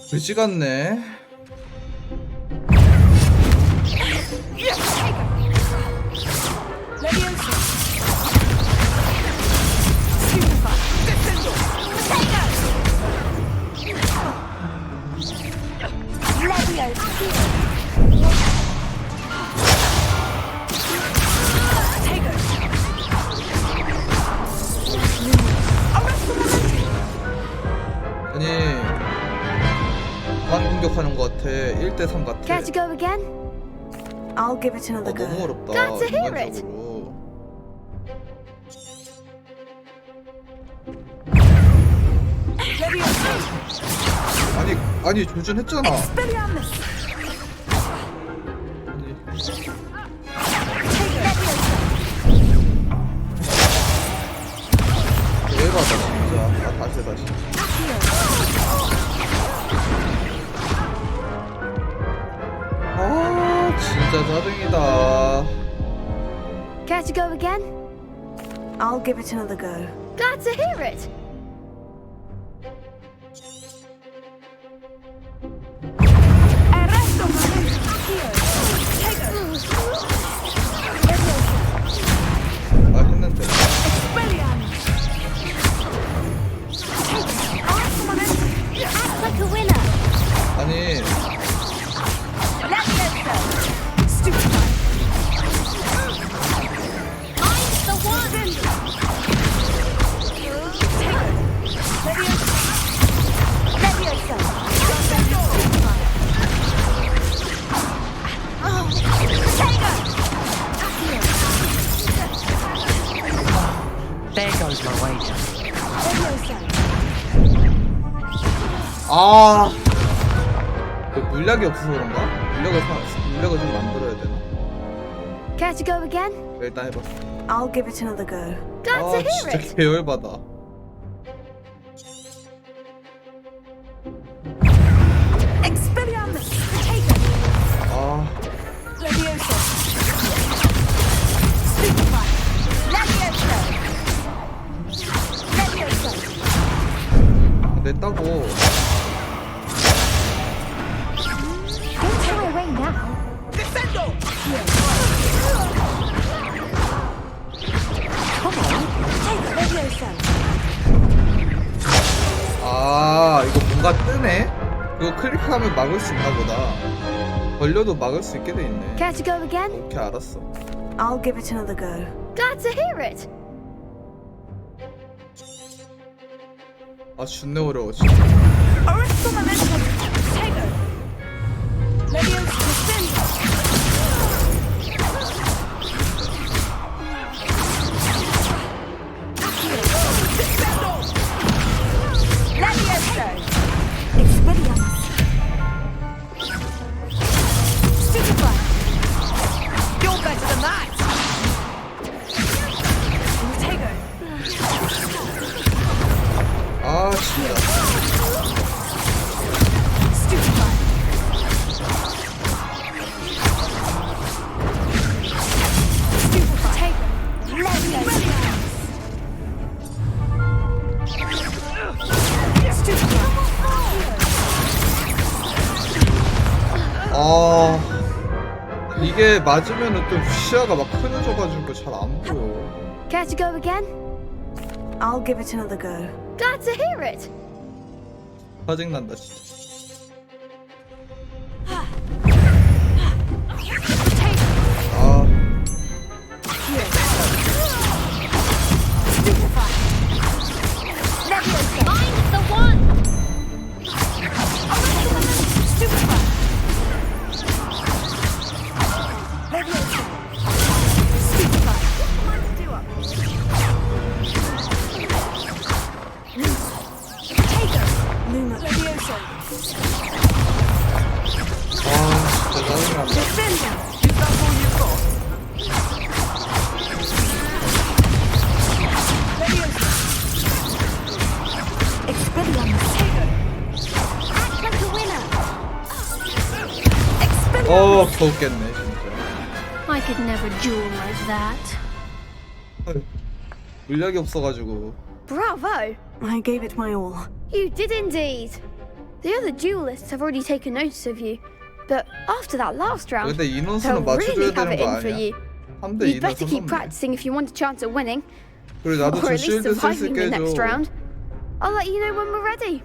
그지 같네. 아니, 그만 공격하는 것 같아. 1대3 같아. Care to go again? I'll give it another go. 너무 어렵다. Glad to hear it. 인간적으로. 아니 조준했잖아. 대박이다 진짜. 다시. 진짜 짜증이다. Care to go again? I'll give it another go. Glad to hear it. 했는데. Act like a winner. 아니. There goes my wager. 그 물약이 없어서 그런가? 물약을 좀 만들어야 되나? Care to go again? 일단 해봐. I'll give it another go. Glad to hear 진짜 it. 계열받아. Expelliarmus! Leviosa! Stupefy! Leviosa! Leviosa! 냈다고. Don't tear away now. 아, 이거 뭔가 뜨네? 이거 클릭하면 막을 수 있나 보다. 걸려도 막을 수 있게 돼 있네. Care to go again? 오케이, 알았어. I'll give it another go. Glad to hear it. 아, 존나 어려워, 진짜. Arresto momentum. Tego. Leviosa descendo. Leviosa. Expelliarmus. Stupefy. You're better than that. Tego. 아, 진짜. 아, 이게 맞으면은 또 시야가 막 흐려져가지고 잘 안 보여. Care to go again? I'll give it another go. Glad to hear it. 짜증난다, 진짜. 아. Find the one! 겨우 깼네, 진짜. I could never duel like that. 물약이 없어가지고. Bravo! I gave it my all. You did indeed. The other duelists have already taken notice of you, but after that last round, 근데 they'll 인원수는 really 맞춰줘야 have 되는 it 거 in for 아니야? you. 3대 You'd 2는 better keep 상관없네. practicing if you want a chance at winning, 그래, 나도 or 저 at least 실드 쓸 수 surviving 있게 the next 해줘. round. I'll let you know when we're ready.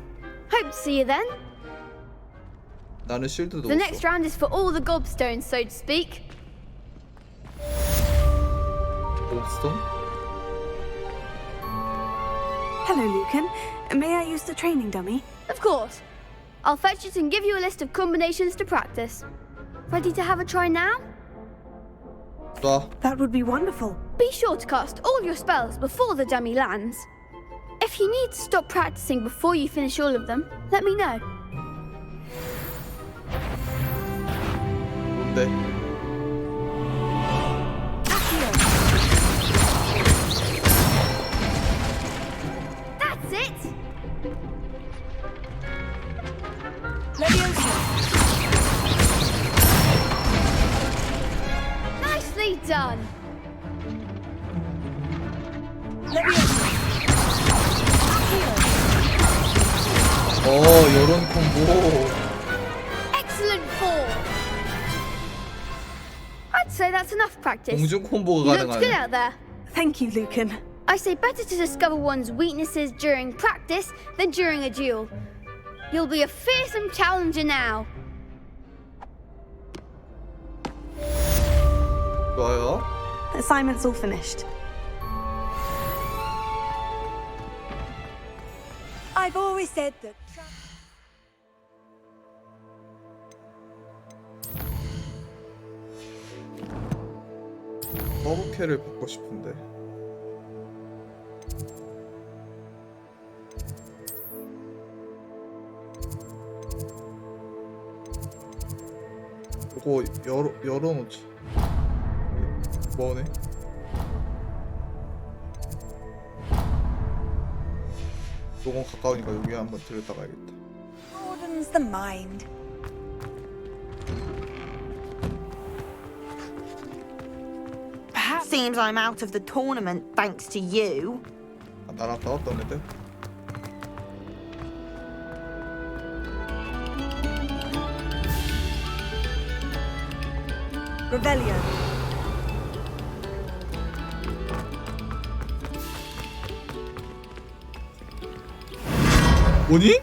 Hope to see you then. 나는 실드도 The 없어. next round is for all the gobstones, so to speak. 옵스톤? Hello, Lucan. May I use the training dummy? Of course. I'll fetch it and give you a list of combinations to practice. Ready to have a try now? 쏴. That would be wonderful. Be sure to cast all your spells before the dummy lands. If you need to stop practicing before you finish all of them, let me know. 뭔데? That's it! Nicely done! 요런 콤보. Excellent form! I'd say that's enough practice. 공중 콤보가 You looked good 가능하네. out there. Thank you, Lucan. I say better to discover one's weaknesses during practice than during a duel. You'll be a fearsome challenger now. 좋아요. Assignment's all finished. I've always said that. 버브캐를 받고 싶은데. 이거 열어놓지. 뭐네? 너무 가까우니까 여기 한번 들렸다 가야겠다. Broadens the mind. Perhaps seems I'm out of the tournament thanks to you. 아, 나랑 싸웠던 애들? Revelio. 뭐니?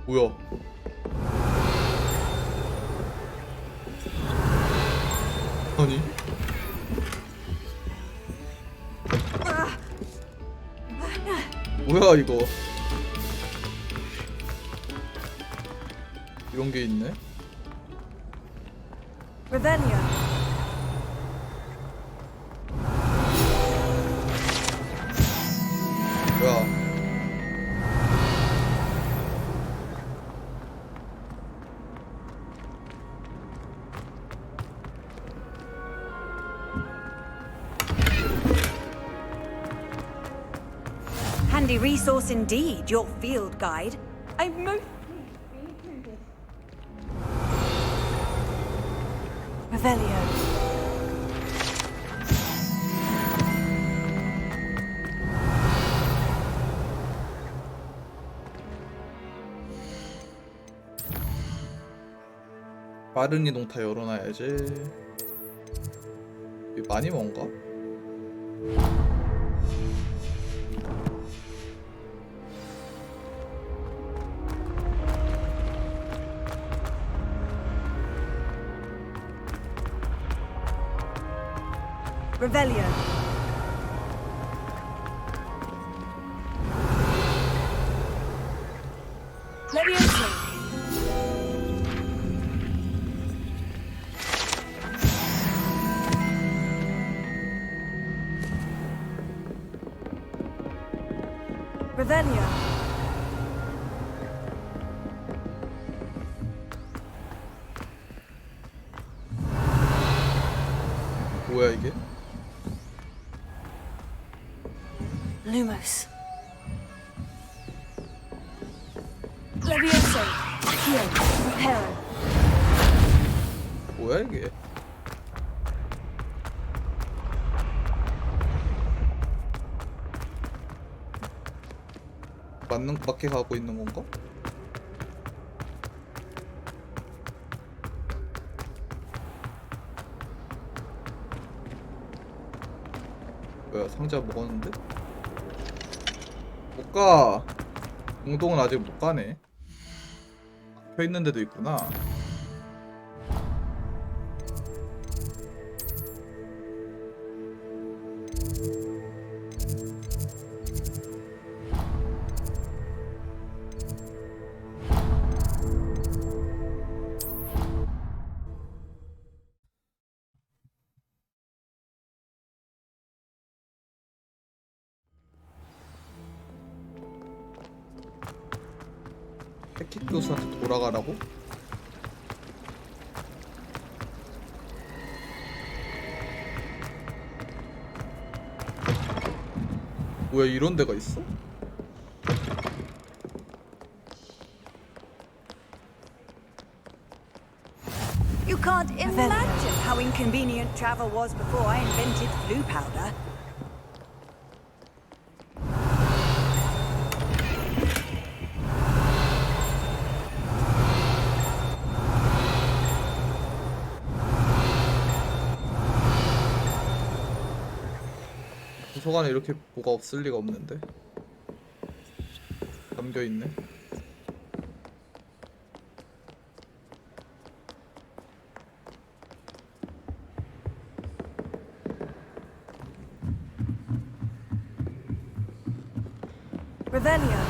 뭐야? 아니? 뭐야 이거? 이런 게 있네? Revelio. 뭐야? Handy resource indeed, your field guide. I'm most Revelio. 빠른 이동 다 열어놔야지. 이게 많이 먼가? Revelio. Levioso. Revelio. 뭐야 이게? Lumos. Levioso. Heal. Reparo. 뭐야 이게? 맞게 가고 있는 건가? 뭐야 상자 먹었는데? 못 가. 공동은 아직 못 가네. 켜 있는 데도 있구나. 패킷 교수한테 돌아가라고? 뭐야 이런 데가 있어? You can't imagine how inconvenient travel was before I invented blue powder. 도서관에 이렇게 뭐가 없을 리가 없는데. 담겨있네. Revelio.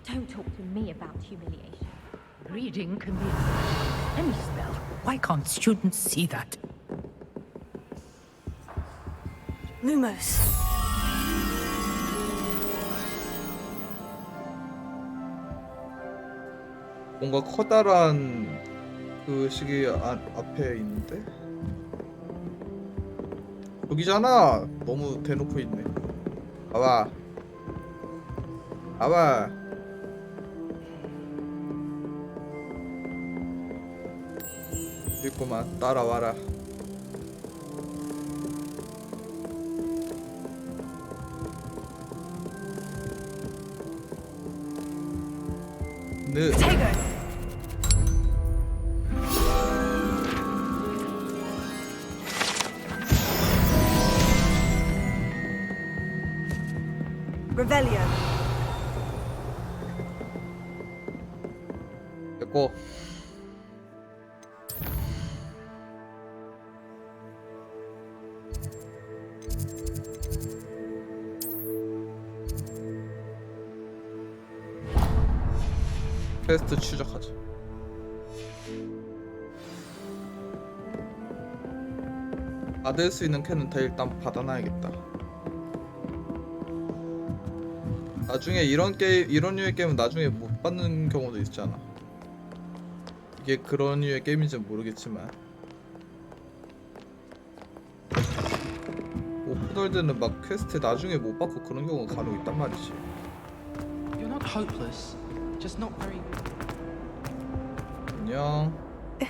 Don't talk to me about humiliation. Reading can be any spell. Why can't students see that? Lumos. 뭔가 커다란 그 시계 앞에 있는데? 여기잖아! 너무 대놓고 있네. 봐봐. 봐봐. 있구만. 따라와라. 느. Revelio. 됐고. 퀘스트 추적하자. 받을 수 있는 캔은 다 일단 받아놔야겠다. 나중에 이런 류의 게임은 나중에 못 받는 경우도 있잖아. 이게 그런 류의 게임인지는 모르겠지만 오프월드는 막 퀘스트 나중에 못 받고 그런 경우가 간혹 있단 말이지. You're not hopeless, just not very. 안녕.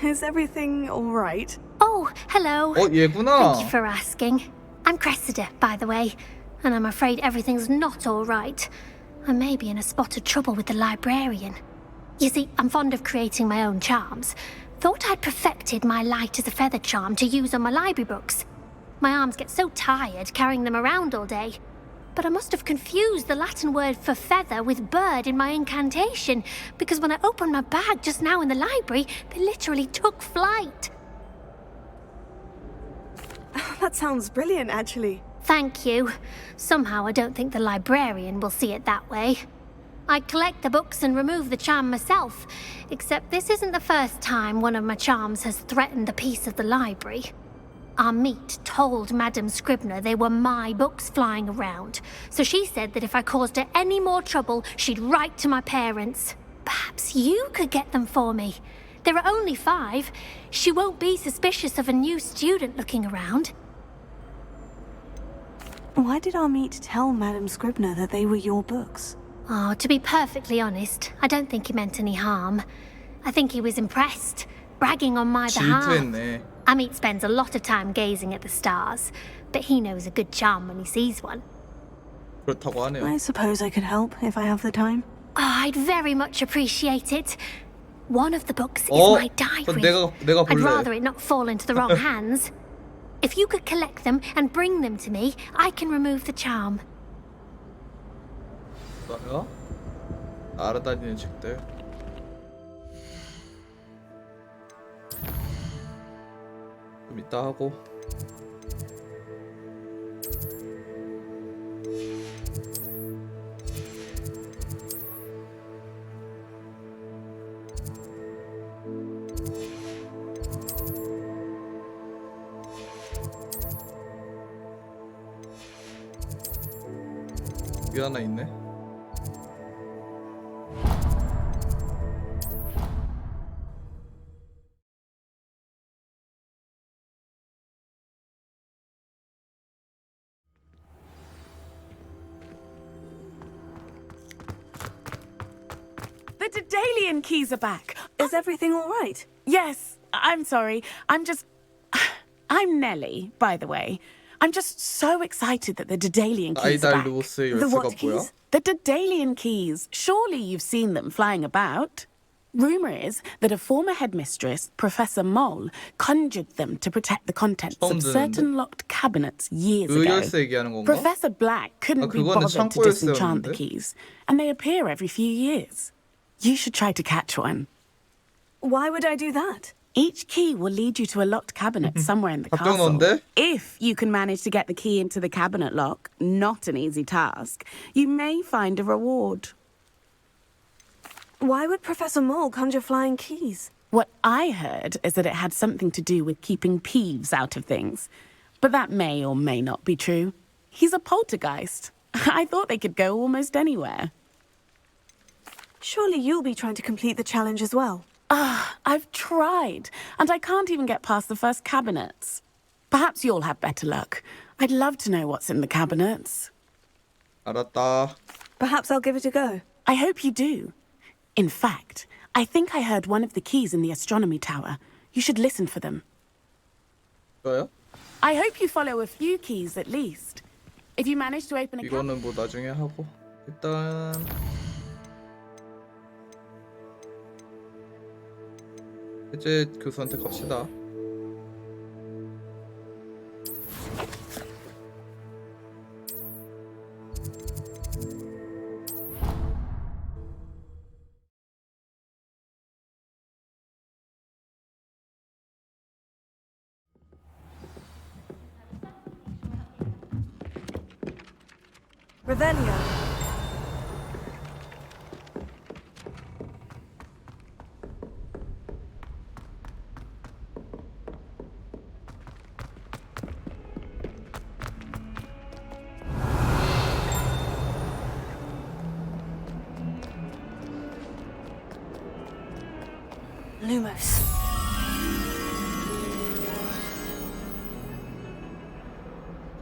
Is everything all right? Oh, hello. 얘구나. Thank you for asking. I'm Cressida, by the way, and I'm afraid everything's not all right. I may be in a spot of trouble with the librarian. You see, I'm fond of creating my own charms. Thought I'd perfected my light as a feather charm to use on my library books. My arms get so tired carrying them around all day. But I must have confused the Latin word for feather with bird in my incantation, because when I opened my bag just now in the library, they literally took flight. That sounds brilliant, actually. Thank you. Somehow I don't think the librarian will see it that way. I collect the books and remove the charm myself, except this isn't the first time one of my charms has threatened a piece of the library. Our meet told Madame Scribner they were my books flying around, so she said that if I caused her any more trouble, she'd write to my parents. Perhaps you could get them for me. There are only 5. She won't be suspicious of a new student looking around. Why did our meet tell Madame Scribner that they were your books? Oh, to be perfectly honest, I don't think he meant any harm. I think he was impressed, bragging on my behalf. 질투했네. Amit spends a lot of time gazing at the stars, but he knows a good charm when he sees one. 그렇다고 하네요. I suppose I could help if I have the time. Oh, I'd very much appreciate it. One of the books is my diary. 내가 I'd 볼래. rather it not fall into the wrong hands. If you could collect them and bring them to me, I can remove the charm. 뭐야? 날아다니는 책들. 좀 이따 하고. 여기 하나 있네. The Daedalian keys are back. Is everything all right? Yes, I'm sorry. I'm Nellie, by the way. I'm just so excited that the Daedalian keys are back. The what keys? The Daedalian keys. Surely you've seen them flying about. Rumour is that a former headmistress, Professor Moll, conjured them to protect the contents of certain locked cabinets years ago. Professor Black couldn't be bothered to disenchant the keys, and they appear every few years. You should try to catch one. Why would I do that? Each key will lead you to a locked cabinet somewhere in the castle. If you can manage to get the key into the cabinet lock, not an easy task, you may find a reward. Why would Professor Moll conjure flying keys? What I heard is that it had something to do with keeping Peeves out of things. But that may or may not be true. He's a poltergeist. I thought they could go almost anywhere. Surely you'll be trying to complete the challenge as well. I've tried, and I can't even get past the first cabinets. Perhaps you'll have better luck. I'd love to know what's in the cabinets. 알았다. Perhaps I'll give it a go. I hope you do. In fact, I think I heard one of the keys in the astronomy tower. You should listen for them. 뭐요? I hope you follow a few keys at least. If you manage to open a 이거는 뭐 나중에 하고 일단 이제 교수한테 갑시다. Revelio. Lumos.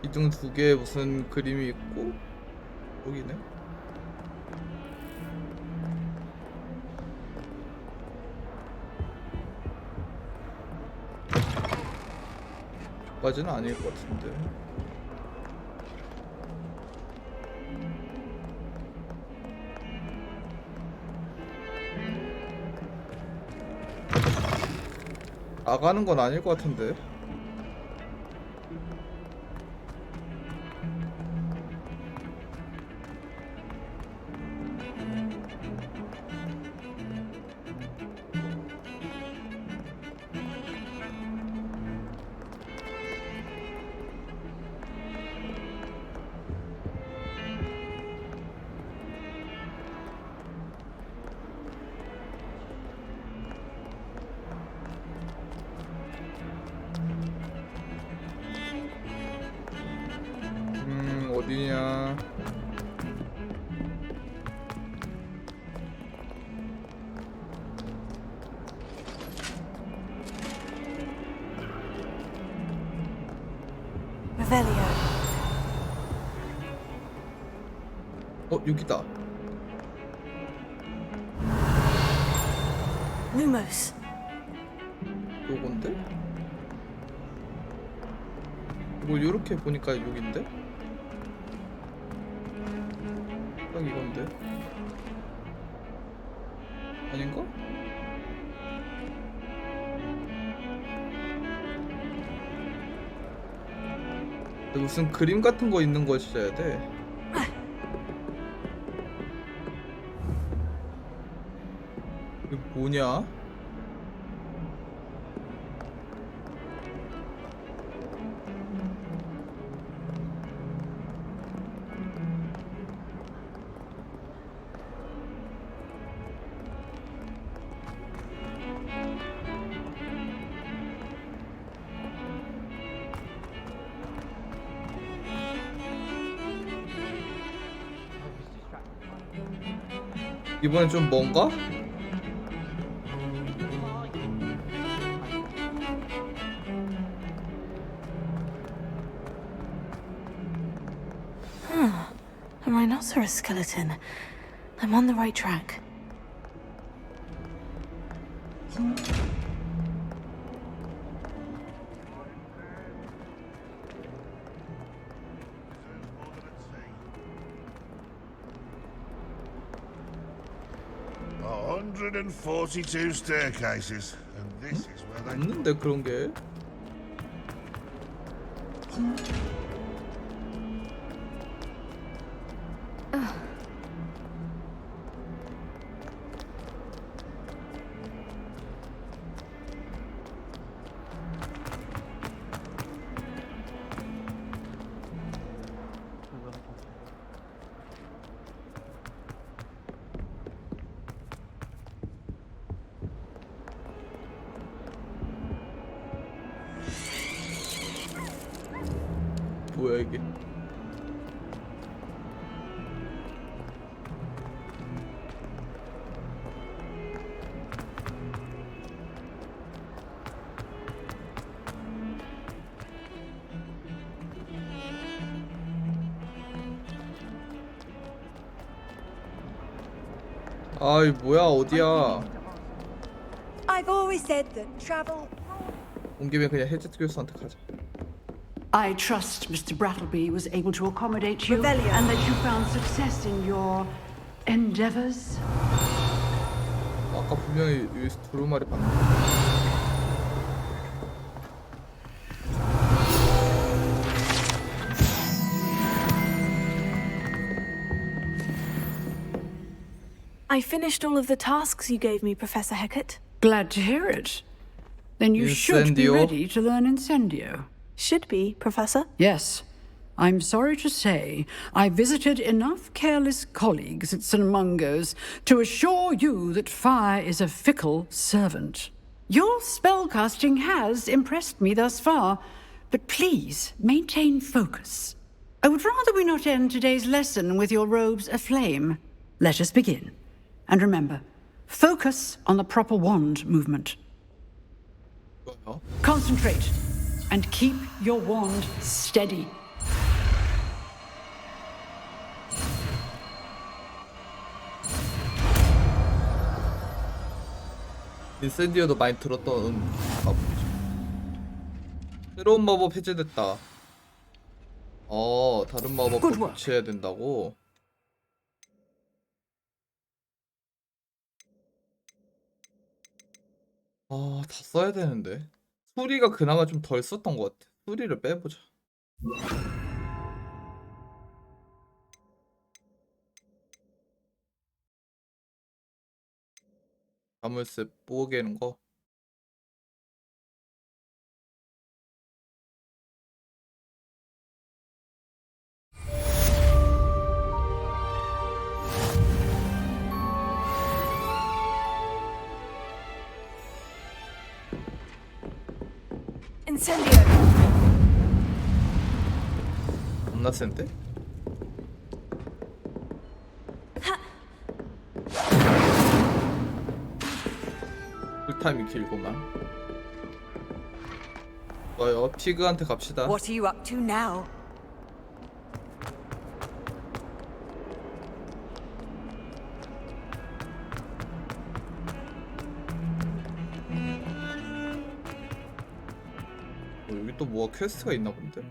기둥 두 개에 무슨 그림이 있고 여기네. 저까지는 아닐 것 같은데. 나가는 건 아닐 것 같은데. 어디냐? Revelio. 여기다. Lumos. 요건데? 뭐 요렇게 보니까 여긴데? 딱 이건데? 아닌가? 근데 무슨 그림 같은 거 있는 거 찾아야 돼. 이게 뭐냐? 이번엔 좀 뭔가? A rhinoceros skeleton. I'm on the right track. Oh, 142 staircases, and this is where they... 없는데 그런 게. 뭐야 이게? 아이 뭐야 어디야? I've always said that travel. 온 김에 그냥 헤제트 교수한테 가자. I trust Mr. Brattleby was able to accommodate you Revelio. and that you found success in your endeavors. 아까 분명히 여기서 두루마리 봤는데. I finished all of the tasks you gave me, Professor Hecat. Glad to hear it. Then you should be Incendio. ready to learn Incendio. Should be, Professor. Yes. I'm sorry to say, I visited enough careless colleagues at St. Mungo's to assure you that fire is a fickle servant. Your spellcasting has impressed me thus far, but please maintain focus. I would rather we not end today's lesson with your robes aflame. Let us begin. And remember, focus on the proper wand movement. Concentrate and keep your wand steady. 인센디오도 많이 들었던 마법이죠. 새로운 마법 해제됐다. 다른 마법도 교체해야 된다고? 다 써야 되는데. 수리가 그나마 좀 덜 썼던 것 같아. 수리를 빼보자. 자물쇠 뽀개는 거. Incendio. 겁나 센데? 쿨타임이 길구만. 좋아요. 피그한테 갑시다. What are you up to now? 여기 또 뭐가 퀘스트가 있나 본데?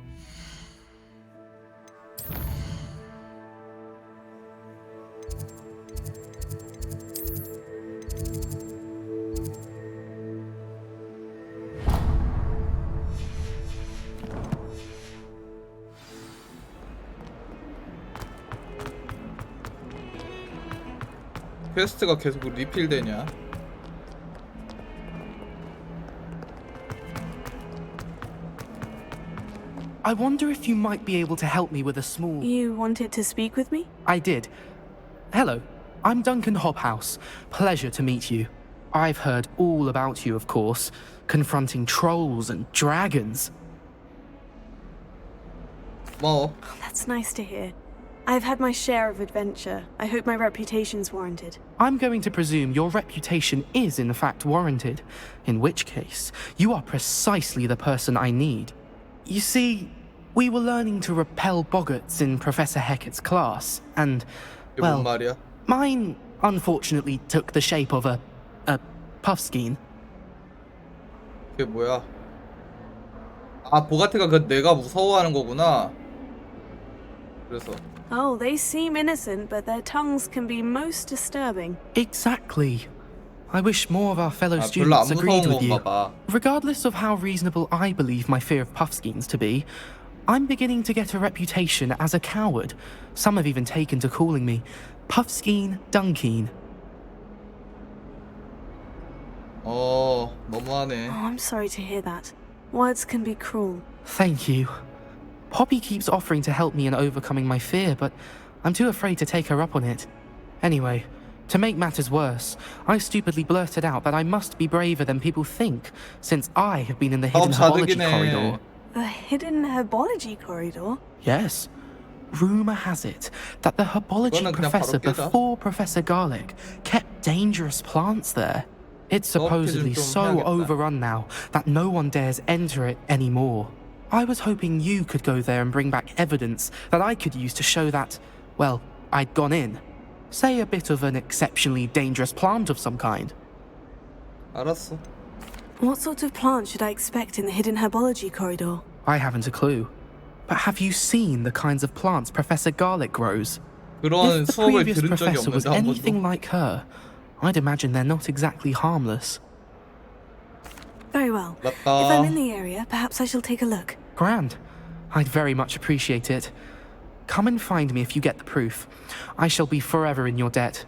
퀘스트가 계속 리필되냐? I wonder if you might be able to help me with a small... You wanted to speak with me? I did. Hello, I'm Duncan Hobhouse. Pleasure to meet you. I've heard all about you, of course, confronting trolls and dragons. Well, that's nice to hear. I've had my share of adventure. I hope my reputation's warranted. I'm going to presume your reputation is in fact warranted, in which case, you are precisely the person I need. You see, we were learning to repel boggarts in Professor Hecat's class, and, well, mine unfortunately took the shape of a puffskein. 그게 뭐야? 보가트가 그 내가 무서워하는 거구나. 그래서. Oh, they seem innocent, but their tongues can be most disturbing. Exactly. I wish more of our fellow students agreed with you. Regardless of how reasonable I believe my fear of puffskeins to be, I'm beginning to get a reputation as a coward. Some have even taken to calling me Puffskeen Dunkeen. 너무하네. Oh, I'm sorry to hear that. Words can be cruel. Thank you. Poppy keeps offering to help me in overcoming my fear, but I'm too afraid to take her up on it. Anyway, to make matters worse, I stupidly blurted out that I must be braver than people think, since I have been in the hidden herbology corridor. The hidden herbology corridor? Yes. Rumour has it that the herbology professor before Professor Garlic kept dangerous plants there. It's supposedly so overrun now that no one dares enter it anymore. I was hoping you could go there and bring back evidence that I could use to show that, well, I'd gone in. Say a bit of an exceptionally dangerous plant of some kind. 알았어. What sort of plant should I expect in the hidden herbology corridor? I haven't a clue. But have you seen the kinds of plants Professor Garlic grows? 그런 If the 수업을 previous 들은 적이 professor was 없는데 한 번도. anything like her, I'd imagine they're not exactly harmless. Very well. If I'm in the area, perhaps I shall take a look. Grand. I'd very much appreciate it. Come and find me if you get the proof. I shall be forever in your debt.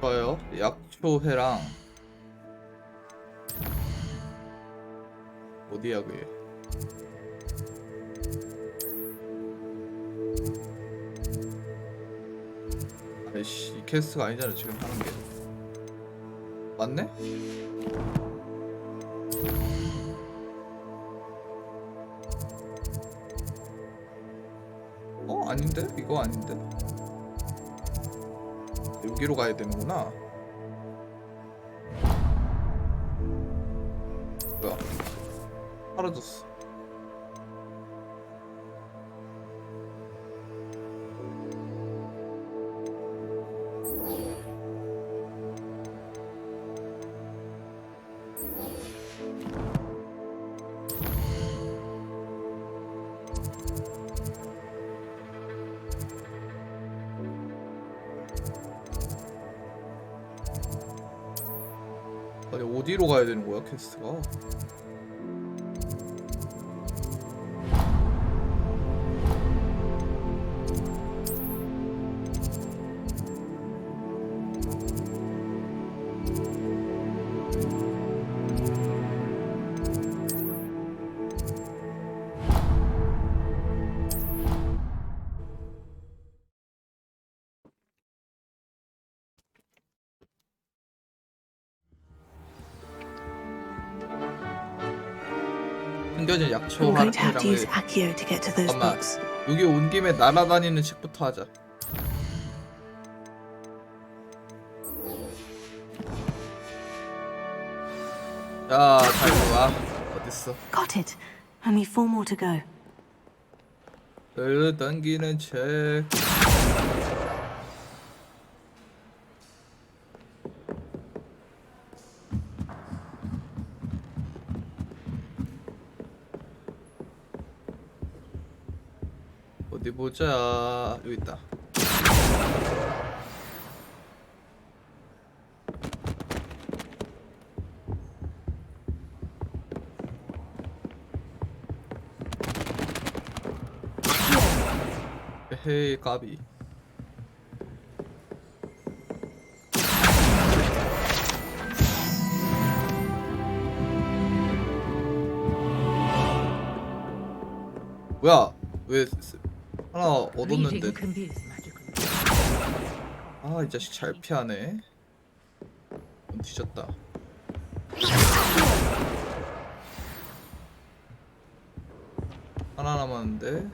좋아요. 약초회랑 어디야 그게? 아이씨, 이 퀘스트가 아니잖아 지금 하는 게. 맞네? 아닌데? 이거 아닌데? 여기로 가야 되는구나. 뭐야? 사라졌어. 아니 어디로 가야 되는 거야 퀘스트가? 숨겨진 약초 I'm going to have to use 하랑을. Accio to get to those 잠깐만, books. 여기 온 김에 날아다니는 책부터 하자. 자, 잘 봐. 어딨어? Got it. Only 4 more to go. 끌어당기는 책. 어디 보자. 여기 있다. 헤이 까비. 뭐야? 왜 하나 얻었는데? 아, 이 자식 잘 피하네. 뒤졌다. 하나 남았는데.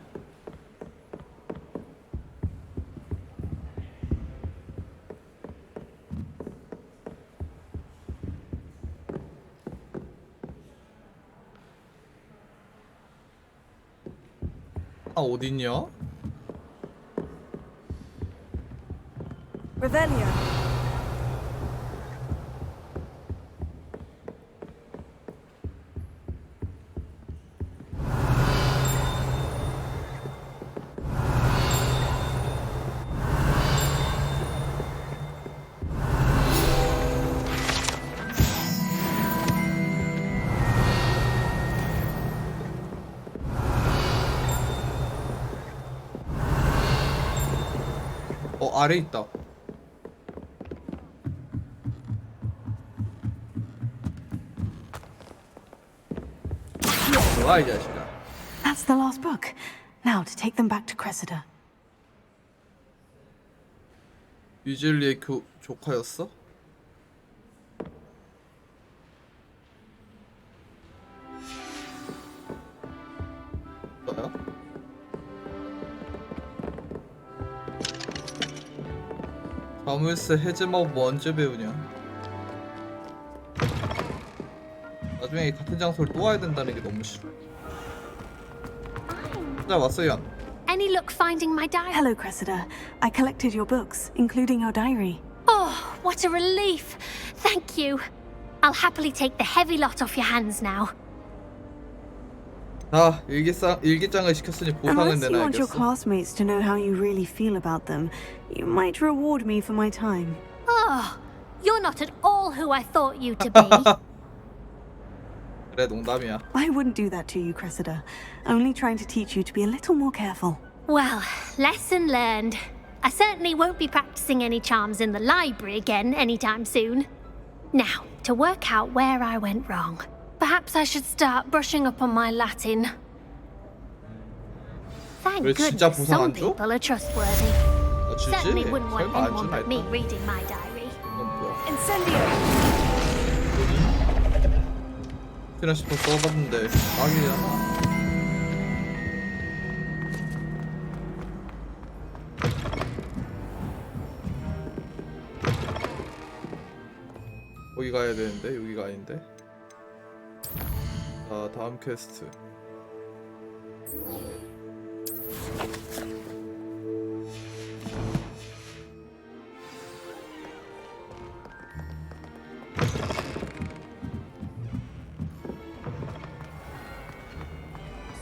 아, 어딨냐? Revelio. 아래 있다. 좋아 이 자식아. That's the last book. Now to take them back to Cressida. 유젤리의 조카였어? 뭐야? 자물쇠 해제마법 뭐 언제 배우냐? 나중에 같은 장소를 또 와야 된다는 게 너무 싫어. 자, 왔어요. Any luck finding my diary? Hello, Cressida. I collected your books, including your diary. Oh, what a relief. Thank you. I'll happily take the heavy lot off your hands now. 자, 일기장을 시켰으니 보상은 Unless you want your 내놔야겠어. classmates to know how you really feel about them, you might reward me for my time. Oh, you're not at all who I thought you to be. 그래, 농담이야. I wouldn't do that to you, Cressida. Only trying to teach you to be a little more careful. Well, lesson learned. I certainly won't be practicing any charms in the library again anytime soon. Now, to work out where I went wrong. Perhaps I should start brushing up on my Latin. Thank goodness some people are trustworthy. Certainly wouldn't want anyone but me reading my diary. Incendio! 혹시나 싶어 써봤는데 깡이잖아. 거기 가야 되는데 여기가 아닌데. 자, 다음 퀘스트.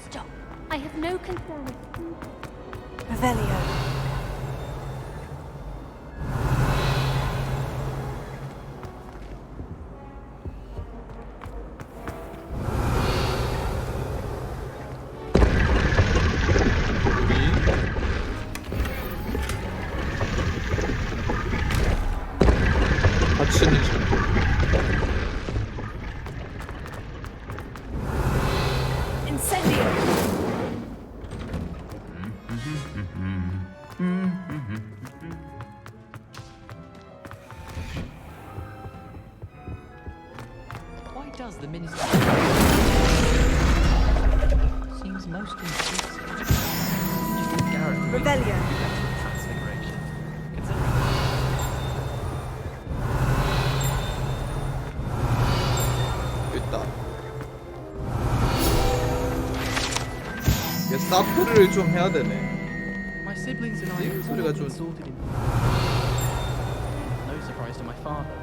Stop. I have no concern. Revelio. 받치는 중. Incendio! Why does the minister seems most inclusive? Revelio. Transfiguration. 있다. 얘 사프를 좀 해야 되네. My siblings and I have 소리가 all 좀 been sorted in. No surprise to my father.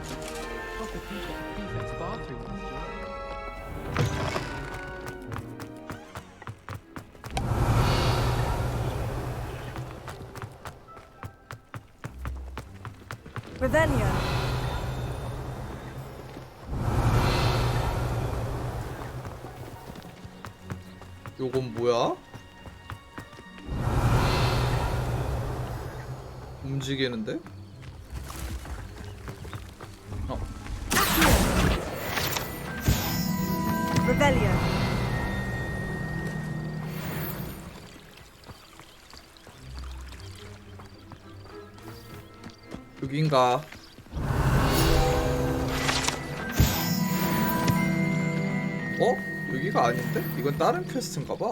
Got the prefect's bathroom last year. Revelio. 요건 뭐야? 움직이는데? Revelio. 여긴가? 여기가 아닌데? 이건 다른 퀘스트인가봐.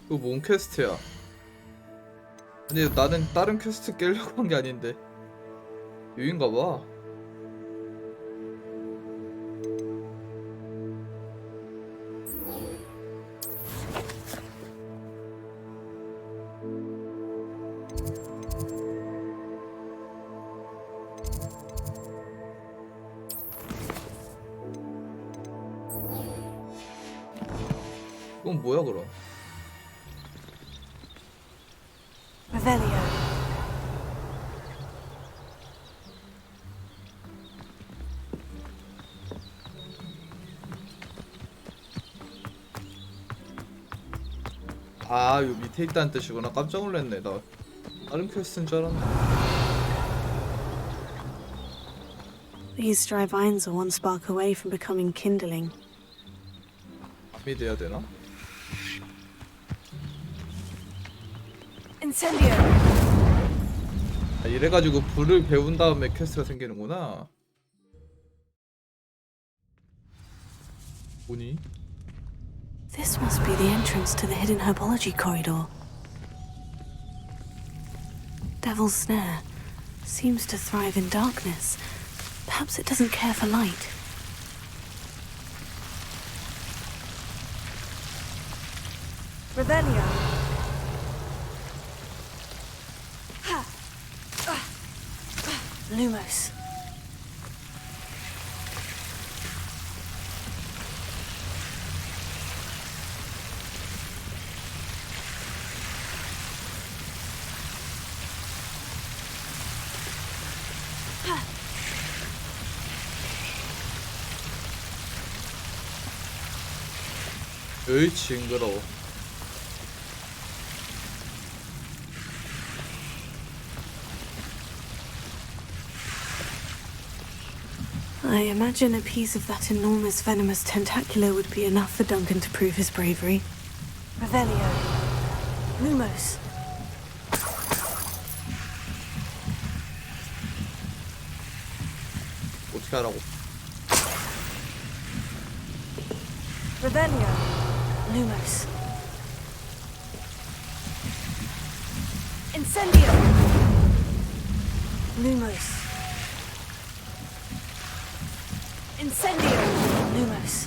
이거 뭔 퀘스트야? 아니 나는 다른 퀘스트 깨려고 한 게 아닌데 여긴가봐. 이건 뭐야 그럼? Revelio. 아, 요 밑에 있다는 뜻이구나. 깜짝 놀랐네. 나 다른 퀘스트인 줄 알았네. These dry vines are one spark away from becoming kindling. 밤이 돼야 되나? Incendio. 아, 이래가지고 불을 배운 다음에 퀘스트가 생기는구나. 뭐니? This must be the entrance to the hidden herbology corridor. Devil's Snare seems to thrive in darkness. Perhaps it doesn't care for light. Revelio. Lumos. 으이 징그러워. I imagine a piece of that enormous venomous tentacula would be enough for Duncan to prove his bravery. Revelio. Lumos. 어떻게 하라고? Revelio. Lumos. Incendio. Lumos. Incendio. Lumos.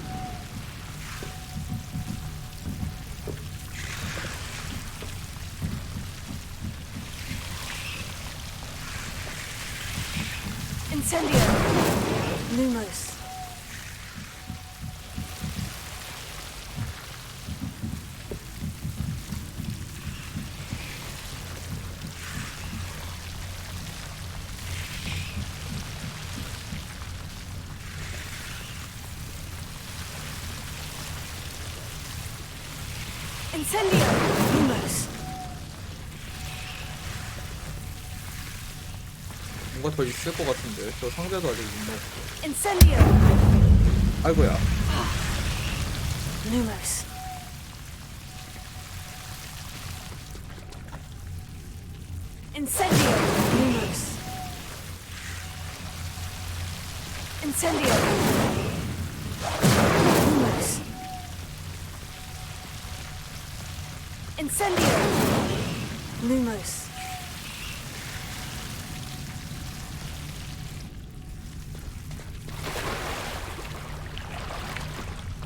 Incendio. Lumos. Incendio. Lumos. 뭔가 더 있을 것 같은데. 저 상자도 아직 못 먹었어. Incendio. 아이고야. Lumos. Incendio. Lumos. Incendio. Lumos. Incendio. Lumos.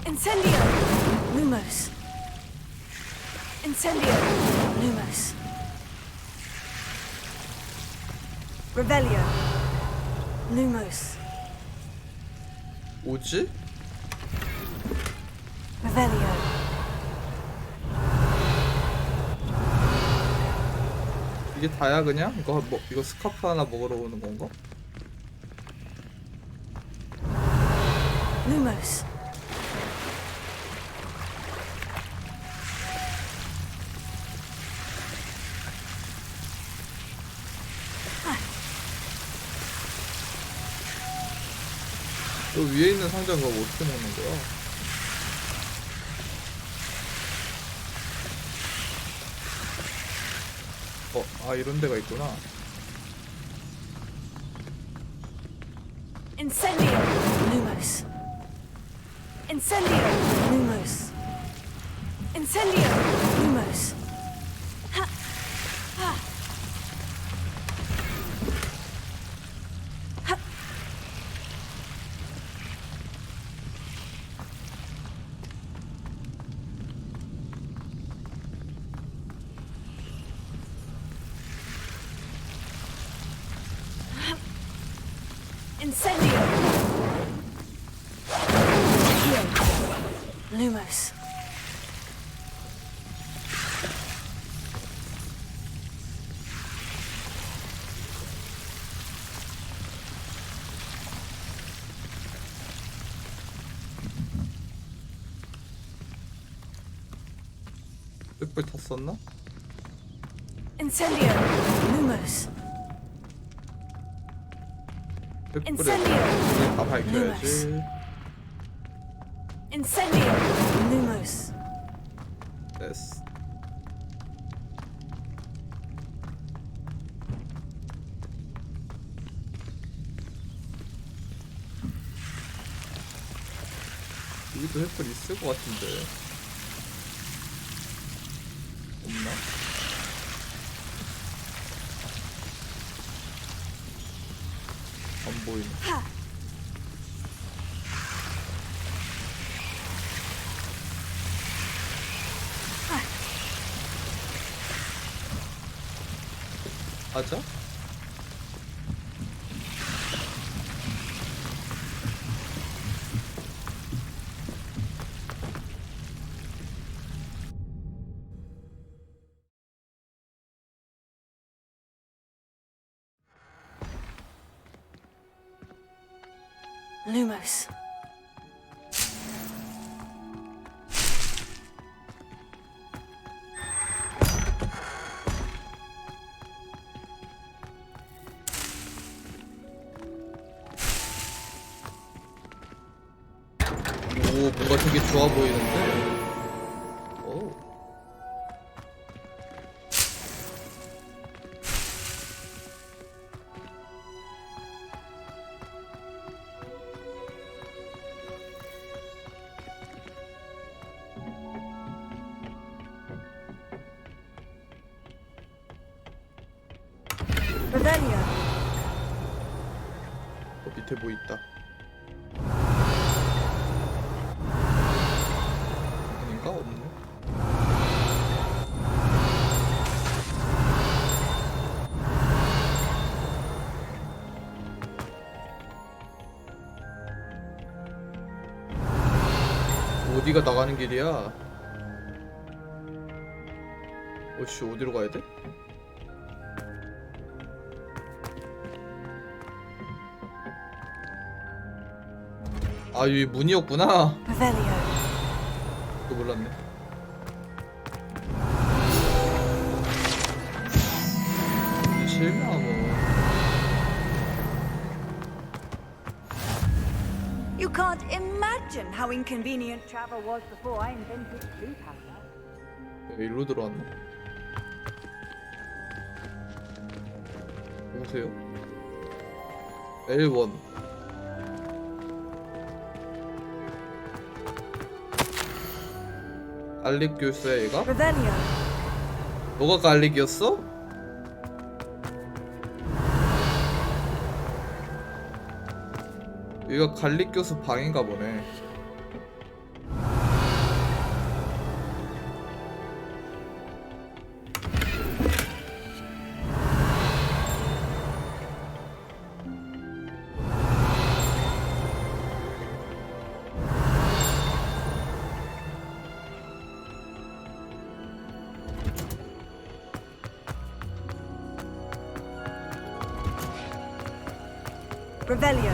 Incendio. Lumos. Incendio. Lumos. Revelio. Lumos. 뭐지? Revelio. 이게 다야 그냥? 이거 스카프 하나 먹으러 오는 건가? Lumos. 저 위에 있는 상자가 어떻게 먹는 거야? 이런 데가 있구나. Incendio. Lumos. Incendio. Lumos. Incendio. Lumos. Ha. Ha. Ha. Incendio. Lumos. 횃불 탔었나? Incendio. Lumos. 횃불에 다 밝혀야지. Incendio. Lumos. 됐어. 여기도 횃불 있을 것 같은데 없나? 안 보이네. 가자. Lumos. 뭔가 되게 좋아 보이는데. 오. Revelio. 밑에 뭐 있다. 아닌가? 없네. 어디가 나가는 길이야? 어씨, 어디로 가야 돼? 아, 여기 문이었구나. 그거 몰랐네. 실망 뭐. You can't imagine how inconvenient travel was before I invented blue powder. 일로 들어왔나? 오세요? L1. 갈릭 교수야 얘가? 너가 갈릭이었어? 얘가 갈릭 교수 방인가 보네. Revelio.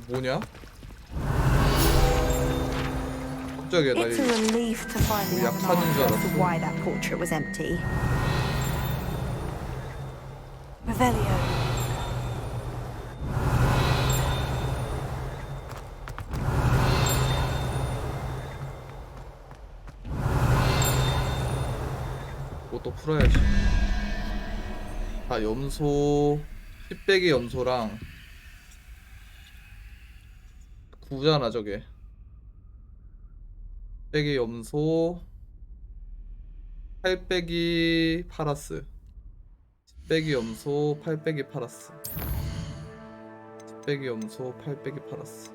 뭐냐? 갑자기 나 It's a relief to finally have an 약하는 줄 answer as to 알았어. why that portrait was empty. Revelio. 그것도 풀어야지. 아, 염소 10배기 염소랑 9잖아 저게. 10배기 염소 8배기 파라스. 10배기 염소 8배기 파라스. 10배기 염소 8배기 파라스.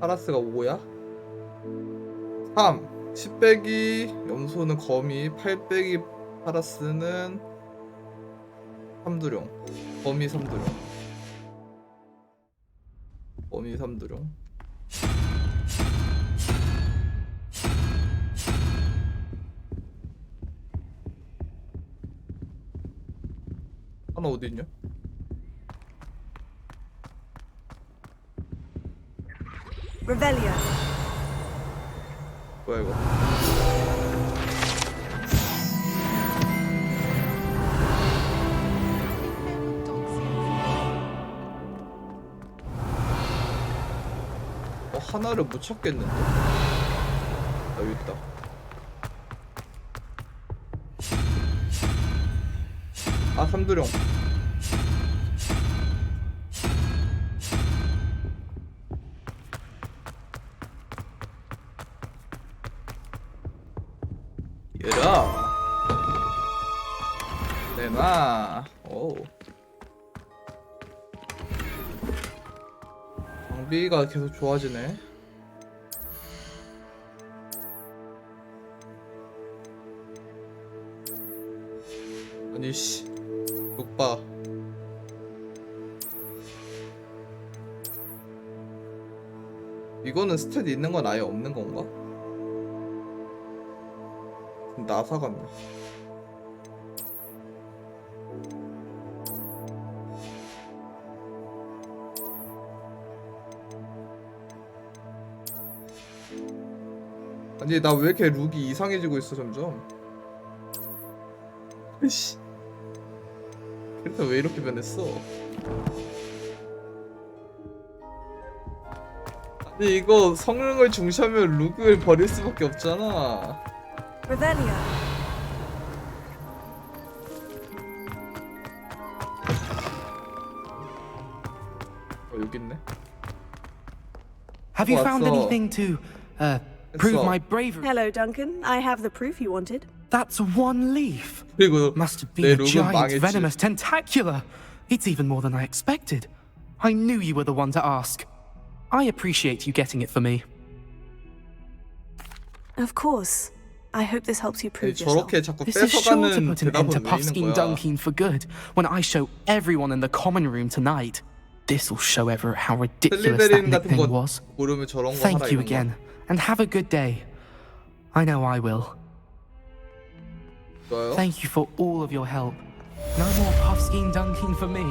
파라스가 5야? 3. 10배기 염소는 거미, 8배기 파라스는 삼두룡. 거미 삼두룡. 거미 삼두룡. 하나 어디 있냐? Revelio. 뭐야 이거? 하나를 못 찾겠는데? 아, 여기 있다. 아, 삼두룡. 얘라. 내놔. 오. 장비가 계속 좋아지네. 아니 씨, 오빠. 이거는 스탯 있는 건 아예 없는 건가? 나사 같네. 아니 나 왜 이렇게 룩이 이상해지고 있어 점점. 씨. 캐릭터 왜 이렇게 변했어? 아니 이거 성능을 중시하면 룩을 버릴 수밖에 없잖아. Revelio. 여기 있네. Have you found anything to prove my bravery? Hello, Duncan. I have the proof you wanted. That's one leaf. 그리고 Must have 내 been a 룩은 giant 망했지. venomous tentacula. It's even more than I expected. I knew you were the one to ask. I appreciate you getting it for me. Of course. I hope this helps you prove yourself. 저렇게 자꾸 This is sure to 뺏어가는 put an end to 대답은 왜 Puffskein 있는 거야? Dunkin for good when I show everyone in the common room tonight. This'll show Everett how ridiculous that 슬리데린 같은 nickname 거 was. 모르면 저런 거 하라 Thank you 이런 거. again, and have a good day. I know I will. 좋아요. Thank you for all of your help. No more Puffskein Dunkin for me.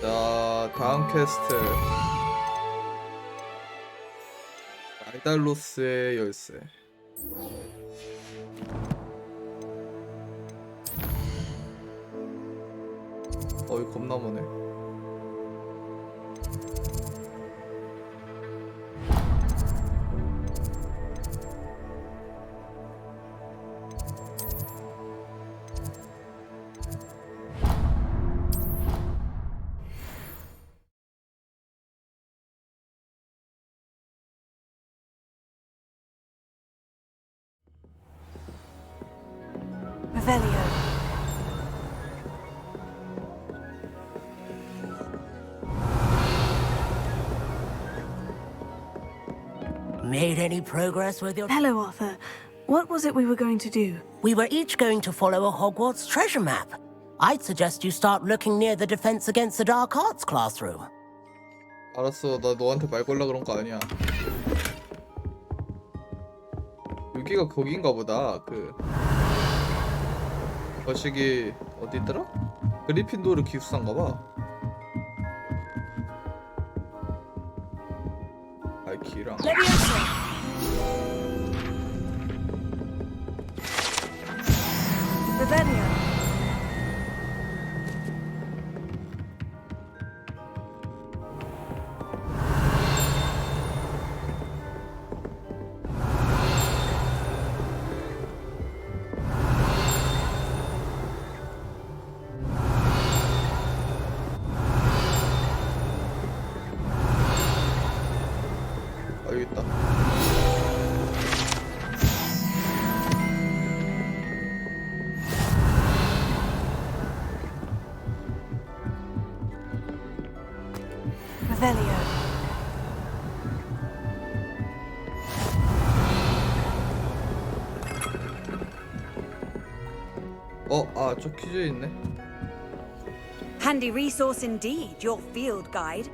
자 다음 퀘스트. 알달로스의 열쇠. 어이 겁나 머네. Revelio. Made any progress with your... Hello, Arthur. What was it we were going to do? We were each going to follow a Hogwarts treasure map. I'd suggest you start looking near the Defense Against the Dark Arts classroom. 알았어, 나 너한테 말 걸라 그런 거 아니야. 여기가 거긴가 보다. 그 거시기 어디 있더라? 그리핀도르 기숙사인가 봐. 알키랑. Revelio. 아 여기 있다. Revelio. 저 퀴즈 있네. Handy resource indeed, your field guide.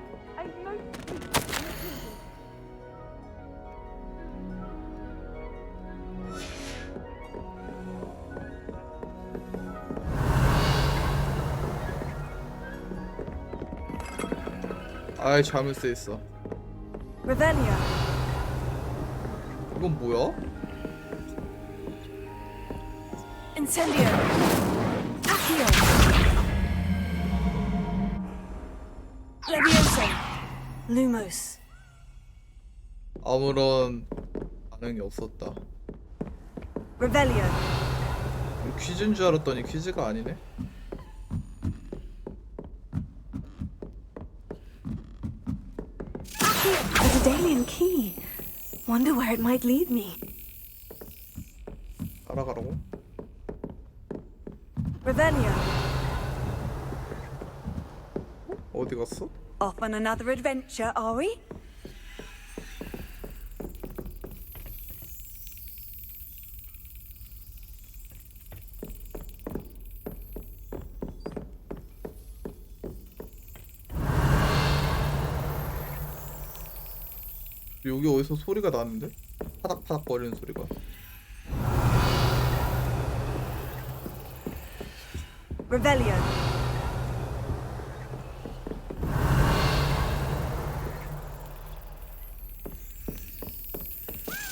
아이 잘못 써 있어. Revelio. 이건 뭐야? Incendio. Accio. Levioso. Lumos. 아무런 반응이 없었다. Revelio. 퀴즈인 줄 알았더니 퀴즈가 아니네. A Daedalian key. Wonder where it might lead me. 따라가라고? Revelio. 어디 갔어? Off on another adventure, are we? 여기 어디서 소리가 나는데? 파닥파닥 거리는 소리가. Revelio.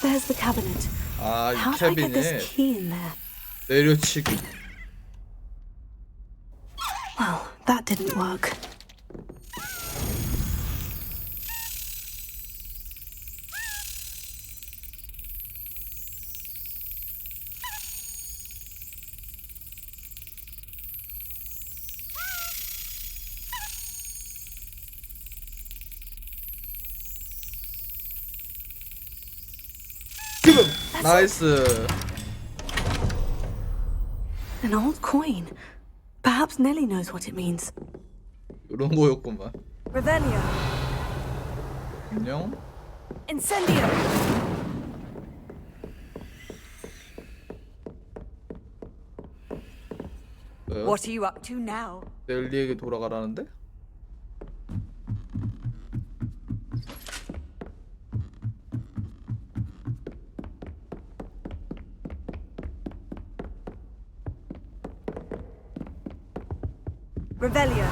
There's the cabinet. 아, 이 How did I get this 캐비넷 key in there? 내려치기. Well, that didn't work. 지금 나이스. An old coin. Perhaps Nellie knows what it means. 이런 거였구만. Revelio. 안녕. Incendio. What are you up to now? 넬리에게 돌아가라는데? Revelio.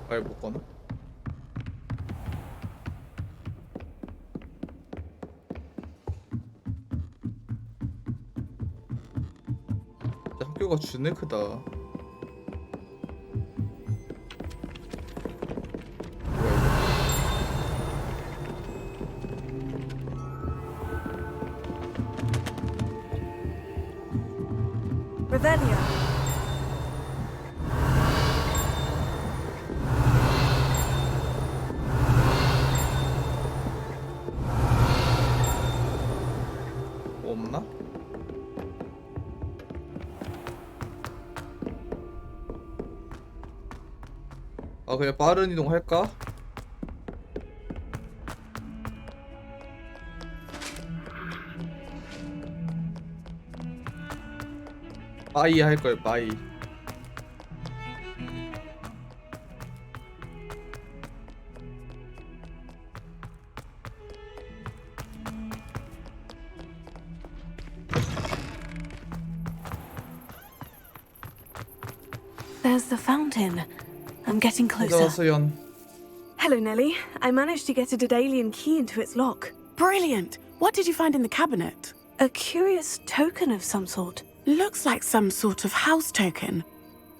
말 못 거나? 진짜 학교가 주네 크다. Revelio. 없나? 아 그냥 빠른 이동 할까? 빠이 할걸 빠이. There's the fountain. I'm getting closer. 찾아왔어요. Hello, Nellie. I managed to get a Daedalian key into its lock. Brilliant! What did you find in the cabinet? A curious token of some sort. Looks like some sort of house token.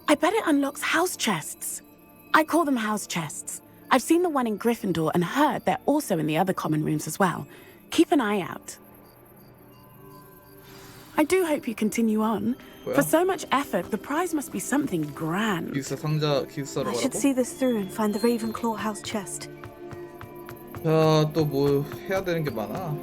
I bet it unlocks house chests. I call them house chests. I've seen the one in Gryffindor and heard they're also in the other common rooms as well. Keep an eye out. I do hope you continue on. 뭐야? For so much effort, the prize must be something grand. 기숙사 상자 기숙사로 I should 가라고? see this through and find the Ravenclaw house chest. 자, 또 뭐 해야 되는 게 많아.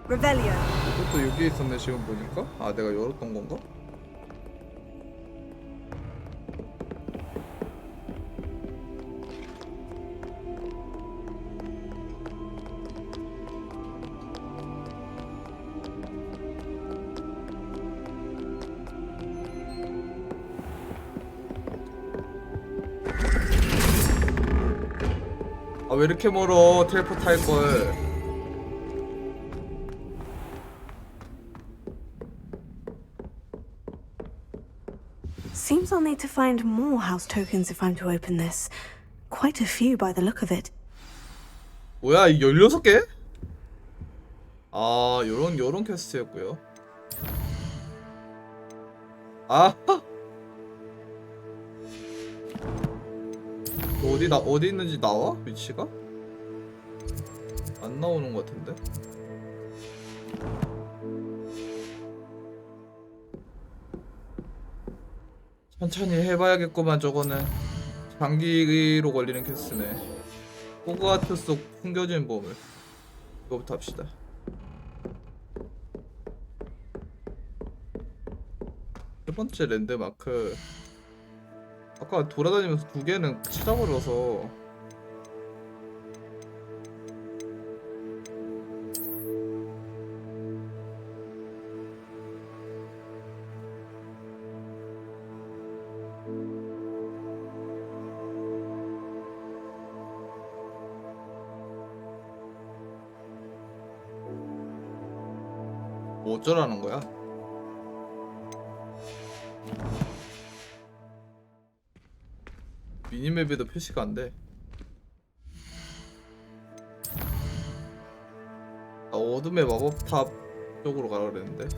Revelio. 이것도 여기에 있었네 지금 보니까. 아 내가 열었던 건가? 아 왜 이렇게 멀어? 텔포트 할걸. Seems I'll need to find more house tokens if I'm to open this. Quite a few by the look of it. 뭐야 이 16개? 아 요런 퀘스트였고요. 아 어디 있는지 나와? 위치가? 안 나오는 것 같은데. 천천히 해봐야겠구만. 저거는 장기로 걸리는 캐스네. 호그와트 속 숨겨진 보물. 이거부터 합시다. 세 번째 랜드마크. 아까 돌아다니면서 두 개는 찾아버려서. 뭐 어쩌라는 거야? 미니맵에도 표시가 안 돼. 아, 어둠의 마법탑 쪽으로 가라 그랬는데.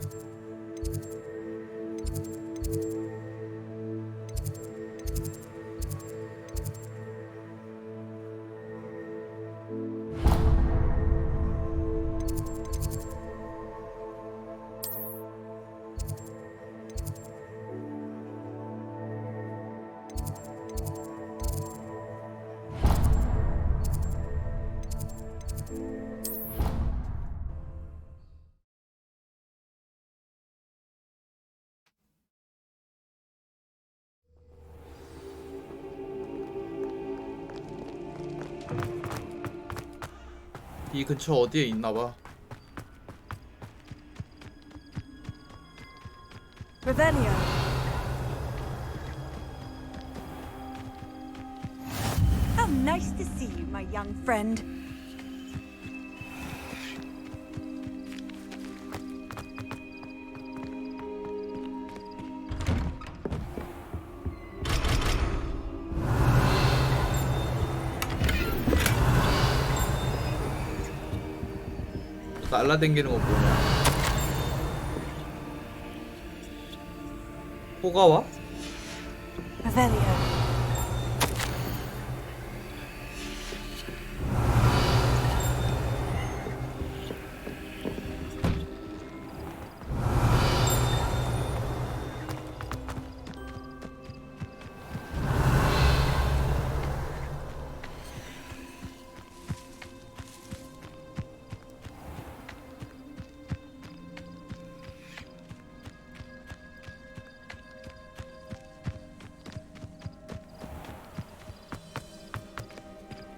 이 근처 어디에 있나봐. Revelio. How nice to see you, my young friend. 날라댕기는 거 뭐냐? 호가와? Revelio.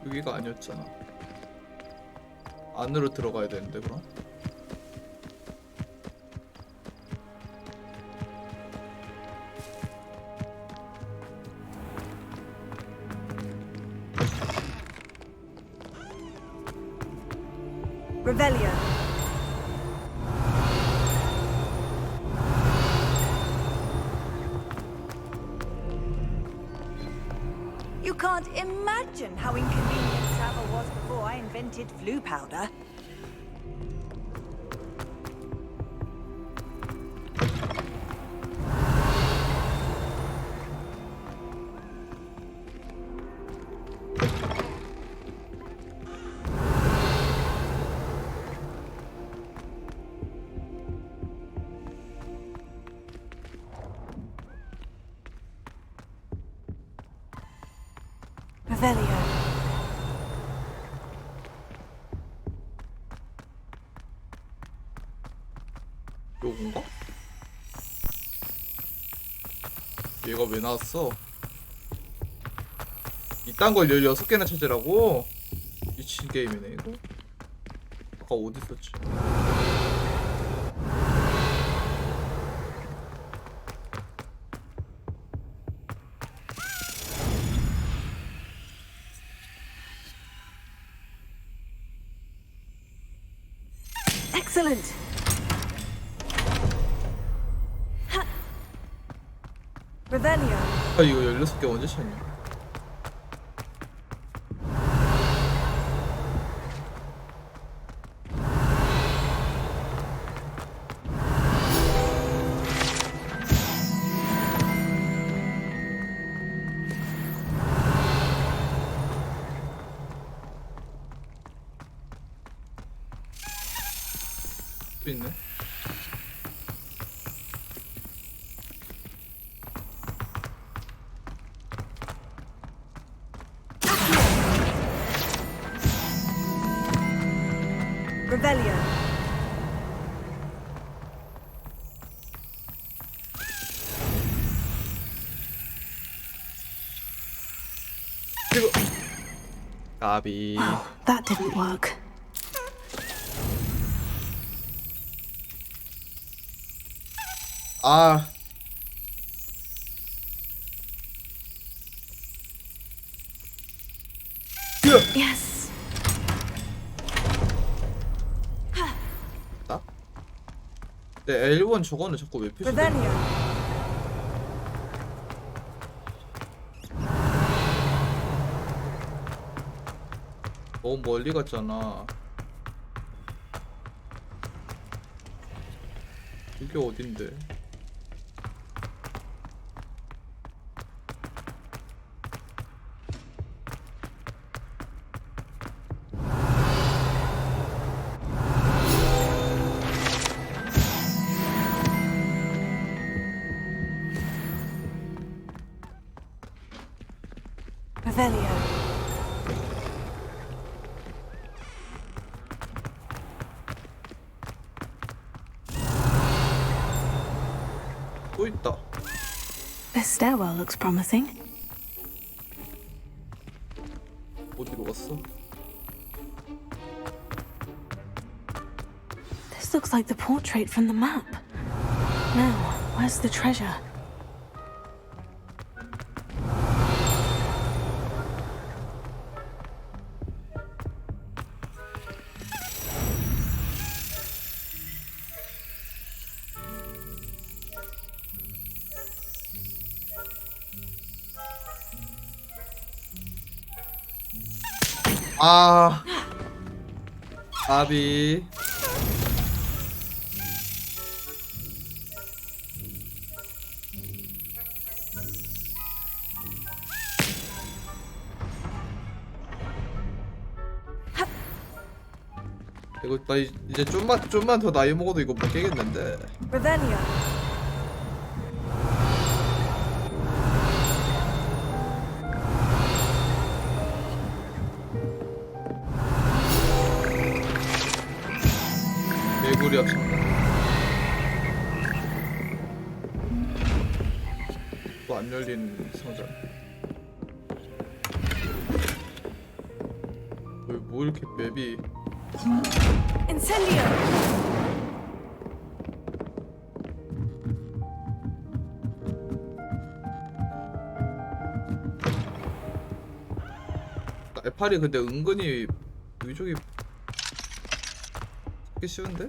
여기가 아니었잖아. 안으로 들어가야 되는데 그럼? Revelio. You can't imagine how inconvenient travel was before I invented flu powder. Revelio. 요건가? 얘가 왜 나왔어? 이딴 걸 16개나 찾으라고? 미친 게임이네 이거? 아까 어디 있었지? Excellent. Revelio. 아 이거 16개 언제 찾냐? 또 있네. Revelio. 까비. That didn't work. 아. Yes. 나? 네, L1 저거는 자꾸 왜 표시돼? Revelio. 너무 멀리 갔잖아. 이게 어딘데? Revelio. 또 있다. This stairwell looks promising. 어디로 갔어? This looks like the portrait from the map. Now, where's the treasure? 아. 아비. 이거 나 이제 좀만 더 나이 먹어도 이거 못 깨겠는데. Revelio. 개구리 합창단. 또 안 열린 상자. 뭐 이렇게 맵이. Incendio. 에팔이 근데 은근히 위쪽이 찾기 쉬운데?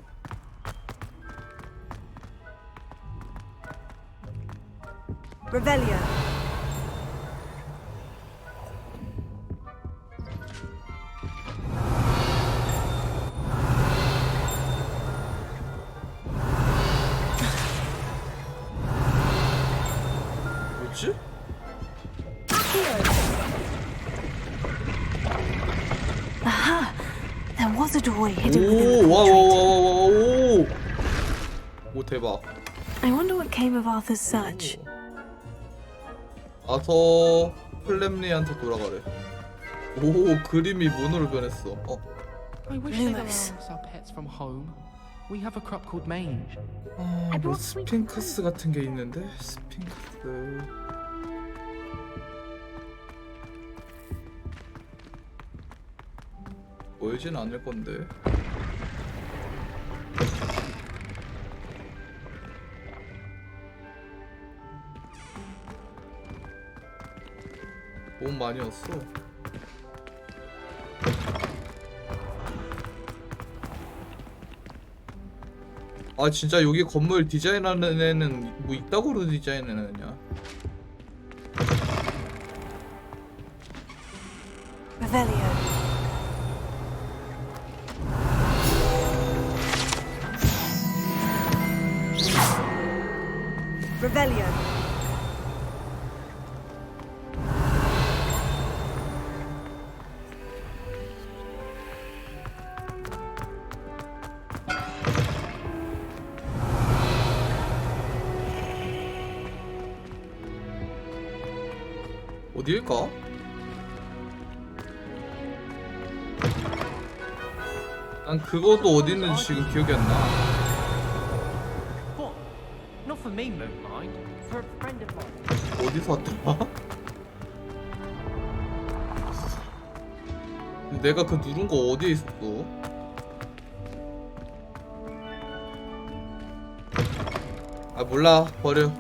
Revelio. 뭐지? Aha! There was a doorway hidden within the 오, portrait. 오, 대박. I wonder what came of Arthur's search. 아서 플렘리한테 돌아가래. 오, 그림이 문으로 변했어. 어. I wish they'd allow us our pets from home. We have a crop called mange. 뭐 스핑크스 같은 게 있는데? 스핑크스. 보이진 않을 건데. 너무 많이 왔어. 아 진짜 여기 건물 디자인하는 애는 뭐 이따구로 디자인하는 애냐? Revelio. Revelio. 어디일까? 난 난 그것도 어디 있는지 지금 기억이 안 나. What? Not for me, Moon Mind. For a friend of mine. 어디서 왔더라? 내가 그 누른 거 어디에 있었어? 아 몰라, 버려.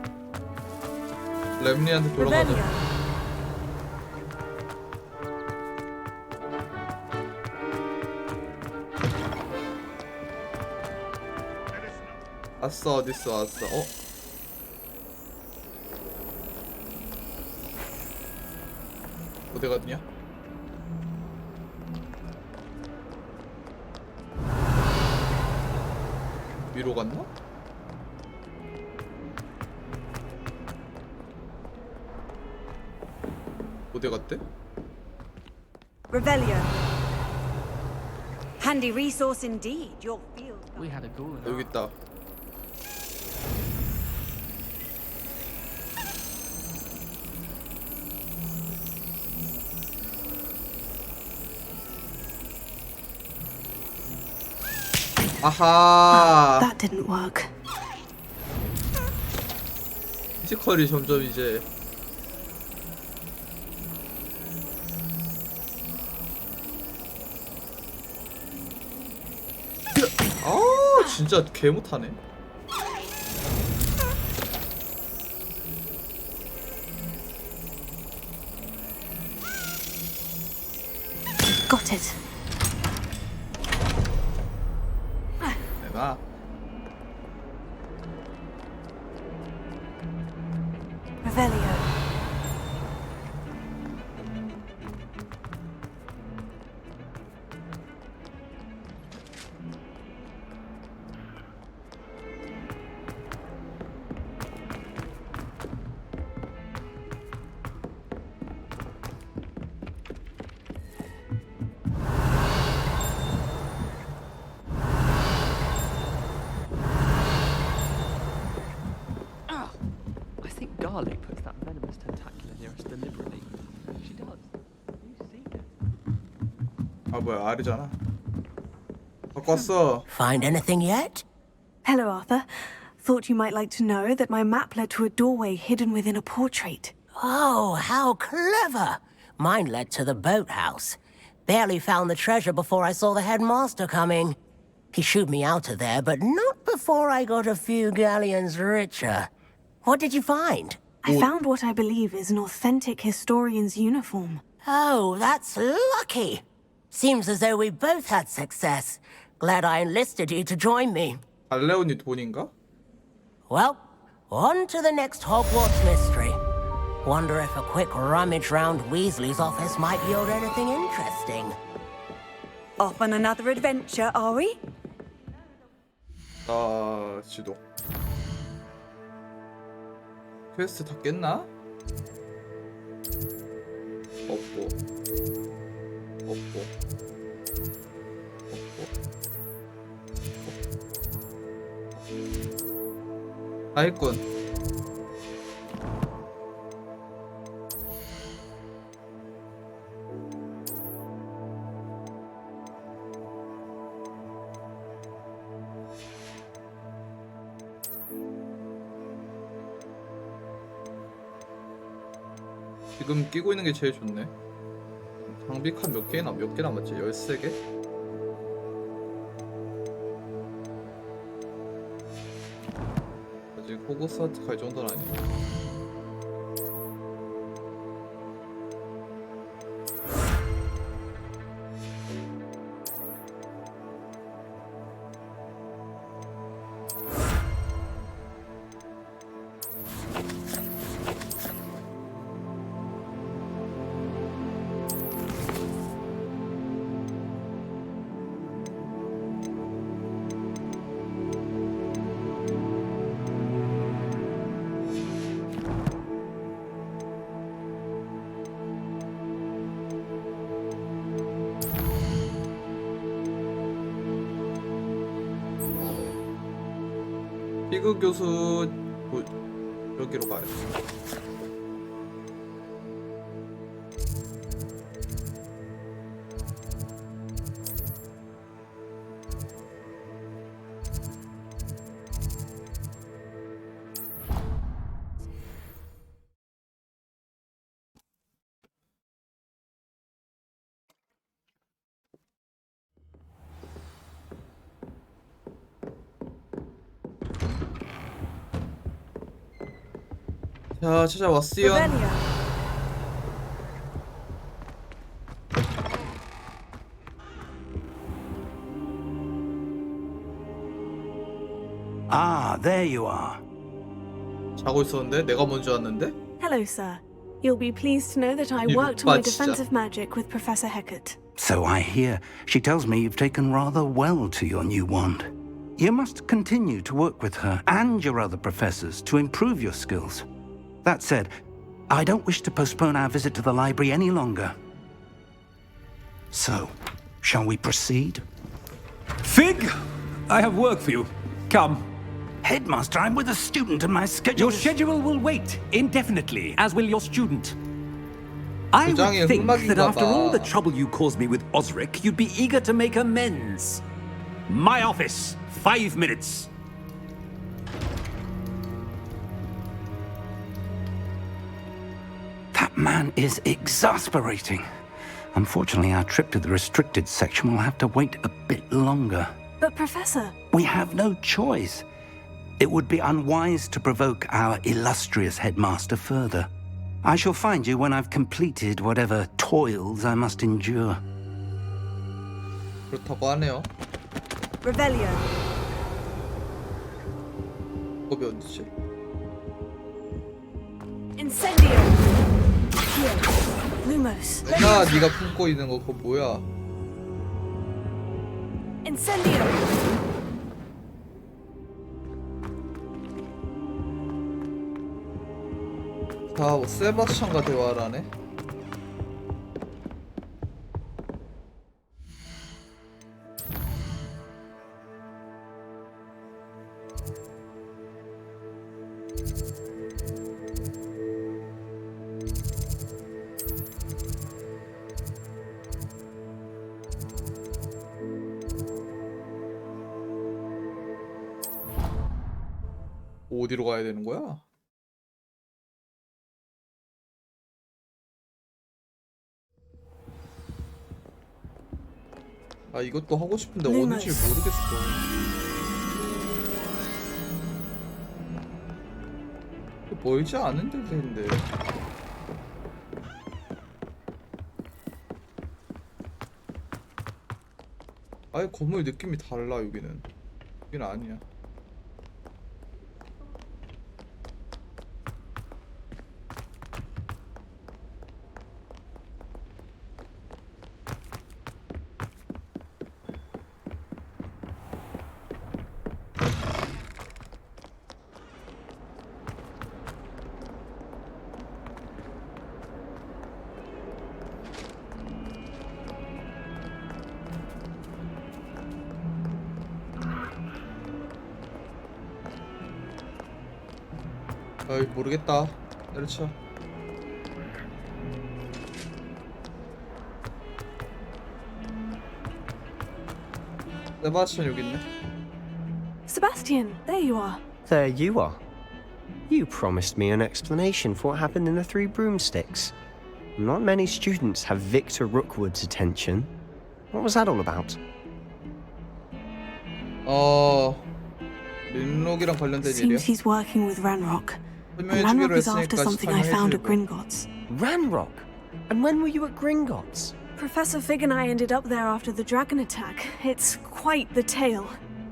렘니한테 돌아가자. 아싸, 어딨어, 아싸. 어디 갔냐? 위로 갔나? 어디 갔대? Revelio. Handy resource indeed. Your field. We had a go. 여기 있다. 아하. That didn't work. 피지컬이 점점 이제 아 진짜 개 못하네. Got it. 내가 Revelio. I think Garlic puts that venomous tentacular near us deliberately. She does. You see it. 아 뭐야, R이잖아. 바꿨어. Find anything yet? Hello, Arthur. Thought you might like to know that my map led to a doorway hidden within a portrait. Oh, how clever! Mine led to the boathouse. Barely found the treasure before I saw the headmaster coming. He shooed me out of there, but not before I got a few galleons richer. What did you find? I found what I believe is an authentic historian's uniform. Oh, that's lucky. Seems as though we both had success. Glad I enlisted you to join me. 알레온이 돈인가? Well, on to the next Hogwarts mystery. Wonder if a quick rummage round Weasley's office might yield anything interesting. Off on another adventure, are we? 아, 지도. 퀘스트 다 깼나? 없고. 다 했군. 지금 끼고 있는 게 제일 좋네. 장비 칸 몇 개 남았지? 13개? 아직 호그와트 갈 정도는 아니야. 피그 교수 여기로 가야 돼. 자, 찾아왔어요. Ah, there you are. 자고 있었는데 내가 먼저 왔는데? Hello, sir. You'll be pleased to know that I 이 worked on my 오빠 진짜. defensive magic with Professor Heckert. So I hear. She tells me you've taken rather well to your new wand. You must continue to work with her and your other professors to improve your skills. That said, I don't wish to postpone our visit to the library any longer. So, shall we proceed? Fig, I have work for you. Come. Headmaster, I'm with a student and my schedule. Your schedule will wait indefinitely, as will your student. I would think that after all the trouble you caused me with Osric, you'd be eager to make amends. My office, 5 minutes. That man is exasperating. Unfortunately, our trip to the restricted section will have to wait a bit longer. But, Professor... We have no choice. It would be unwise to provoke our illustrious headmaster further. I shall find you when I've completed whatever toils I must endure. 그렇다고 하네요. Revelio. 법이 어디지? Incendio. Here. Lumos. 내가 네가 품고 있는 거 그거 뭐야? Incendio. 자, 세바스찬과 대화를 하네. 어디로 가야 되는 거야? 아, 이것도 하고 싶은데 어딘지 모르겠어. 멀지 않은 데인데. 아예 건물 느낌이 달라. 여기는 아니야. 아이 모르겠다. 내려쳐. 세바스찬 여기 있네. Sebastian, there you are. There you are. You promised me an explanation for what happened in the Three Broomsticks. Not many students have Victor Rookwood's attention. What was that all about? 린록이랑 관련된 일이야. Seems he's working with Ranrock. Ranrock is after something I found at Gringotts. Ranrock? And when were you at Gringotts? Professor Fig and I ended up there after the dragon attack. It's quite the tale.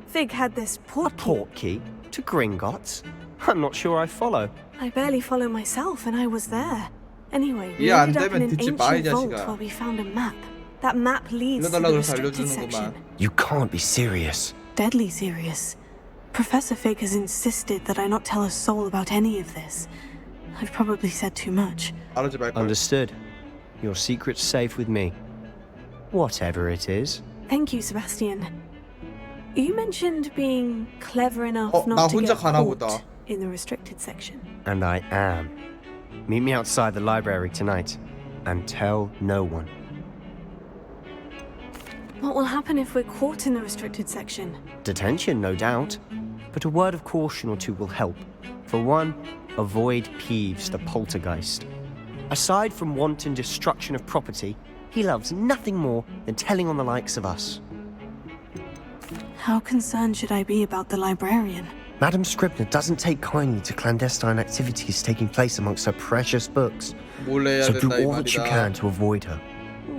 Fig had this portkey. A portkey? To Gringotts? I'm not sure I follow. I barely follow myself, and I was there. Anyway, we 안 ended up in 되면 an 듣지 마, 이 ancient vault 자식아. where we found a map. That map leads to the 알려달라고 해서 restricted section. 알려주는구만. You can't be serious. Deadly serious. Professor Fig has insisted that I not tell a soul about any of this. I've probably said too much. Understood. Your secret's safe with me. Whatever it is. Thank you, Sebastian. You mentioned being clever enough 나 not to 혼자 get 가나 caught 보다. in the restricted section. And I am. Meet me outside the library tonight. And tell no one. What will happen if we're caught in the restricted section? Detention, no doubt. But a word of caution or two will help. For one, avoid Peeves, the poltergeist. Aside from wanton destruction of property, he loves nothing more than telling on the likes of us. How concerned should I be about the librarian? Madame Scribner doesn't take kindly to clandestine activities taking place amongst her precious books. So do all that you can to avoid her.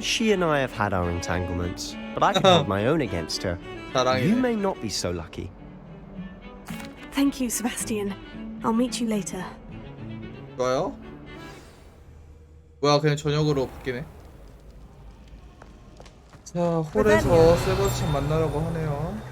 She and I have had our entanglements, but I can hold my own against her. You may not be so lucky. Thank you, Sebastian. I'll meet you later. 좋아요. 뭐야, 그냥 저녁으로 바뀌네. 자, 홀에서 세바스찬 만나라고 하네요.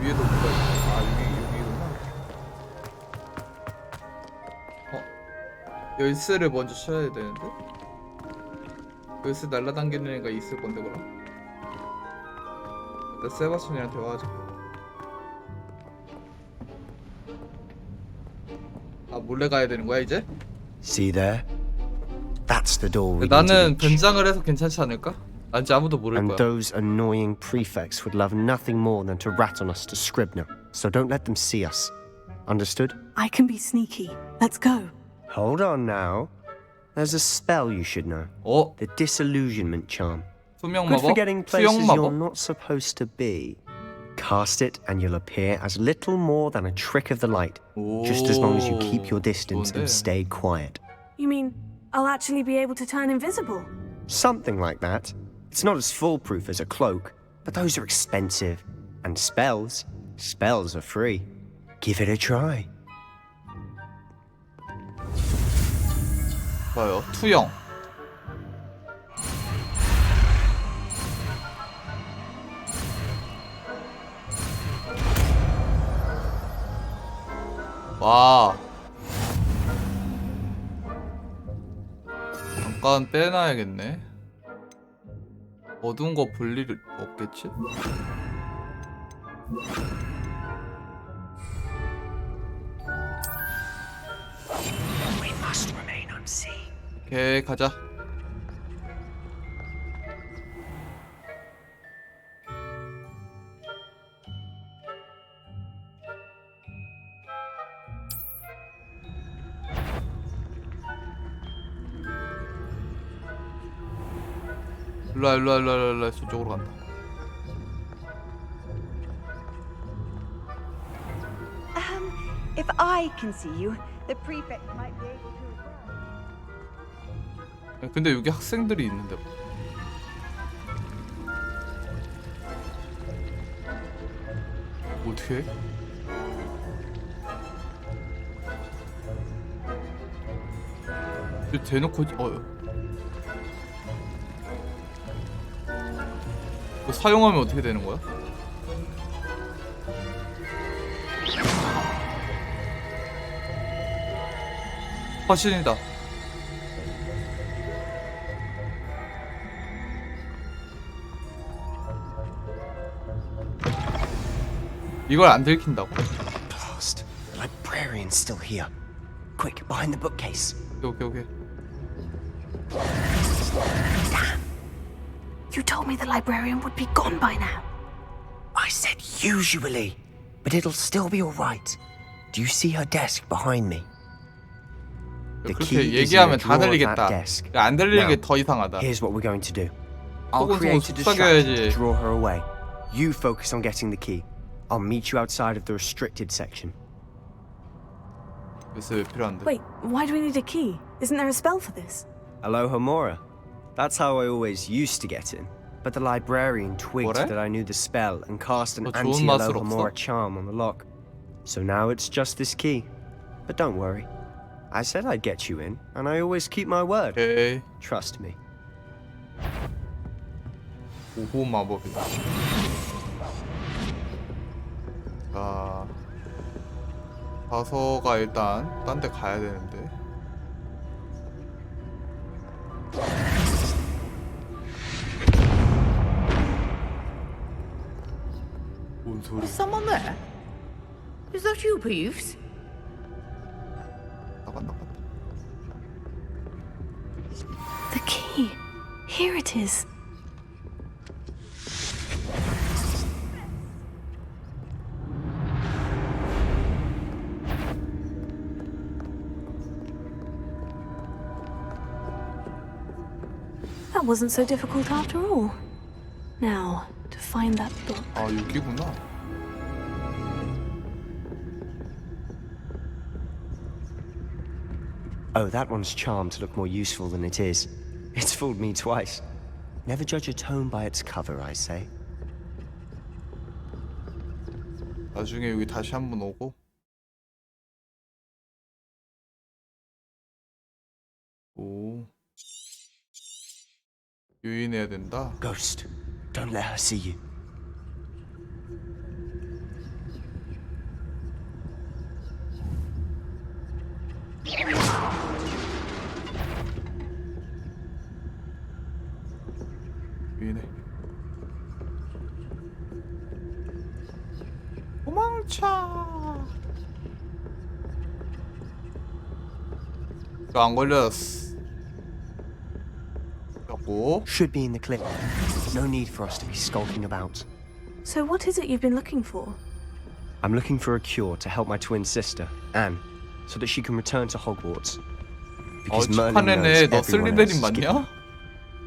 위에도 뭐가 있어? 아, 여기구나. 열쇠를 먼저 쳐야 되는데? 열쇠 날라당기는 애가 있을 건데, 그럼? 일단 세바스찬이랑 대화하자. 아, 몰래 가야 되는 거야, 이제? See there? That's the door we 나는 변장을 해서 괜찮지 않을까? 아직 아무도 모를 And 거야. those annoying prefects would love nothing more than to rat on us to Scribner. So don't let them see us. Understood? I can be sneaky. Let's go. Hold on now. There's a spell you should know. The disillusionment charm. 투명 Good 마법? for getting places 수영 you're 마법? not supposed to be. Cast it and you'll appear as little more than a trick of the light. Just as long as you keep your distance and stay quiet. You mean I'll actually be able to turn invisible? Something like that. It's not as foolproof as a cloak, but those are expensive. And spells are free. Give it a try. 좋아요. 투영. 와. 잠깐 빼놔야겠네. 어두운 거 볼 일 없겠지? We must remain unseen. 오케이, 가자. 일로와 저쪽으로 간다. If I can see you, the prefect might be able to. 근데 여기 학생들이 있는데 뭐. 어떻게 해? 이거 대놓고 이거 사용하면 어떻게 되는 거야? 화신이다. 이걸 안 들킨다고? Blast. The librarian's still here. Quick, behind the bookcase. 오케이. You told me the librarian would be gone by now. I said usually, but it'll still be all right. Do you see her desk behind me? 그렇게 얘기하면 다 들리겠다. 안 들리는 게 더 이상하다. Here's what we're going to do. I'll create a distraction to draw her away. You focus on getting the key. I'll meet you outside of the restricted section. Wait, why do we need a key? Isn't there a spell for this? Alohomora. That's how I always used to get in. But the librarian twigged that I knew the spell and cast an anti-Alohomora charm on the lock. So now it's just this key. But don't worry. I said I'd get you in, and I always keep my word. Okay. Trust me. 오호 마법이다. 자, 가서가 일단 딴 데 가야 되는데. 뭔 소리? Is someone there? Is that you, Peeves? The key. Here it is. That wasn't so difficult after all. Now, to find that book. 아, 여기구나. Oh, that one's charmed to look more useful than it is. It's fooled me twice. Never judge a tome by its cover, I say. 나중에 여기 다시 한번 오고. 오. 유인해야 된다. Ghost, don't let her see you. 유인해. 도망쳐. 안 걸렸어. Should be in the clip. No need for us to be skulking about. So what is it you've been looking for? I'm looking for a cure to help my twin sister, Anne, so that she can return to Hogwarts. Because Merlin knows 너 everyone else 슬리데린 is 맞냐?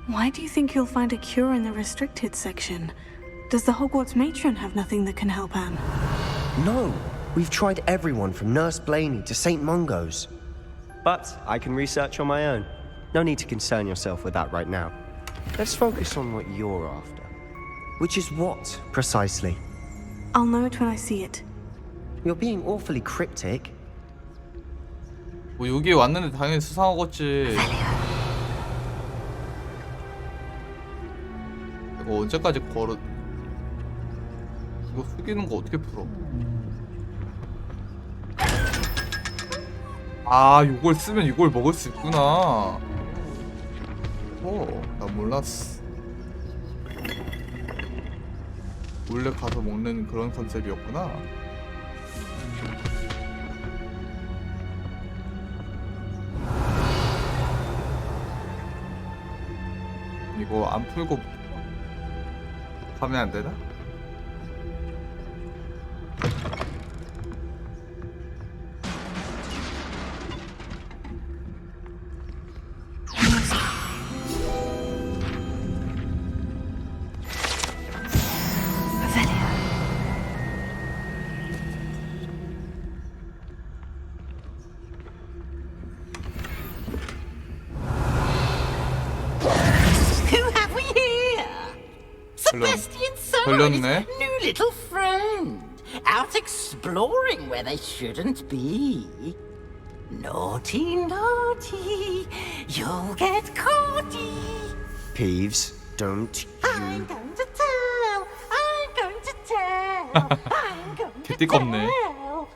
Why do you think you'll find a cure in the restricted section? Does the Hogwarts matron have nothing that can help Anne? No, we've tried everyone from Nurse Blaney to St. Mungo's. But I can research on my own. No need to concern yourself with that right now. Let's focus on what you're after. Which is what, precisely? I'll know it when I see it. You're being awfully cryptic. 뭐 여기 왔는데 당연히 수상하겠지. 이거 언제까지 걸어? 이거 숙이는 거 어떻게 풀어? 아, 이걸 쓰면 이걸 먹을 수 있구나. 나 몰랐어. 몰래 가서 먹는 그런 컨셉이었구나. 이거 안 풀고 가면 안 되나? 걸렸네. New little friend, out exploring where they shouldn't be. Naughty, naughty, you'll get caughty. Peeves, don't you... I'm going to tell, I'm going to tell, I'm going to 개띠껍네. tell.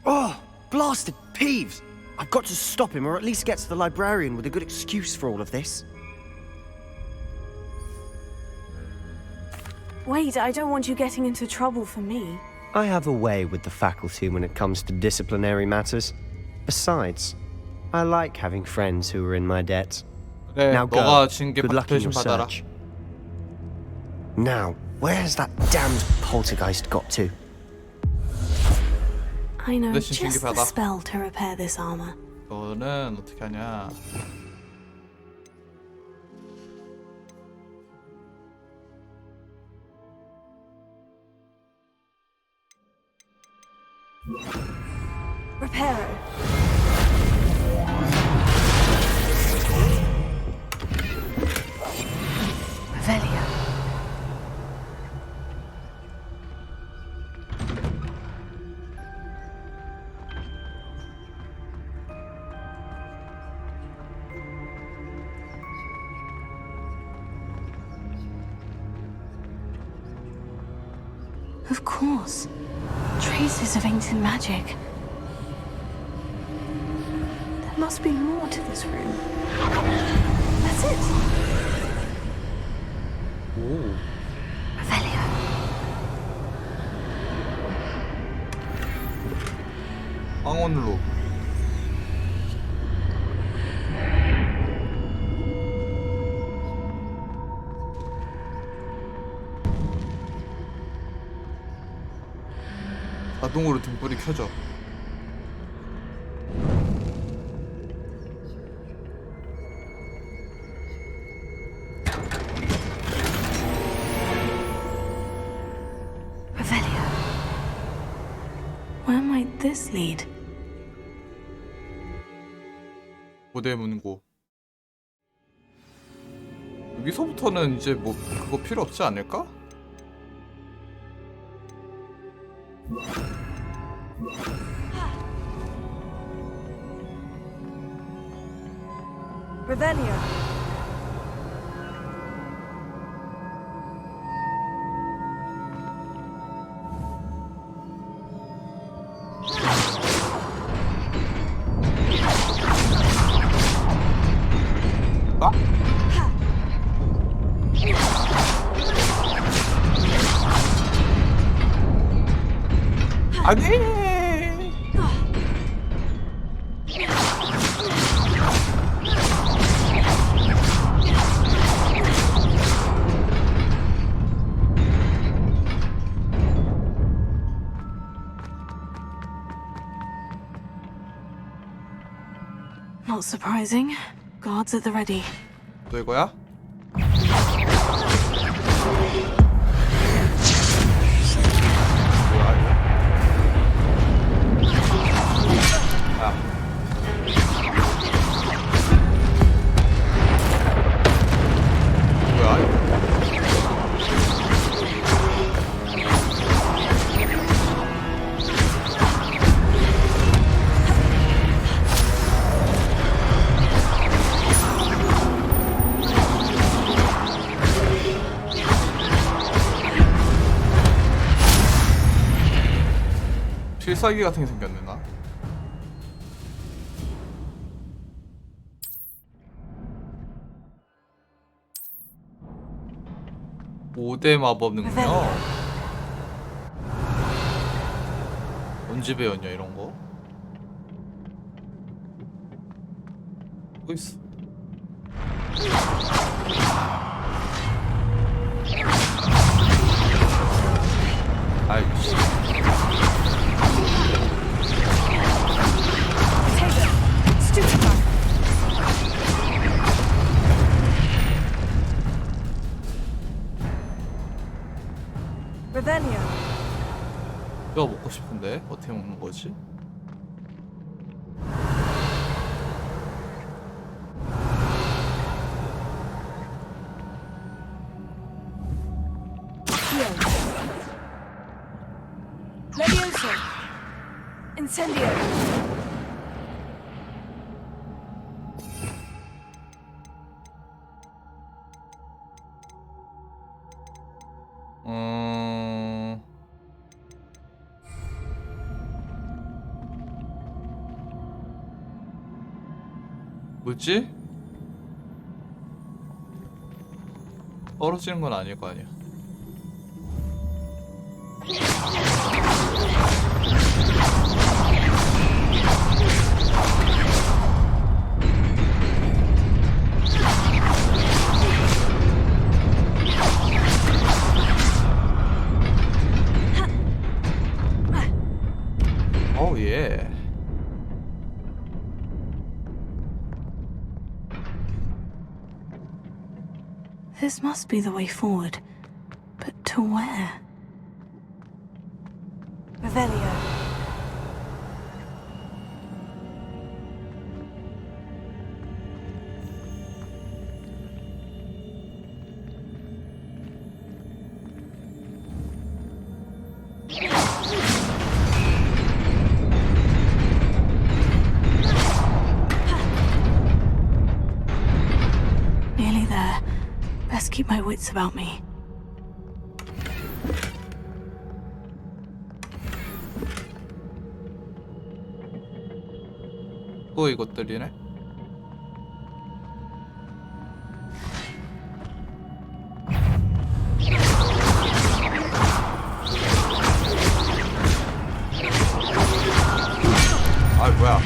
Oh, blasted Peeves! I've got to stop him, or at least get to the librarian with a good excuse for all of this. Wait, I don't want you getting into trouble for me. I have a way with the faculty when it comes to disciplinary matters. Besides, I like having friends who are in my debt. 그래, Now 너가 go. 진 게 Good luck in your 대신 받아라. search. Now, where's that damned poltergeist got to? I know 대신 just the 받아. spell to repair this armor. 너는 어떻게 하냐? Reparo. Revelio. Of course. Traces of ancient magic. There must be more to this room. That's it. 오. Revelio. 황혼로. 자동으로 등불이 켜져. this lead? 고대문고. 여기서부터는 이제 뭐 그거 필요 없지 않을까? Revelio. 아니. Not surprising. Guards at the ready. 또 이거야? 필살기 같은 게 생겼네 나. 오대 마법 능력. 언제 배웠냐 이런 거? 또 있어. 아이씨. Revelio. 뼈 먹고 싶은데 어떻게 먹는 거지? Levioso. Incendio. 뭐지? 떨어지는 건 아닐 거 아니야. 오 예. This must be the way forward. But to where? Revelio. Nearly there. Best keep my wits about me. 또 이것들이네. 아 뭐야?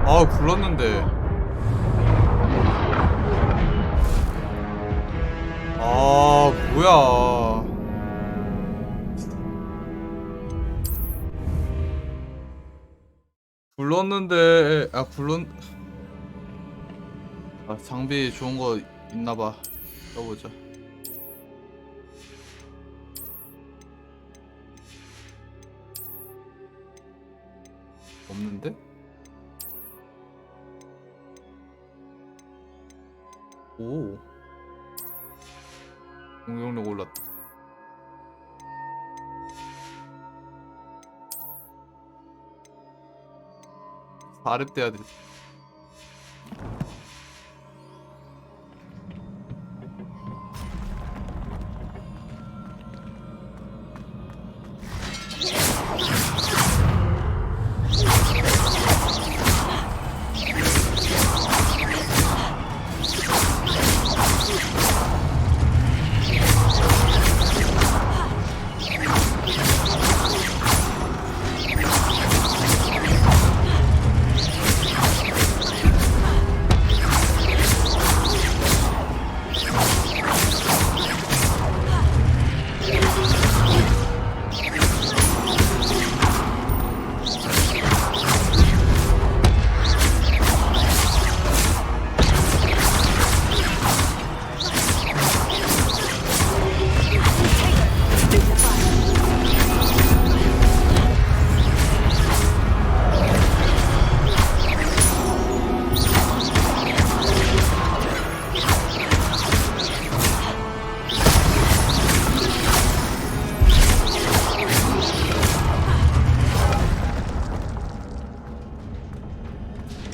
아, 불렀는데. 아, 뭐야. 불렀는데, 장비 좋은 거 있나봐. 써보자. 없는데? 오. 공격력 올랐다. 아랫대야 돼.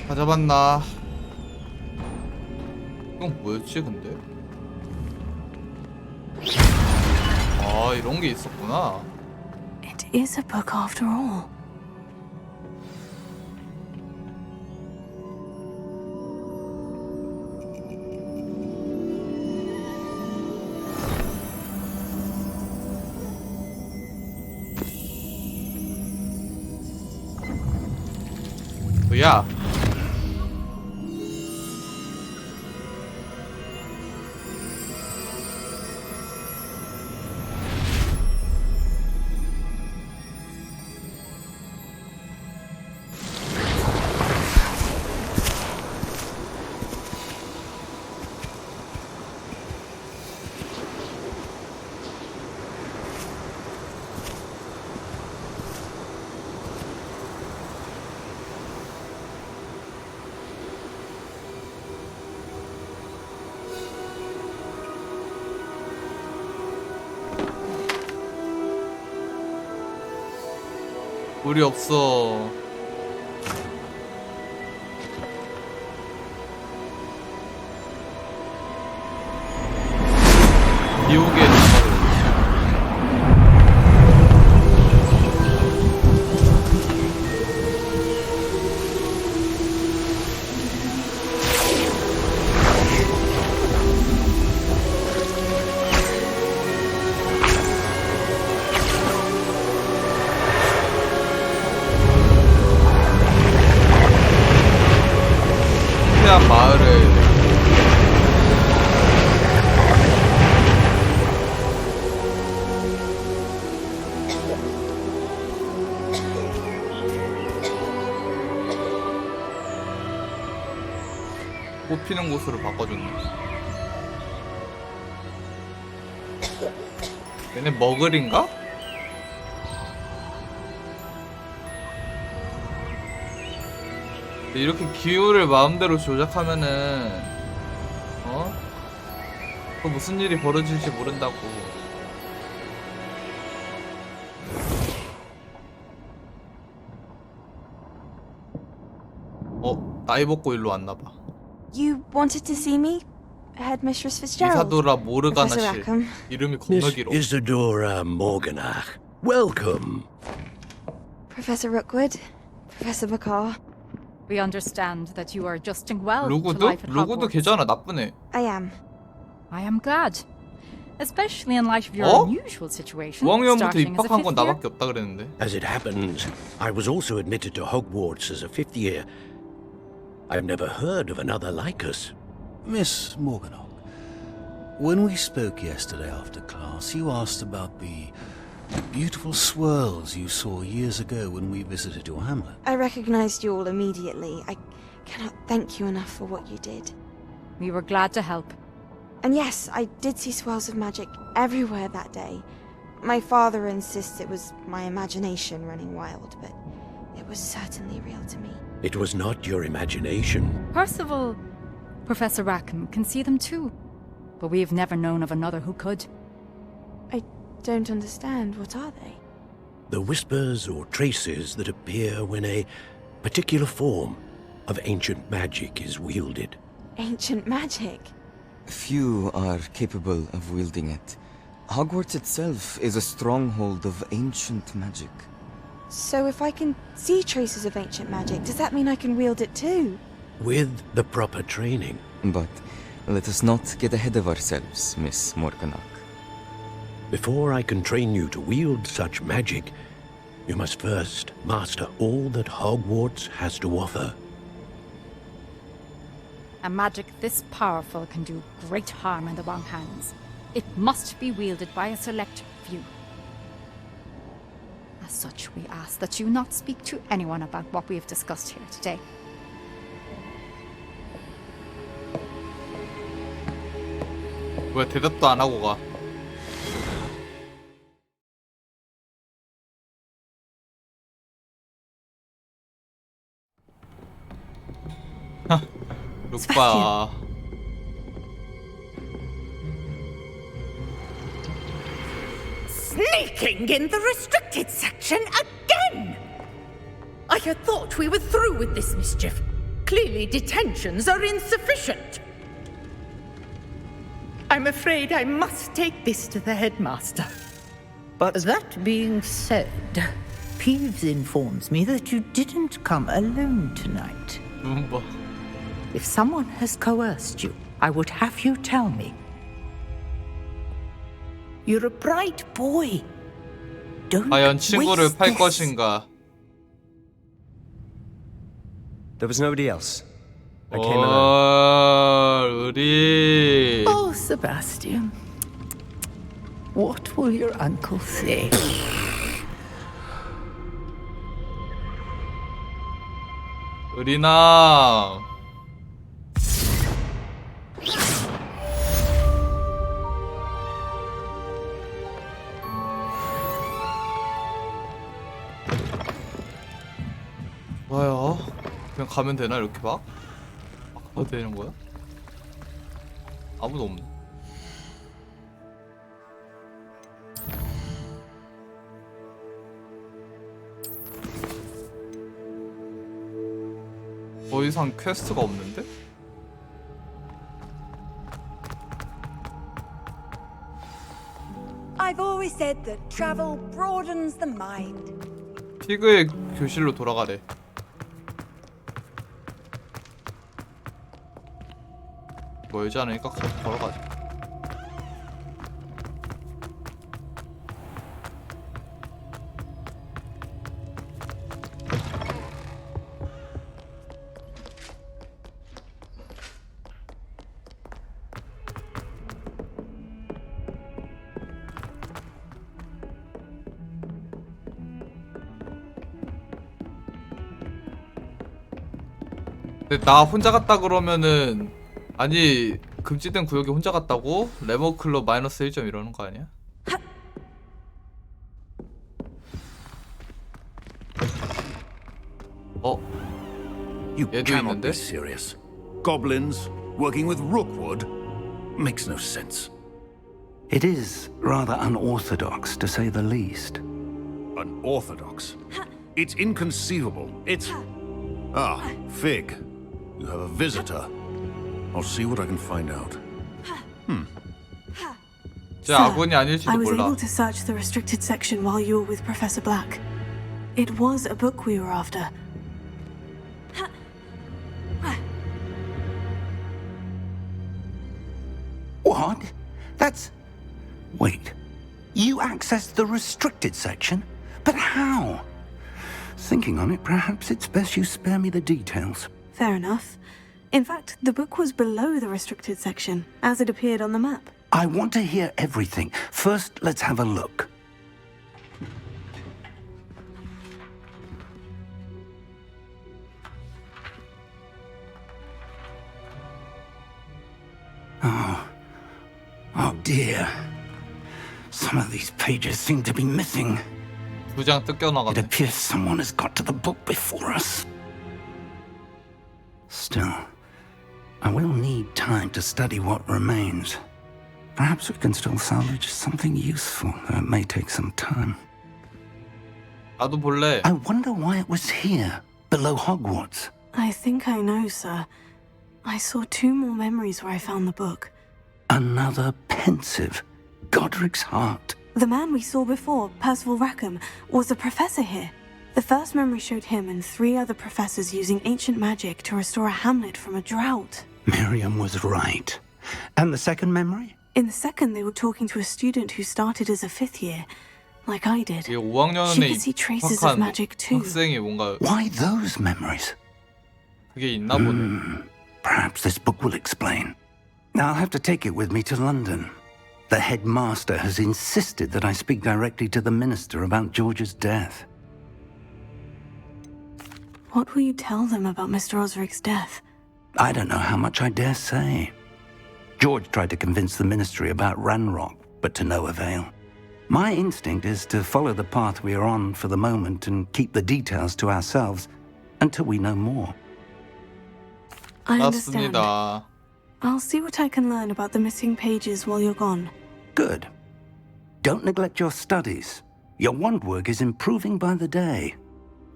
다 잡았나? 이건 뭐였지 근데? 아, 이런 게 있었구나. It is a book after all. 뭐야? 물이 없어. 미혹의 장막을. 마을을 꽃 피는 곳으로 바꿔줬네. 얘네 머글인가? 이렇게 기후를 마음대로 조작하면은 또 무슨 일이 벌어질지 모른다고. 나이 먹고 일로 왔나봐. You wanted to see me, Headmistress Fitzgerald? 이사도라 모르가나실. Professor Rackham. 이름이 겁나 길어. Miss Isadora Morganach. Welcome. Professor Rookwood, Professor Bakar. We understand that you are adjusting well to 루구드? life at 루구드 Hogwarts. 걔잖아, 나쁜 애. I am. I am glad. Especially in light of your unusual situation. 5학년부터 starting as a 입학한 건 fifth year. 나밖에 없다 그랬는데. As it happens, I was also admitted to Hogwarts as a fifth year. I've never heard of another like us. Miss Morganock, when we spoke yesterday after class, you asked about the beautiful swirls you saw years ago when we visited your hamlet. I recognized you all immediately. I cannot thank you enough for what you did. We were glad to help. And yes, I did see swirls of magic everywhere that day. My father insists it was my imagination running wild, but it was certainly real to me. It was not your imagination. Percival, Professor Rackham can see them too. But we've never known of another who could. I don't understand. What are they? The whispers or traces that appear when a particular form of ancient magic is wielded. Ancient magic? Few are capable of wielding it. Hogwarts itself is a stronghold of ancient magic. So if I can see traces of ancient magic, does that mean I can wield it too? With the proper training. But let us not get ahead of ourselves, Miss Morganock. Before I can train you to wield such magic, you must first master all that Hogwarts has to offer. A magic this powerful can do great harm in the wrong hands. It must be wielded by a select few. As such, we ask that you not speak to anyone about what we have discussed here today. 왜 대답도 안 하고 가? 룩바. Sneaking in the restricted section again! I had thought we were through with this mischief. Clearly detentions are insufficient. I'm afraid I must take this to the headmaster. But that being said, Peeves informs me that you didn't come alone tonight. If someone has coerced you, I would have you tell me. You're a bright boy. Don't 과연 친구를 waste 팔 this. 것인가? There was nobody else. I came alone. 의리. Oh, Sebastian. What will your uncle say? 의리나. 뭐야? 그냥 가면 되나 이렇게 막? 가도 되는 거야? 아무도 없네. 더 이상 퀘스트가 없는데? I've always said that travel broadens the mind. 피그의 교실로 돌아가래. 멀지 않으니까 걸어가자. 근데 나 혼자 갔다 그러면은 아니 금지된 구역에 혼자 갔다고? 레버클럽 마이너스 1점 이러는 거 아니야? You 얘도 cannot 있는데? be serious. Goblins working with Rookwood makes no sense. It is rather unorthodox, to say the least. Unorthodox? It's inconceivable. It's... Ah, Fig. You have a visitor. I'll see what I can find out. 제 아군이 아닐지도 I was 몰라. able to search the restricted section while you were with Professor Black. It was a book we were after. What? That's... Wait. You accessed the restricted section? But how? Thinking on it, perhaps it's best you spare me the details. Fair enough. In fact, the book was below the restricted section, as it appeared on the map. I want to hear everything. First, let's have a look. Oh dear. Some of these pages seem to be missing. 두 장 It 뜯겨나갔네. appears someone has got to the book before us. Still, I will need time to study what remains. Perhaps we can still salvage something useful, though it may take some time. 나도 볼래. I wonder why it was here, below Hogwarts. I think I know, sir. I saw 2 more memories where I found the book. Another pensive, Godric's heart. The man we saw before, Percival Rackham, was a professor here. The first memory showed him and 3 other professors using ancient magic to restore a hamlet from a drought. Miriam was right. And the second memory? In the second, they were talking to a student who started as a 5th year, like I did. 이게 5학년에 She could see traces of magic too. 학생이 뭔가 Why those memories? 그게 있나 보네. Perhaps this book will explain. I'll have to take it with me to London. The headmaster has insisted that I speak directly to the minister about George's death. What will you tell them about Mr. Osric's death? I don't know how much I dare say. George tried to convince the ministry about Ranrock, but to no avail. My instinct is to follow the path we are on for the moment and keep the details to ourselves until we know more. I understand. 맞습니다. I'll see what I can learn about the missing pages while you're gone. Good. Don't neglect your studies. Your wand work is improving by the day.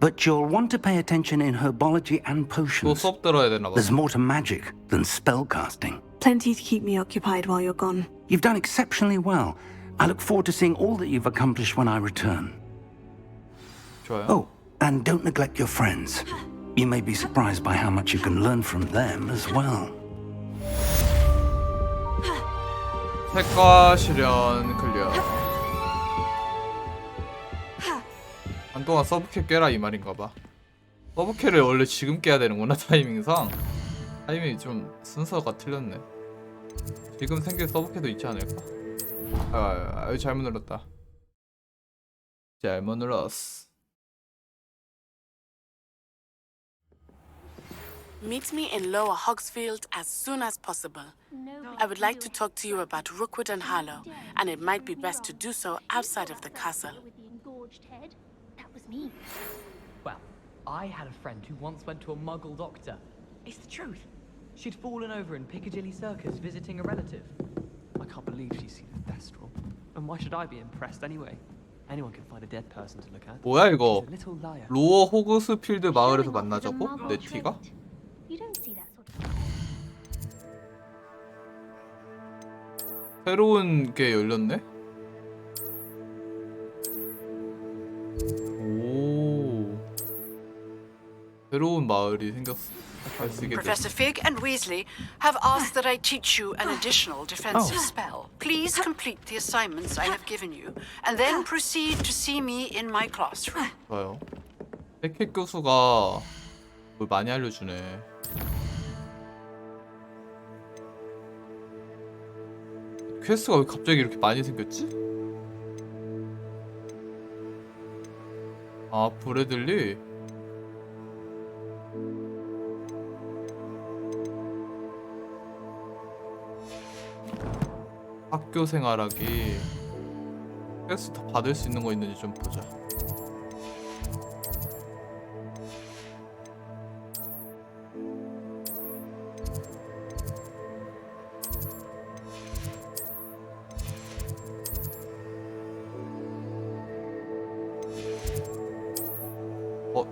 But you'll want to pay attention in herbology and 또 potions. 수업 들어야 되나 봐. There's more to magic than spellcasting. Plenty to keep me occupied while you're gone. You've done exceptionally well. I look forward to seeing all that you've accomplished when I return. 좋아요. Oh, and don't neglect your friends. You may be surprised by how much you can learn from them as well. 색과 실현 클리어. 한동안 서브캐 깨라 이 말인가봐. 서브캐를 원래 지금 깨야 되는구나. 타이밍상 타이밍이 좀 순서가 틀렸네. 지금 생길 서브캐도 있지 않을까? 아유 잘못 눌렀다. 잘못 눌렀어. Meet me in Lower Hogsfield as soon as possible. I would like to talk to you about Rookwood and Harlow, and it might be best to do so outside of the castle. That was me. Well, I had a friend who once went to a muggle doctor. It's the truth. She'd fallen over in Piccadilly Circus visiting a relative. I can't believe she's seen a thestral. And why should I be impressed anyway? Anyone can find a dead person to look at. 뭐야 이거? 로어 호그스필드 마을에서 만나자고? 네티가? You don't see that sort of 새로운 게 열렸네? 오. 새로운 마을이 생겼어. Professor Fig and Weasley have asked that I teach you an additional defensive spell. Please complete the assignments I have given you, and then proceed to see me in my classroom. 좋아요. 백혜 교수가 뭘 많이 알려주네. 퀘스트가 왜 갑자기 이렇게 많이 생겼지? 아, 브래들리? 학교 생활하기. 퀘스트 다 받을 수 있는 거 있는지 좀 보자.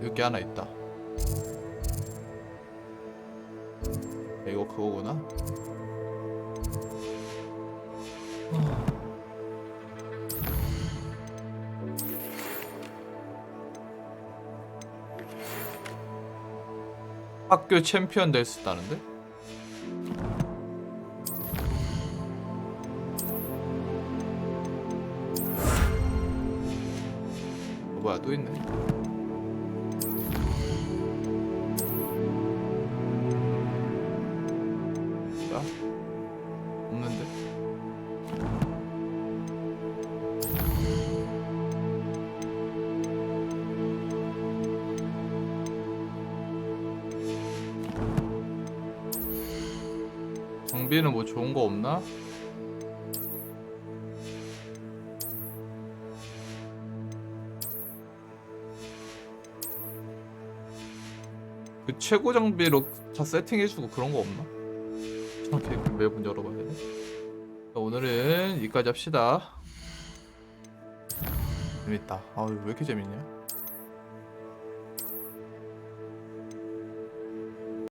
여기 하나 있다. 이거 그거구나. 학교 챔피언 될 수 있다는데? 뭐야 또 있네. 장비는 뭐 좋은 거 없나? 그 최고 장비로 다 세팅해주고 그런 거 없나? 이렇게 매번 열어봐야 되네. 오늘은 여기까지 합시다. 재밌다. 아유 왜 이렇게 재밌냐?